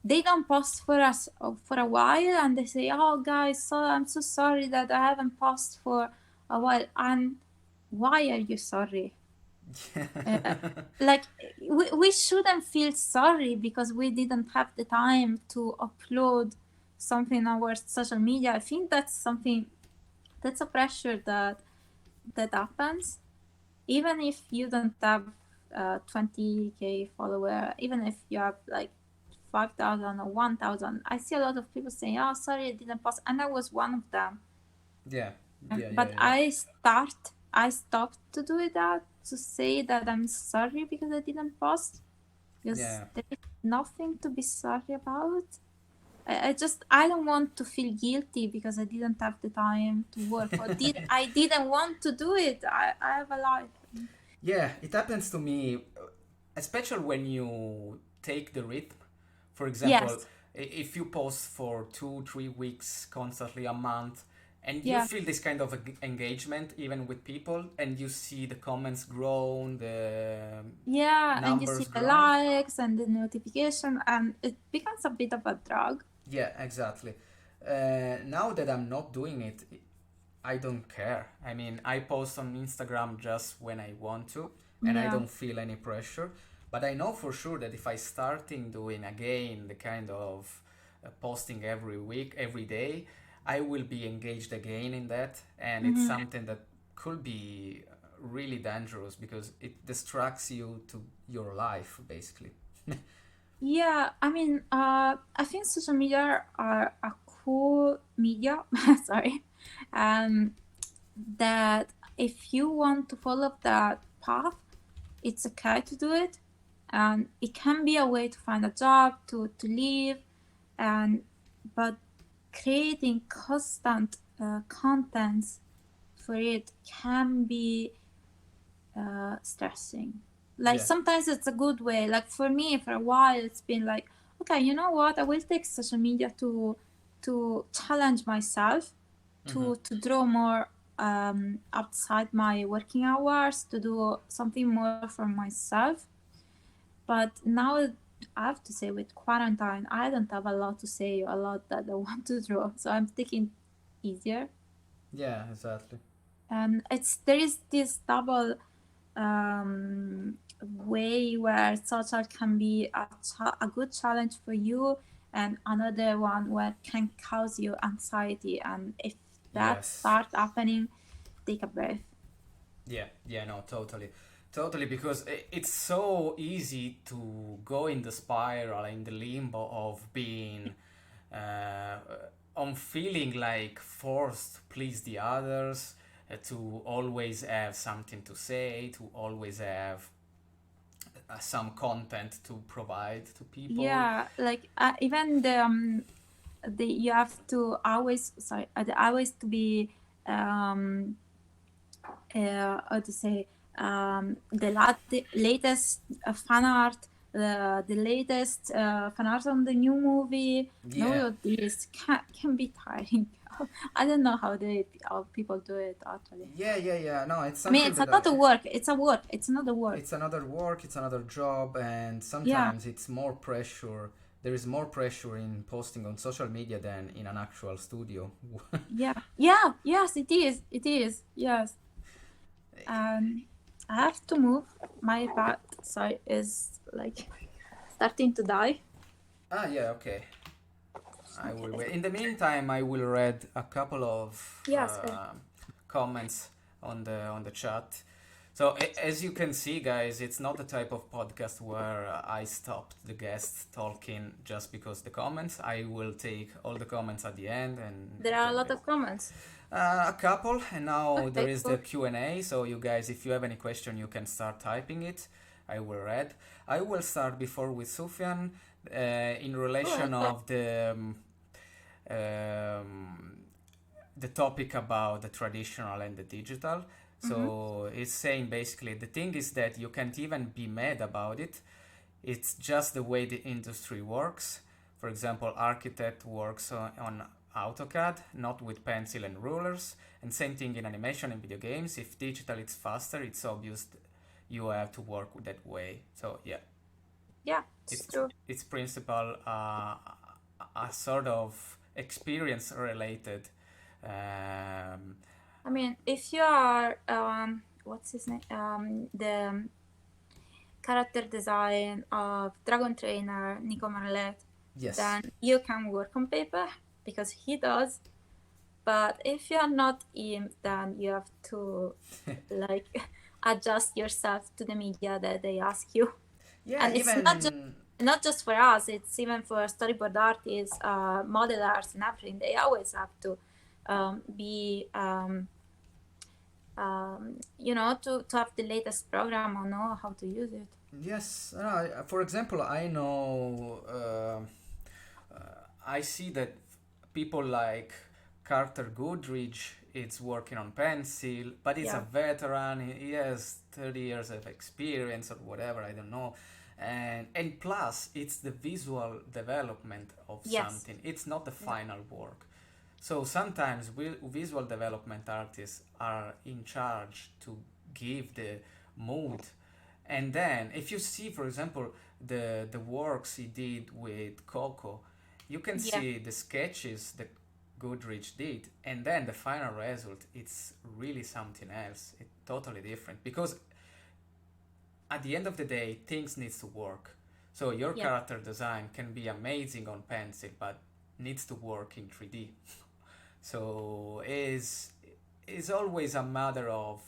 [SPEAKER 2] they don't post for us for a while, and they say, "Oh, guys, so I'm so sorry that I haven't posted for a while." And why are you sorry? Uh, like we shouldn't feel sorry because we didn't have the time to upload something on our social media. I think that's something that's a pressure that happens even if you don't have 20K follower, even if you have like 5,000 or 1,000. I see a lot of people saying, "Oh, sorry, I didn't post," and I was one of them.
[SPEAKER 1] Yeah, yeah, yeah,
[SPEAKER 2] But
[SPEAKER 1] yeah,
[SPEAKER 2] I stopped to do that to say that I'm sorry because I didn't post because
[SPEAKER 1] yeah,
[SPEAKER 2] there is nothing to be sorry about. I don't want to feel guilty because I didn't have the time to work or I didn't want to do it. I have a life.
[SPEAKER 1] yeah. It happens to me, especially when you take the rhythm. For example,
[SPEAKER 2] Yes.
[SPEAKER 1] if you post for 2, 3 weeks constantly a month, and you
[SPEAKER 2] Yeah.
[SPEAKER 1] feel this kind of engagement even with people, and you see the comments grown, the
[SPEAKER 2] Yeah, and you
[SPEAKER 1] numbers
[SPEAKER 2] see the
[SPEAKER 1] grown.
[SPEAKER 2] likes and the notification, and it becomes a bit of a drag.
[SPEAKER 1] Yeah, exactly. Now that I'm not doing it, I don't care. I mean, I post on Instagram just when I want to, and I
[SPEAKER 2] Yeah.
[SPEAKER 1] don't feel any pressure. But I know for sure that if I starting doing again the kind of posting every week, every day, I will be engaged again in that, and it's
[SPEAKER 2] Hmm.
[SPEAKER 1] something that could be really dangerous because it distracts you to your life basically.
[SPEAKER 2] Yeah, I mean, I think social media are a cool media. Sorry, um, that if you want to follow that path, it's okay to do it, and it can be a way to find a job, to live, and but creating constant contents for it can be stressing. Like
[SPEAKER 1] Yeah.
[SPEAKER 2] sometimes it's a good way. Like for me, for a while, it's been like, okay, you know what? I will take social media to challenge myself,
[SPEAKER 1] Mm-hmm.
[SPEAKER 2] to draw more outside my working hours, to do something more for myself. But now I have to say, with quarantine, I don't have a lot to say, a lot that I want to draw. So I'm taking easier,
[SPEAKER 1] Yeah, exactly.
[SPEAKER 2] and it's there is this double um, way where social can be a good challenge for you and another one where can cause you anxiety, and if that
[SPEAKER 1] Yes.
[SPEAKER 2] starts happening, take a breath.
[SPEAKER 1] Yeah, yeah, no, totally. Totally, because it's so easy to go in the spiral, in the limbo of being, uh, on feeling like forced to please the others, to always have something to say, to always have some content to provide to people.
[SPEAKER 2] Yeah, like even the you have to always always to be how to say the latest fan art, the latest fan art on the new movie.
[SPEAKER 1] Yeah.
[SPEAKER 2] No, this can be tiring. I don't know how people do it actually.
[SPEAKER 1] Yeah. No, it's
[SPEAKER 2] I mean,
[SPEAKER 1] something
[SPEAKER 2] it's
[SPEAKER 1] that
[SPEAKER 2] not a work. It's a work. It's not a work.
[SPEAKER 1] it's another work, it's another job, and
[SPEAKER 2] Yeah,
[SPEAKER 1] sometimes it's more pressure. There is more pressure in posting on social media than in an actual studio.
[SPEAKER 2] yeah. Yes, it is. It is. Yes. Um, I have to move. My bat side is like starting to die.
[SPEAKER 1] Yeah, okay. I will
[SPEAKER 2] Okay.
[SPEAKER 1] wait. In the meantime, I will read a couple of
[SPEAKER 2] Yes.
[SPEAKER 1] comments on the chat. So as you can see, guys, it's not the type of podcast where I stop the guests talking just because the comments. I will take all the comments at the end and
[SPEAKER 2] There are a
[SPEAKER 1] then
[SPEAKER 2] lot of comments.
[SPEAKER 1] a couple. And now there
[SPEAKER 2] Okay,
[SPEAKER 1] is the
[SPEAKER 2] cool.
[SPEAKER 1] Q&A. So you guys, if you have any question, you can start typing it. I will read. I will start before with Sufyan in
[SPEAKER 2] Go ahead.
[SPEAKER 1] relation of um, the topic about the traditional and the digital.
[SPEAKER 2] Mm-hmm.
[SPEAKER 1] So it's saying basically the thing is that you can't even be mad about it. It's just the way the industry works. For example, architect works on AutoCAD, not with pencil and rulers. And same thing in animation and video games. If digital is faster, it's obvious you have to work that way. So yeah,
[SPEAKER 2] Yeah, it's
[SPEAKER 1] it's
[SPEAKER 2] true.
[SPEAKER 1] it's principle a sort of experience related. Um,
[SPEAKER 2] I mean, if you are what's his name? The character design of Dragon Trainer Nico Marlet,
[SPEAKER 1] yes.
[SPEAKER 2] then you can work on paper because he does. But if you are not him, then you have to like adjust yourself to the media that they ask you.
[SPEAKER 1] Yeah,
[SPEAKER 2] And it's
[SPEAKER 1] even
[SPEAKER 2] not just for us, it's even for storyboard artists, modelers and everything. They always have to be to have the latest program or know how to use it.
[SPEAKER 1] yes. For example, I know I see that people like Carter Goodrich is working on pencil, but he's a
[SPEAKER 2] Yeah.
[SPEAKER 1] veteran. He has 30 years of experience or whatever. I don't know. And plus, it's the visual development of
[SPEAKER 2] Yes.
[SPEAKER 1] something. It's not the
[SPEAKER 2] Yeah.
[SPEAKER 1] final work. So sometimes visual development artists are in charge to give the mood. And then, if you see, for example, the works he did with Coco, you can
[SPEAKER 2] Yeah.
[SPEAKER 1] see the sketches that Goodrich did, and then the final result. It's really something else. It's totally different because at the end of the day, things needs to work. So your
[SPEAKER 2] Yeah.
[SPEAKER 1] character design can be amazing on pencil, but needs to work in 3D. So is always a matter of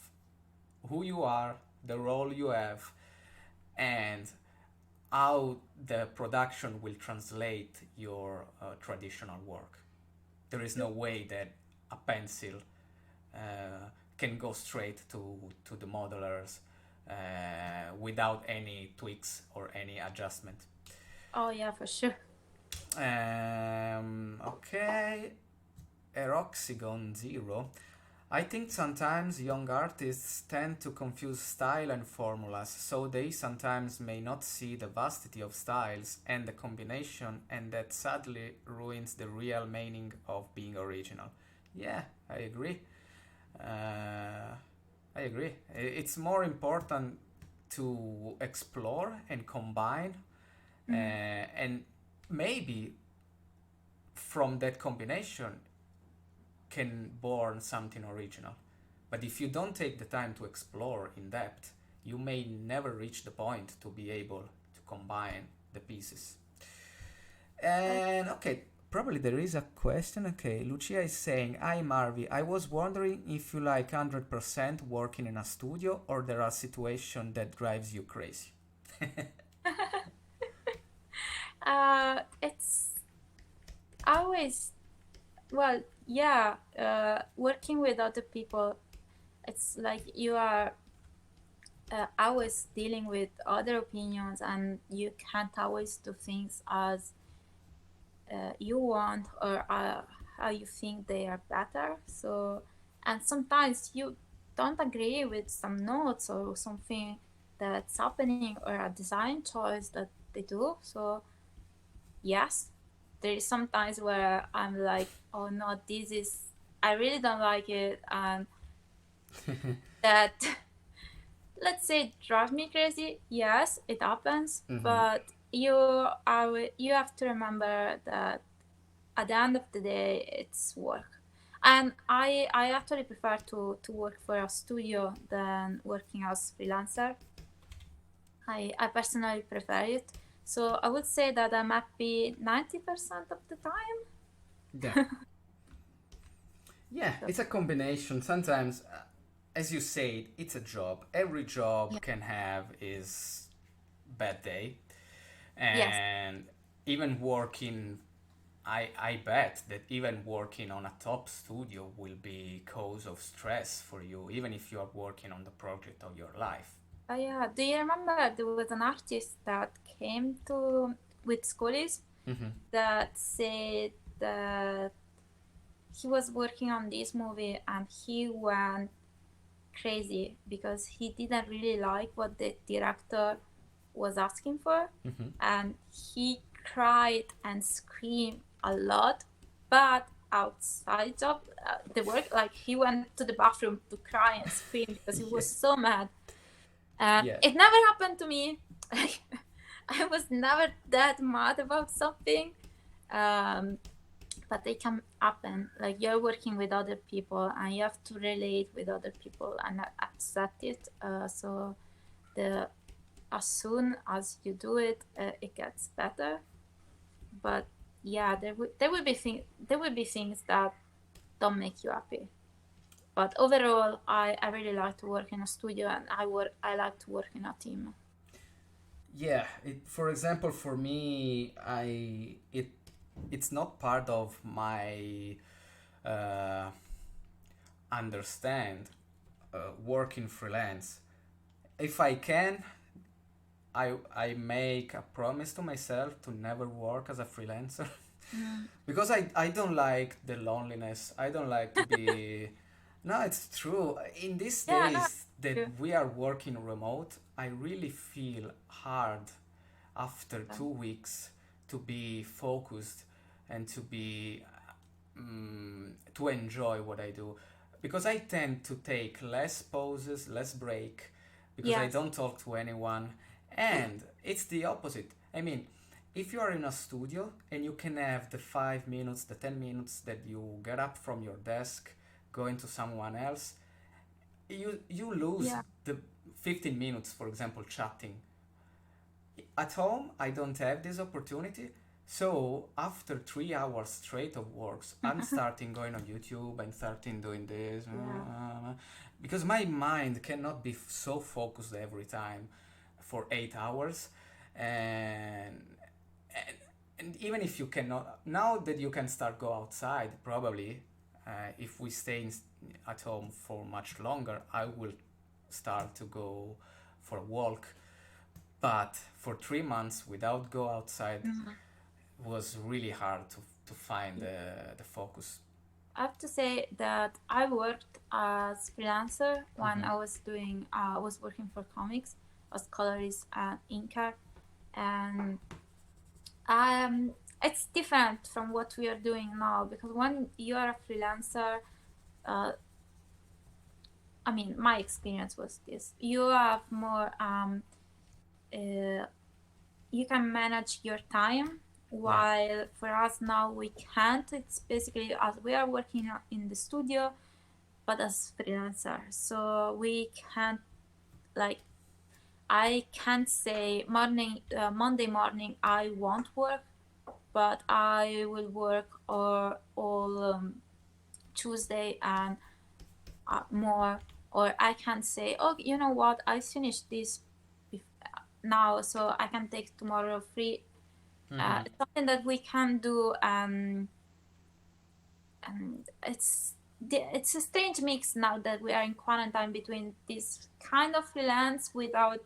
[SPEAKER 1] who you are, the role you have, and how the production will translate your traditional work. There is no way that a pencil can go straight to the modelers without any tweaks or any adjustment.
[SPEAKER 2] Oh yeah, for sure.
[SPEAKER 1] Okay, Eroxygon Zero. I think sometimes young artists tend to confuse style and formulas, so they sometimes may not see the vastity of styles and the combination, and that sadly ruins the real meaning of being original. Yeah, I agree. I agree. It's more important to explore and combine,
[SPEAKER 2] Mm.
[SPEAKER 1] and maybe from that combination can born something original. But if you don't take the time to explore in depth, you may never reach the point to be able to combine the pieces. And okay, probably there is a question. Okay, Lucia is saying, "Hi Marvi, I was wondering if you like 100% working in a studio or there are situations that drives you crazy."
[SPEAKER 2] It's always well, yeah. Working with other people, it's like you are always dealing with other opinions, and you can't always do things as you want or how you think they are better. So, and sometimes don't agree with some notes or something that's happening or a design choice that they do. So yes, there is some times where I'm like, oh no, this is, I really don't like it, and that let's say drives me crazy. Yes, it happens, but you have to remember that at the end of the day, it's work. And I actually prefer to work for a studio than working as freelancer. I personally prefer it. So I would say that I'm happy 90% of the time.
[SPEAKER 1] Yeah. Yeah,
[SPEAKER 2] So
[SPEAKER 1] it's a combination. Sometimes, as you said, it's a job. Every job
[SPEAKER 2] yeah,
[SPEAKER 1] can have his bad day,
[SPEAKER 2] yes,
[SPEAKER 1] and even working, I bet that even working on a top studio will be cause of stress for you, even if you are working on the project of your life.
[SPEAKER 2] yeah. Do you remember there was an artist that came to with schoolies that said that he was working on this movie and he went crazy because he didn't really like what the director was asking for, and he cried and screamed a lot, but outside of the work, like he went to the bathroom to cry and scream because he
[SPEAKER 1] Yeah.
[SPEAKER 2] was so mad. And
[SPEAKER 1] Yeah.
[SPEAKER 2] it never happened to me. I was never that mad about something. um, but they can happen. Like you're working with other people and you have to relate with other people and accept it. So the as soon as you do it, it gets better. But yeah, there will be things that don't make you happy. But overall, I really like to work in a studio, and I like to work in a team.
[SPEAKER 1] Yeah, for example, for me, it's not part of my uh, understand working freelance. If I can, I make a promise to myself to never work as a freelancer
[SPEAKER 2] Mm.
[SPEAKER 1] because I don't like the loneliness. I don't like to be. No, it's true. In these
[SPEAKER 2] Yeah, no,
[SPEAKER 1] days that
[SPEAKER 2] true.
[SPEAKER 1] we are working remote, I really feel hard after 2 weeks to be focused and to be to enjoy what I do because I tend to take less pauses, less break because I
[SPEAKER 2] Yes.
[SPEAKER 1] don't talk to anyone, and it's the opposite. I mean, if you are in a studio and you can have the 5 minutes, the 10 minutes that you get up from your desk, go into someone else, you lose
[SPEAKER 2] Yeah.
[SPEAKER 1] the 15 minutes, for example, chatting. At home, I don't have this opportunity. So after 3 hours straight of works, I'm starting going on YouTube and starting doing this
[SPEAKER 2] Yeah.
[SPEAKER 1] because my mind cannot be so focused every time for 8 hours, and and, and even if you cannot now that you can start go outside probably if we stay at home for much longer, I will start to go for a walk, but for 3 months without go outside
[SPEAKER 2] Mhm.
[SPEAKER 1] was really hard to find the focus.
[SPEAKER 2] I have to say that I worked as freelancer when I was working for comics as colorist and inker, and it's different from what we are doing now because when you are a freelancer, uh, I mean, my experience was this: you have more, uh, you can manage your time.
[SPEAKER 1] Yeah.
[SPEAKER 2] While for us now we can't. It's basically as we are working in the studio, but as freelancer, so we can't, like, I can't say Monday morning I won't work, but I will work or all Tuesday and more. Or I can say, oh, you know what, I finished this now, so I can take tomorrow free. It's something that we can do, and it's a strange mix now that we are in quarantine between this kind of freelance without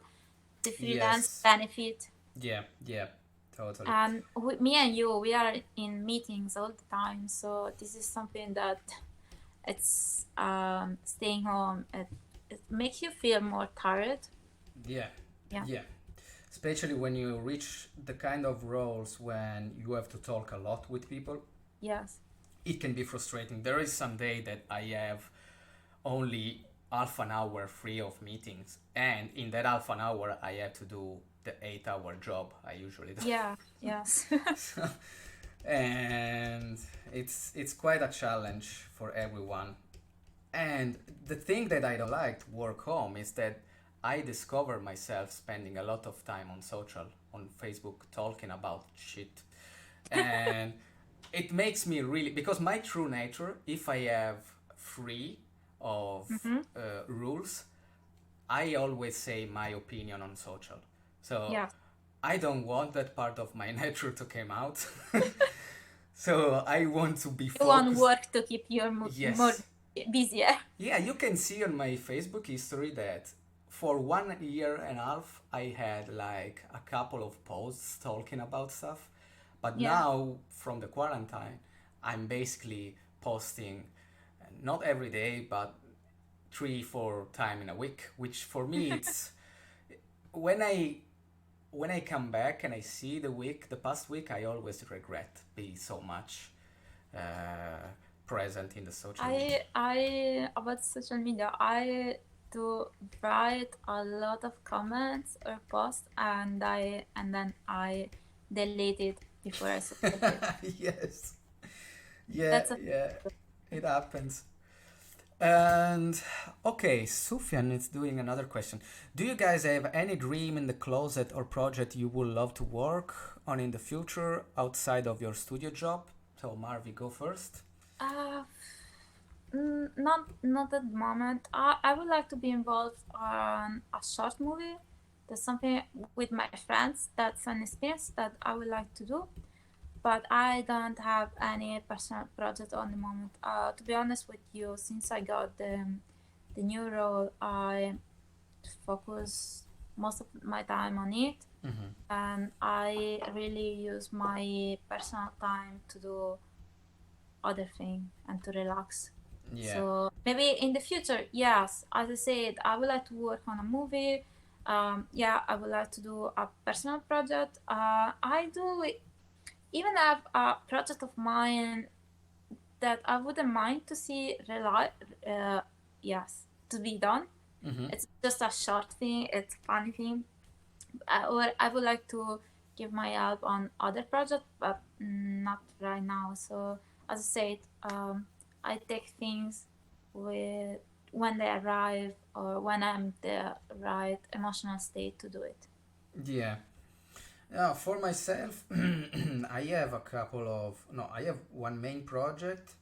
[SPEAKER 2] the freelance
[SPEAKER 1] Yes.
[SPEAKER 2] benefit.
[SPEAKER 1] Yeah. Yeah. Totally.
[SPEAKER 2] And me and you, we are in meetings all the time, so this is something that it's staying home. It makes you feel more tired.
[SPEAKER 1] Yeah,
[SPEAKER 2] Yeah.
[SPEAKER 1] yeah. Especially when you reach the kind of roles when you have to talk a lot with people,
[SPEAKER 2] Yes.
[SPEAKER 1] it can be frustrating. There is some day that I have only half an hour free of meetings, and in that half an hour I have to do the 8 hour job I usually do.
[SPEAKER 2] Yeah. Yes.
[SPEAKER 1] And it's quite a challenge for everyone. And the thing that I don't like to work home is that I discover myself spending a lot of time on social, on Facebook, talking about shit. And it makes me really, because my true nature, if I have free of
[SPEAKER 2] Mm-hmm.
[SPEAKER 1] rules, I always say my opinion on social. So
[SPEAKER 2] Yes.
[SPEAKER 1] I don't want that part of my nature to come out. So I want to be
[SPEAKER 2] You want
[SPEAKER 1] focused.
[SPEAKER 2] work to keep you more
[SPEAKER 1] Yes.
[SPEAKER 2] busier.
[SPEAKER 1] Yeah, you can see on my Facebook history that for 1 year and a half I had like a couple of posts talking about stuff. But
[SPEAKER 2] Yeah.
[SPEAKER 1] now from the quarantine, I'm basically posting not every day, but 3 4 times in a week, which for me it's when I come back and I see the past week, I always regret being so much uh, present in the social media.
[SPEAKER 2] I about social media, I do write a lot of comments or posts, and then I delete it before I submit it.
[SPEAKER 1] Yes, yeah,
[SPEAKER 2] That's a
[SPEAKER 1] yeah, it happens. And okay, Sufyan is doing another question. Do you guys have any dream in the closet or project you would love to work on in the future outside of your studio job? So, Marvi, go first.
[SPEAKER 2] uh, not at the moment. I would like to be involved on a short movie. There's something with my friends. That's an experience that I would like to do. But I don't have any personal project on the moment. To be honest with you, since I got the new role, I focus most of my time on it,
[SPEAKER 1] Mm-hmm.
[SPEAKER 2] and I really use my personal time to do other thing and to relax.
[SPEAKER 1] Yeah,
[SPEAKER 2] So maybe in the future, yes, as I said, I would like to work on a movie. Yeah, I would like to do a personal project. I do even have a project of mine that I wouldn't mind to see yes, to be done.
[SPEAKER 1] mm-hmm.
[SPEAKER 2] It's just a short thing, it's a funny thing. Or I would like to give my help on other projects, but not right now. So as I said, I take things with when they arrive or when I'm the right emotional state to do it.
[SPEAKER 1] Yeah. Yeah, for myself, I have a couple of no, I have one main project,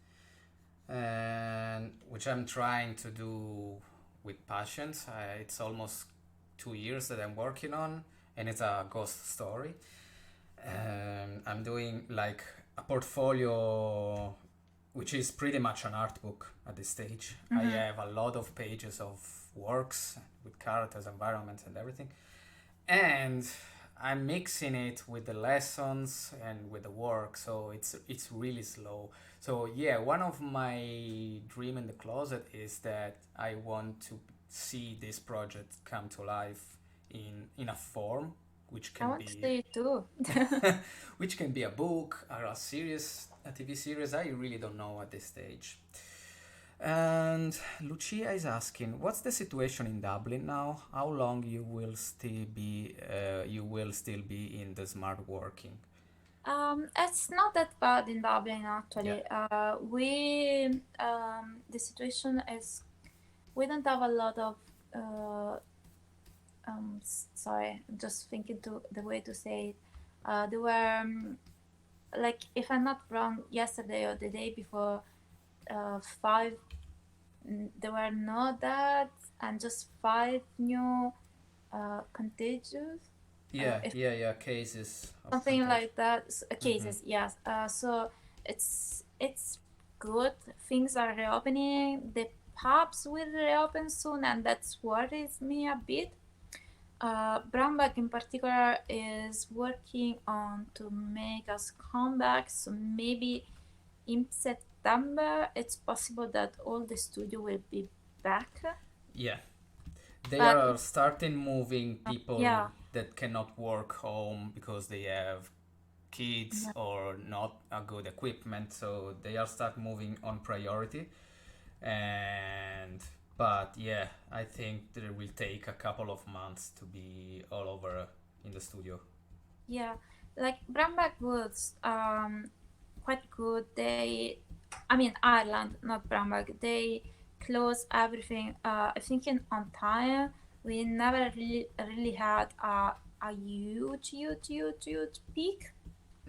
[SPEAKER 1] and which I'm trying to do with passions. It's almost 2 years that I'm working on, and it's a ghost story. I'm doing like a portfolio, which is pretty much an art book at this stage. I
[SPEAKER 2] Mm-hmm.
[SPEAKER 1] have a lot of pages of works with characters, environments, and everything, and I'm mixing it with the lessons and with the work, so it's really slow. So yeah, one of my dream in the closet is that I want to see this project come to life in a form which
[SPEAKER 2] I
[SPEAKER 1] can
[SPEAKER 2] want to
[SPEAKER 1] be
[SPEAKER 2] see it too.
[SPEAKER 1] which can be a book or a series, a TV series. I really don't know at this stage. And Lucia is asking, what's the situation in Dublin now? How long you will still be in the smart working?
[SPEAKER 2] It's not that bad in Dublin
[SPEAKER 1] Yeah.
[SPEAKER 2] actually. The situation is we don't have a lot of uh, sorry, I'm just thinking to the way to say it. There were like if I'm not wrong, yesterday or the day before, five. There were no deaths and just five new contagious.
[SPEAKER 1] Yeah,
[SPEAKER 2] If
[SPEAKER 1] yeah, yeah. Cases of
[SPEAKER 2] something
[SPEAKER 1] contagion.
[SPEAKER 2] like that,
[SPEAKER 1] Mm-hmm.
[SPEAKER 2] cases, yes. So it's good. Things are reopening. The pubs will reopen soon, and that's worries me a bit. Brownback in particular is working on to make us come back. So maybe in September, it's possible that all the studio will be back.
[SPEAKER 1] Yeah, they
[SPEAKER 2] But
[SPEAKER 1] are starting moving people
[SPEAKER 2] yeah,
[SPEAKER 1] that cannot work home because they have kids
[SPEAKER 2] yeah,
[SPEAKER 1] or not a good equipment, so they are start moving on priority. And but yeah, I think that it will take a couple of months to be all over in the studio.
[SPEAKER 2] yeah. Like Bramberg was quite good. I mean Ireland, not Bramberg. They closed everything. I think on time. We never really had a huge peak.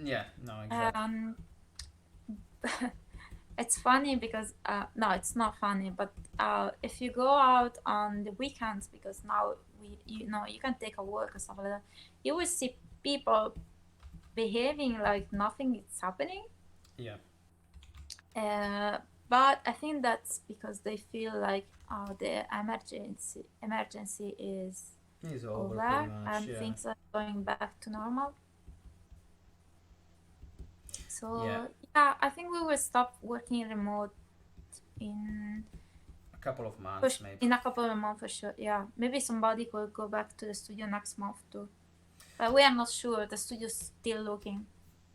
[SPEAKER 1] Yeah, no, exactly.
[SPEAKER 2] Um, it's funny because no, it's not funny. But if you go out on the weekends, because now you can take a walk or stuff like that, you will see people behaving like nothing is happening.
[SPEAKER 1] Yeah,
[SPEAKER 2] Uh, but I think that's because they feel like the emergency is
[SPEAKER 1] it's over pretty
[SPEAKER 2] over
[SPEAKER 1] much.
[SPEAKER 2] and
[SPEAKER 1] Yeah,
[SPEAKER 2] things are going back to normal.
[SPEAKER 1] yeah,
[SPEAKER 2] So yeah, I think we will stop working remote in
[SPEAKER 1] a couple of months maybe.
[SPEAKER 2] in a couple of months for sure. Yeah, maybe somebody could go back to the studio next month too, but we are not sure. The studio's still looking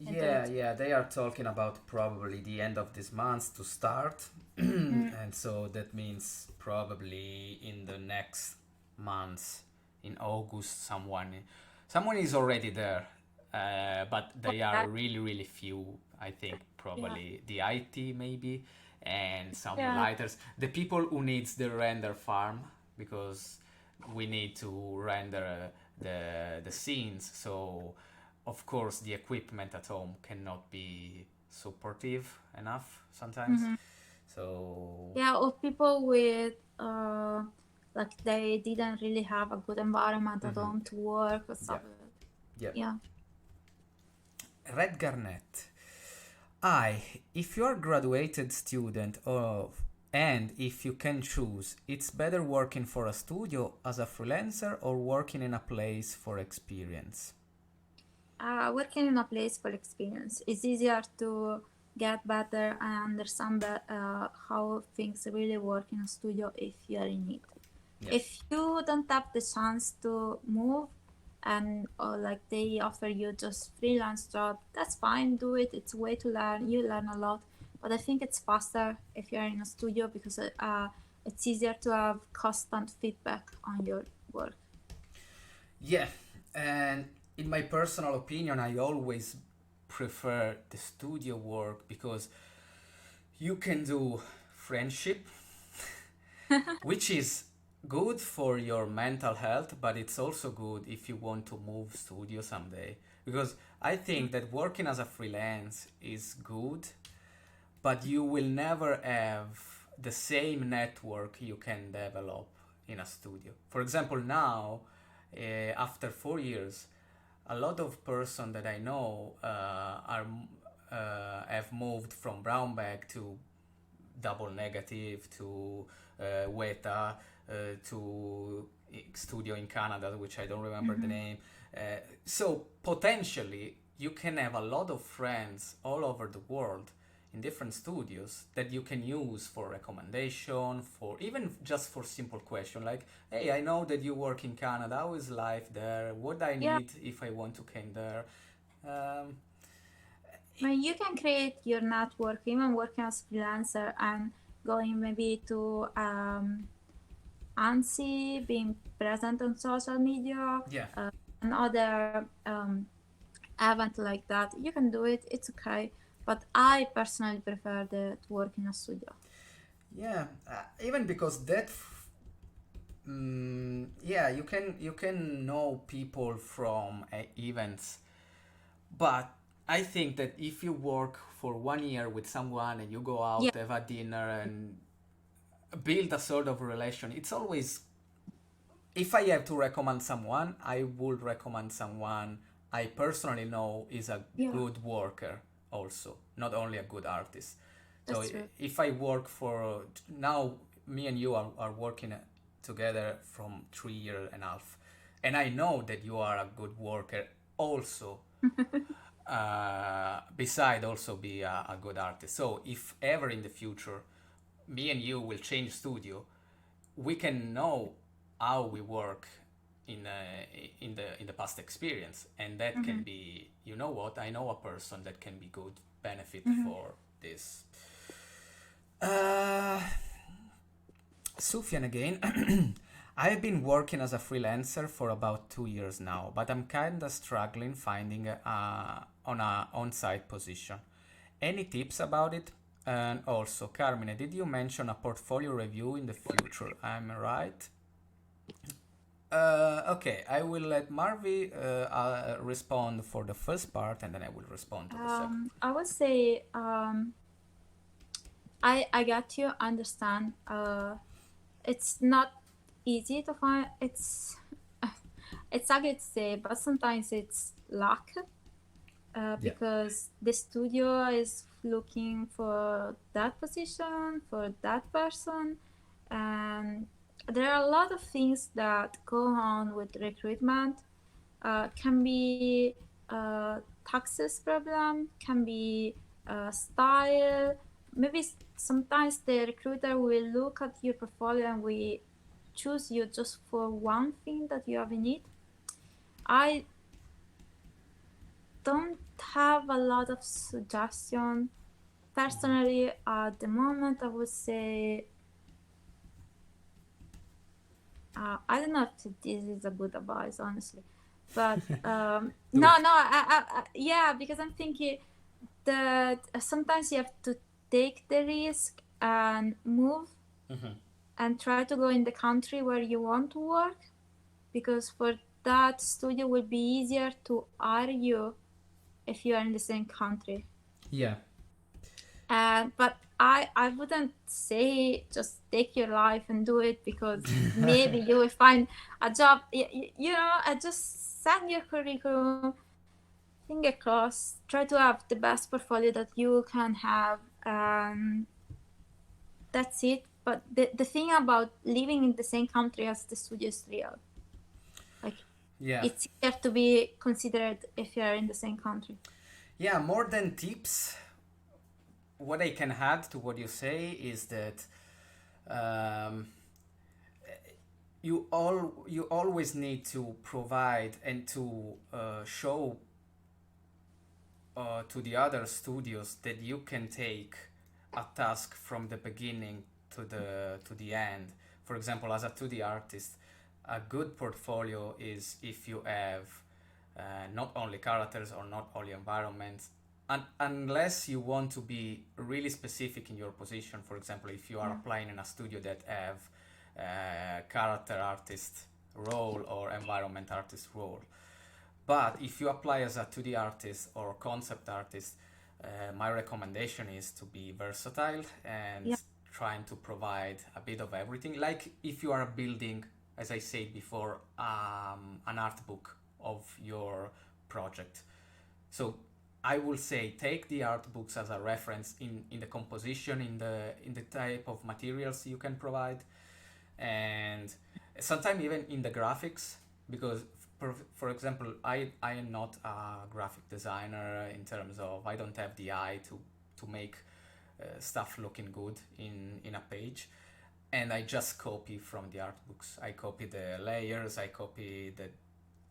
[SPEAKER 2] into
[SPEAKER 1] Yeah,
[SPEAKER 2] it.
[SPEAKER 1] yeah, they are talking about probably the end of this month to start,
[SPEAKER 2] Mm,
[SPEAKER 1] and so that means probably in the next month, in August, someone is already there, but they are
[SPEAKER 2] okay.
[SPEAKER 1] really really few. I think
[SPEAKER 2] Yeah,
[SPEAKER 1] probably the IT maybe, and some
[SPEAKER 2] yeah,
[SPEAKER 1] lighters. The people who needs the render farm because we need to render the scenes, so of course the equipment at home cannot be supportive enough sometimes,
[SPEAKER 2] hmm,
[SPEAKER 1] so
[SPEAKER 2] yeah. Or people with like they didn't really have a good environment at home to work or
[SPEAKER 1] yeah,
[SPEAKER 2] stuff like that.
[SPEAKER 1] yeah.
[SPEAKER 2] Yeah.
[SPEAKER 1] Red Garnet, if you're a graduated student of and if you can choose, it's better working for a studio as a freelancer or working in a place for experience.
[SPEAKER 2] Working in a place for experience. It's easier to get better and understand how things really work in a studio if you are in it.
[SPEAKER 1] Yeah,
[SPEAKER 2] If you don't have the chance to move and or like they offer you just freelance job, that's fine. Do it. It's a way to learn. You learn a lot. But I think it's faster if you're in a studio because it's easier to have constant feedback on your work.
[SPEAKER 1] yeah, and in my personal opinion I always prefer the studio work because you can do friendship, which is good for your mental health, but it's also good if you want to move studio someday. Because I think that working as a freelance is good, but you will never have the same network you can develop in a studio. For example, now, after 4 years, a lot of person that I know are have moved from brown bag to double negative to Weta to studio in Canada, which I don't remember the
[SPEAKER 2] Mm-hmm.
[SPEAKER 1] name. So potentially you can have a lot of friends all over the world in different studios that you can use for recommendation, for even just for simple question like, hey, I know that you work in Canada, how is life there, what I
[SPEAKER 2] Yeah,
[SPEAKER 1] need if I want to come there. um,
[SPEAKER 2] I mean, you can create your network even working as freelancer and going maybe to ANSI, being present on social media,
[SPEAKER 1] yeah.
[SPEAKER 2] and other event like that. You can do it. It's okay. But I personally prefer to work in a studio.
[SPEAKER 1] Yeah, even because yeah, you can know people from events, but I think that if you work for 1 year with someone and you go
[SPEAKER 2] Yeah,
[SPEAKER 1] out, have a dinner, and build a sort of relation, it's always, if I have to recommend someone, I would recommend someone I personally know is a
[SPEAKER 2] yeah,
[SPEAKER 1] good worker, also, not only a good artist. So
[SPEAKER 2] that's true.
[SPEAKER 1] if I work for now, me and you are working together from 3 year and a half, and I know that you are a good worker also. beside also be a good artist. So if ever in the future me and you will change studio, we can know how we work in the past experience, and that can
[SPEAKER 2] Mm-hmm.
[SPEAKER 1] be, you know what, I know a person that can be good benefit
[SPEAKER 2] Mm-hmm.
[SPEAKER 1] for this. uh, Sufyan again. I've been working as a freelancer for about 2 years now, but I'm kinda struggling finding on a on-site position. Any tips about it? And also, Carmine, did you mention a portfolio review in the future? I'm right. Okay, I will let Marvi respond for the first part, and then I will respond to the second.
[SPEAKER 2] I would say I got you. Understand. It's not easy to find. It's ugly to say, but sometimes it's luck.
[SPEAKER 1] Yeah.
[SPEAKER 2] Because the studio is looking for that position for that person, and there are a lot of things that go on with recruitment. Can be taxes problem, can be style. Maybe sometimes the recruiter will look at your portfolio and we choose you just for one thing that you have in it. I don't have a lot of suggestion. Personally, at the moment, I would say I don't know if this is a good advice, honestly, but
[SPEAKER 1] Do
[SPEAKER 2] no,
[SPEAKER 1] it.
[SPEAKER 2] no, yeah, because I'm thinking that sometimes you have to take the risk and move and try to go in the country where you want to work, because for that studio will be easier to hire you if you are in the same country.
[SPEAKER 1] Yeah.
[SPEAKER 2] But I wouldn't say just take your life and do it, because maybe you will find a job. You know, I just send your curriculum, finger crossed, try to have the best portfolio that you can have. That's it. But the thing about living in the same country as the studio is real. Like,
[SPEAKER 1] Yeah.
[SPEAKER 2] it's easier to be considered if you are in the same country.
[SPEAKER 1] Yeah, more than tips, what I can add to what you say is that um, you always need to provide and to show to the other studios that you can take a task from the beginning to the end. For example, as a 2D artist, a good portfolio is if you have not only characters or not only environments, unless you want to be really specific in your position. For example, if you are
[SPEAKER 2] Yeah.
[SPEAKER 1] applying in a studio that have character artist role or environment artist role. But if you apply as a 2D artist or concept artist, my recommendation is to be versatile and
[SPEAKER 2] Yeah.
[SPEAKER 1] trying to provide a bit of everything. Like if you are building, as I said before, an art book of your project. So I will say take the art books as a reference in the composition, in the type of materials you can provide, and sometimes even in the graphics, because for example I am not a graphic designer in terms of I don't have the eye to make stuff looking good in a page, and I just copy from the art books. I copy the layers, I copy the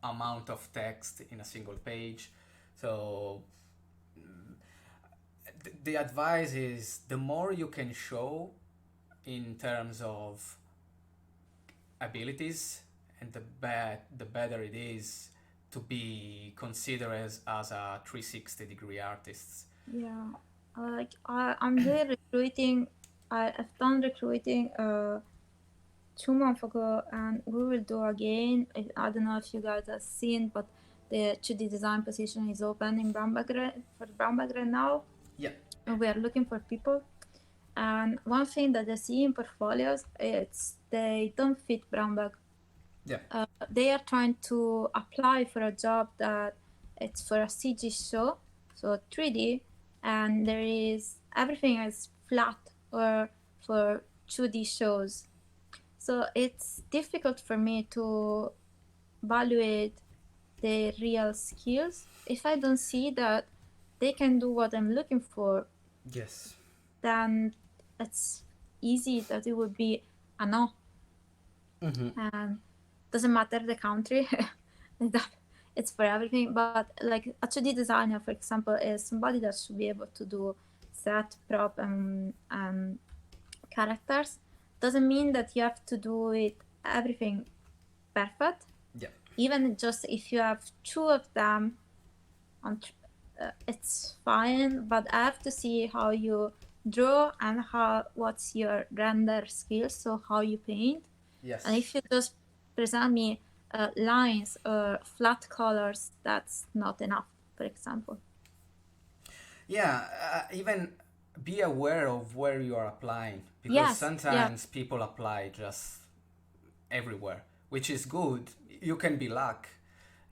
[SPEAKER 1] amount of text in a single page. So the advice is the more you can show in terms of abilities, and the better it is to be considered as a 360-degree artist.
[SPEAKER 2] Yeah, like I'm doing recruiting. I've done recruiting 2 months ago, and we will do again. I don't know if you guys have seen, but the 2D design position is open in Bamberg right now,
[SPEAKER 1] Yeah.
[SPEAKER 2] and we are looking for people. And one thing that I see in portfolios, it's they don't fit Bamberg.
[SPEAKER 1] Yeah.
[SPEAKER 2] They are trying to apply for a job that it's for a CG show, so 3D, and there is everything is flat or for 2D shows. So it's difficult for me to evaluate their real skills, if I don't see that they can do what I'm looking for,
[SPEAKER 1] Yes.
[SPEAKER 2] then it's easy that it would be a no.
[SPEAKER 1] Mm-hmm.
[SPEAKER 2] And doesn't matter the country. It's for everything. But like a 2D designer, for example, is somebody that should be able to do set, prop, and characters. Doesn't mean that you have to do it everything perfect.
[SPEAKER 1] Yeah.
[SPEAKER 2] Even just if you have two of them on it's fine, but I have to see how you draw and what's your render skills, so how you paint. And
[SPEAKER 1] Yes.
[SPEAKER 2] if you just present me lines or flat colors, that's not enough, for example.
[SPEAKER 1] Yeah, even be aware of where you are applying because
[SPEAKER 2] Yes, yeah,
[SPEAKER 1] sometimes people apply just everywhere, which is good. You can be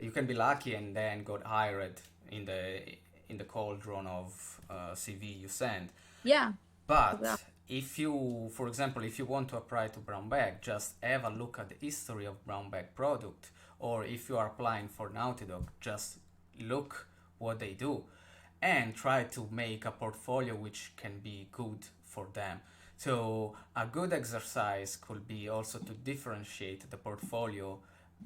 [SPEAKER 1] you can be lucky and then got hired in the cauldron of CV you send.
[SPEAKER 2] yeah,
[SPEAKER 1] But
[SPEAKER 2] exactly.
[SPEAKER 1] if you, for example, if you want to apply to brown bag, just have a look at the history of brown bag product. Or if you are applying for Naughty Dog, just look what they do and try to make a portfolio which can be good for them. So a good exercise could be also to differentiate the portfolio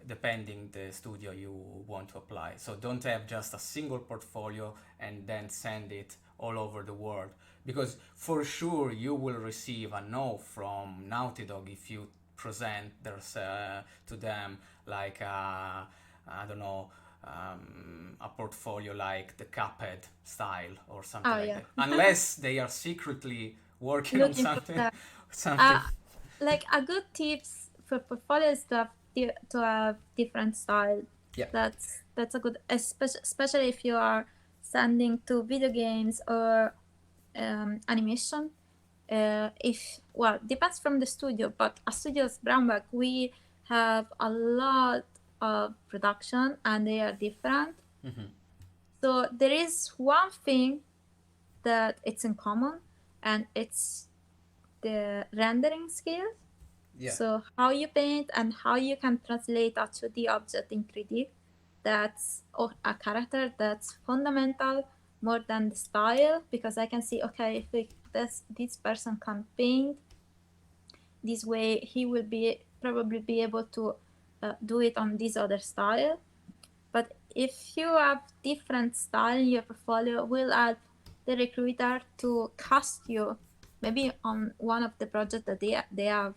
[SPEAKER 1] depending the studio you want to apply. So don't have just a single portfolio and then send it all over the world because for sure you will receive a no from Naughty Dog if you present to them like I don't know a portfolio like the Cuphead style or something
[SPEAKER 2] Oh
[SPEAKER 1] like
[SPEAKER 2] yeah.
[SPEAKER 1] that unless they are secretly working on
[SPEAKER 2] Looking for
[SPEAKER 1] something
[SPEAKER 2] that.
[SPEAKER 1] something.
[SPEAKER 2] Uh, like a good tips for portfolios to have to have different style.
[SPEAKER 1] Yeah.
[SPEAKER 2] That's a good, especially if you are sending to video games or animation. If well, depends from the studio, but a studio's brown bag, we have a lot of production and they are different.
[SPEAKER 1] Mm-hmm.
[SPEAKER 2] So there is one thing that it's in common, and it's the rendering skills.
[SPEAKER 1] Yeah.
[SPEAKER 2] So how you paint and how you can translate a 2D object in 3D. That's a character that's fundamental more than the style, because I can see, okay, if this person can paint this way, he will probably be able to do it on this other style. But if you have different style in your portfolio, will help the recruiter to cast you maybe on one of the projects that they have.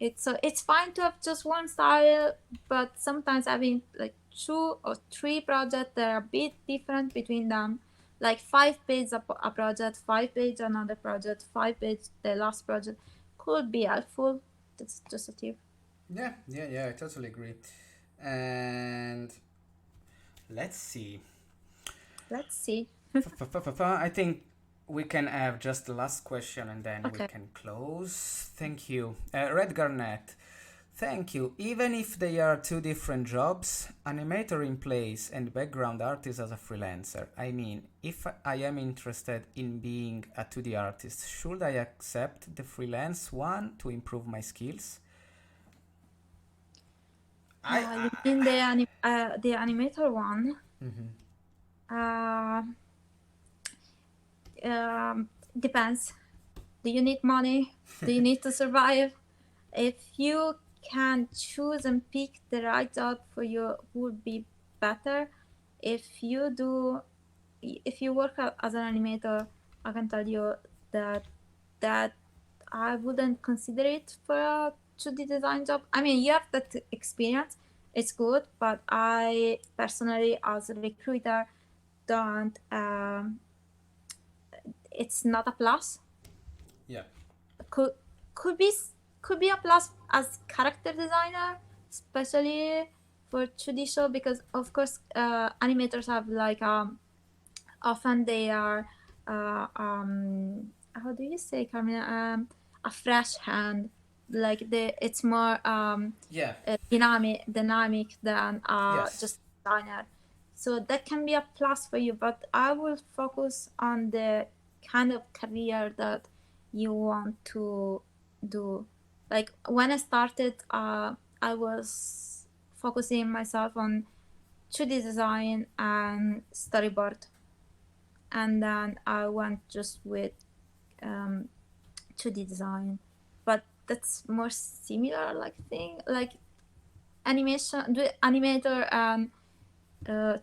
[SPEAKER 2] It's fine to have just one style, but sometimes having like 2 or 3 projects that are a bit different between them, like 5 pages a project, 5 page another project, 5 page the last project, could be helpful. That's just a tip.
[SPEAKER 1] Yeah, yeah, yeah, I totally agree. And let's see.
[SPEAKER 2] Let's see.
[SPEAKER 1] I think we can have just the last question and then we
[SPEAKER 2] Okay.
[SPEAKER 1] can close. Thank you. Red Garnet, thank you. Even if they are two different jobs, animator in place and background artist as a freelancer. I mean, if I am interested in being a 2D artist, should I accept the freelance one to improve my skills?
[SPEAKER 2] You mean the animator one?
[SPEAKER 1] Mhm.
[SPEAKER 2] Uh, Depends. Do you need money? Do you need to survive? If you can choose and pick the right job for you, would be better. If you do, if you work as an animator, I can tell you that that I wouldn't consider it for a 2D design job. I mean, you have that experience, it's good, but I personally, as a recruiter, don't. It's not a plus.
[SPEAKER 1] Yeah.
[SPEAKER 2] Could could be could be a plus as character designer, especially for 2D show, because of course animators have like often they are how do you say, Carmina, a fresh hand, like it's more
[SPEAKER 1] Yeah.
[SPEAKER 2] dynamic than
[SPEAKER 1] Yes.
[SPEAKER 2] just designer. So that can be a plus for you, but I will focus on the kind of career that you want to do. Like when I started, I was focusing myself on 2D design and storyboard, and then I went just with 2D design, but that's more similar like thing, like animation, the animator and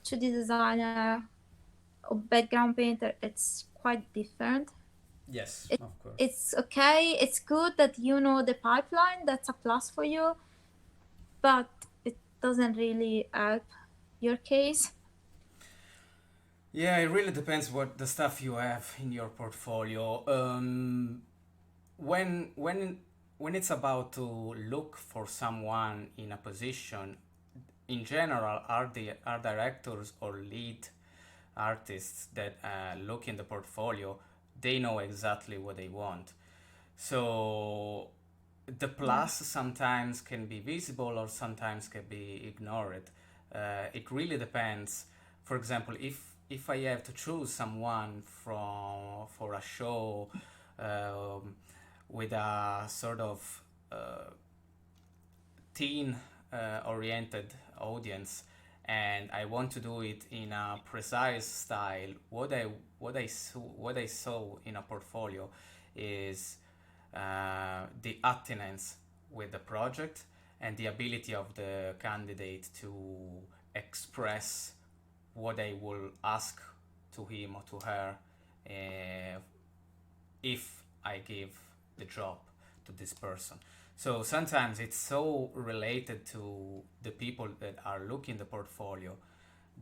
[SPEAKER 2] 2D designer or background painter. It's quite different.
[SPEAKER 1] Yes,
[SPEAKER 2] it,
[SPEAKER 1] of course.
[SPEAKER 2] it's okay, it's good that you know the pipeline, that's a plus for you, but it doesn't really help your case.
[SPEAKER 1] Yeah, it really depends what the stuff you have in your portfolio. When when when it's about to look for someone in a position, in general, art directors or lead artists that look in the portfolio, they know exactly what they want. So the
[SPEAKER 2] Yeah.
[SPEAKER 1] plus sometimes can be visible or sometimes can be ignored. It really depends. For example, if I have to choose someone from for a show um, with a sort of uh, teen oriented audience, and I want to do it in a precise style, what I saw in a portfolio is the attendance with the project and the ability of the candidate to express what I will ask to him or to her if I give the job to this person. So sometimes it's so related to the people that are looking the portfolio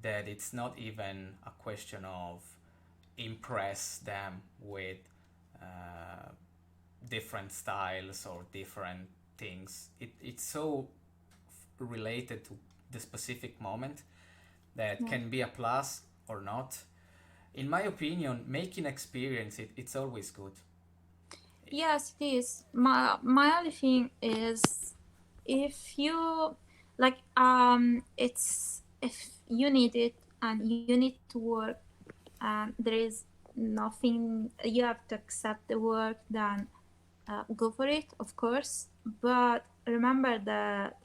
[SPEAKER 1] that it's not even a question of impress them with uh, different styles or different things. It's so related to the specific moment that
[SPEAKER 2] Yeah.
[SPEAKER 1] can be a plus or not. In my opinion, making experience it's always good.
[SPEAKER 2] Yes, it is. My only thing is, if you like, it's if you need it and you need to work, and there is nothing, you have to accept the work, then go for it, of course. But remember that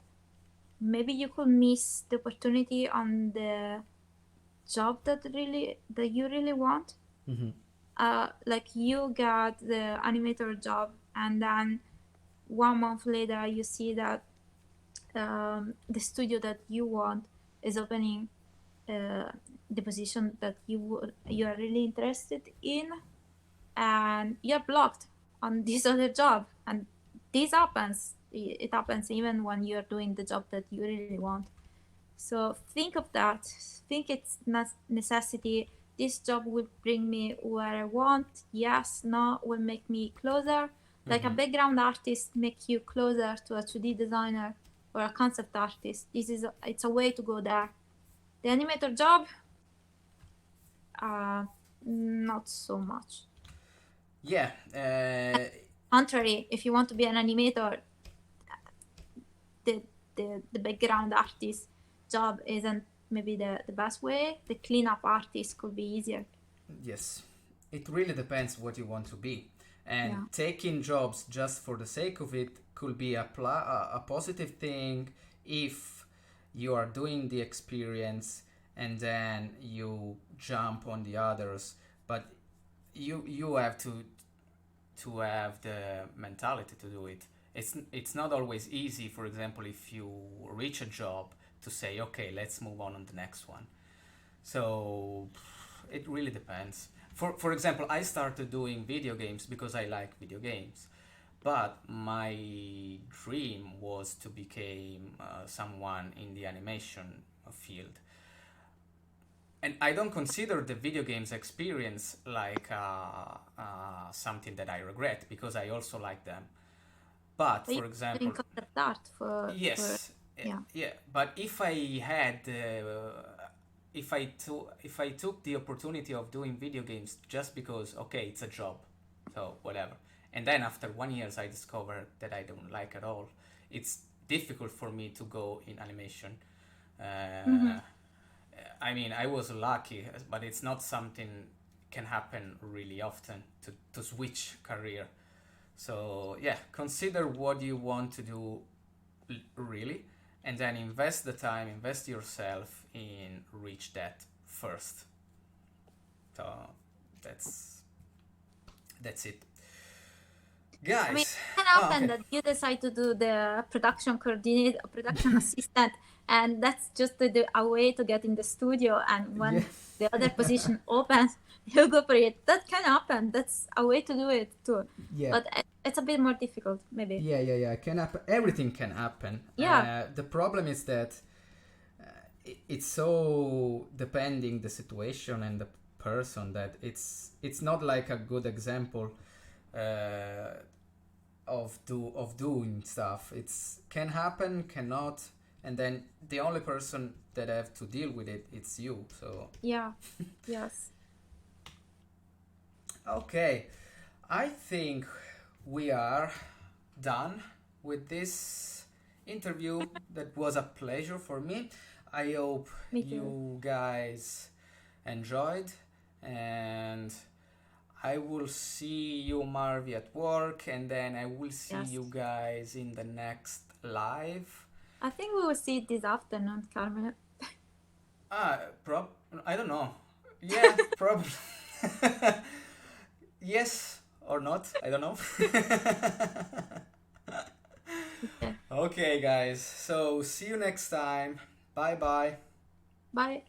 [SPEAKER 2] maybe you could miss the opportunity on the job that you really want.
[SPEAKER 1] Mm-hmm.
[SPEAKER 2] Like you got the animator job, and then 1 month later you see that the studio that you want is opening uh, the position that you are really interested in, and you're blocked on this other job. And this happens, it happens even when you're doing the job that you really want. So think of that. Think it's not necessity. This job will bring me where I want. Yes, no, will make me closer. Like a
[SPEAKER 1] Mm-hmm.
[SPEAKER 2] background artist make you closer to a 2D designer or a concept artist. It's a way to go there. The animator job, uh, not so much.
[SPEAKER 1] Yeah,
[SPEAKER 2] Contrary, if you want to be an animator, the the background artist job isn't maybe the best way. The cleanup artist could be easier.
[SPEAKER 1] yes. It really depends what you want to be. And
[SPEAKER 2] Yeah.
[SPEAKER 1] taking jobs just for the sake of it could be a positive thing if you are doing the experience and then you jump on the others. But you have to have the mentality to do it. It's not always easy. For example, if you reach a job to say, okay, let's move on the next one. So it really depends. For example, I started doing video games because I like video games, but my dream was to become someone in the animation field. And I don't consider the video games experience like something that I regret because I also like them. But
[SPEAKER 2] But
[SPEAKER 1] for
[SPEAKER 2] you're doing
[SPEAKER 1] example,
[SPEAKER 2] concept art for
[SPEAKER 1] yes,
[SPEAKER 2] yeah.
[SPEAKER 1] yeah. But if I had, if I took the opportunity of doing video games just because okay, it's a job, so whatever, and then after 1 year I discovered that I don't like at all. It's difficult for me to go in animation.
[SPEAKER 2] Mm-hmm.
[SPEAKER 1] Uh, I mean, I was lucky, but it's not something can happen really often to switch career. So yeah, consider what you want to do really, and then invest the time, invest yourself in reach that first. So that's it,
[SPEAKER 2] I mean,
[SPEAKER 1] guys.
[SPEAKER 2] it can
[SPEAKER 1] Oh,
[SPEAKER 2] happen
[SPEAKER 1] okay.
[SPEAKER 2] that you decide to do the production coordinator, production assistant, and that's just a way to get in the studio. And
[SPEAKER 1] Yeah.
[SPEAKER 2] when the other position opens, you go for it. That can happen. That's a way to do it too.
[SPEAKER 1] Yeah.
[SPEAKER 2] But it's a bit more difficult, maybe.
[SPEAKER 1] Yeah. Can happen. Everything can happen.
[SPEAKER 2] Yeah,
[SPEAKER 1] The problem is that it's so depending the situation and the person that it's not like a good example uh, of doing stuff. It's can happen, cannot, and then the only person that have to deal with it, it's you. So
[SPEAKER 2] yeah, yes.
[SPEAKER 1] okay, I think we are done with this interview. That was a pleasure for me. I hope
[SPEAKER 2] Me too.
[SPEAKER 1] you guys enjoyed, and I will see you, Marvi, at work, and then I will see
[SPEAKER 2] Yes.
[SPEAKER 1] you guys in the next live.
[SPEAKER 2] I think we will see it this afternoon, Carmen.
[SPEAKER 1] Ah, I don't know. Yeah, probably. Yes or not, I don't know.
[SPEAKER 2] Okay.
[SPEAKER 1] Okay, guys. So see you next time. Bye bye.
[SPEAKER 2] Bye.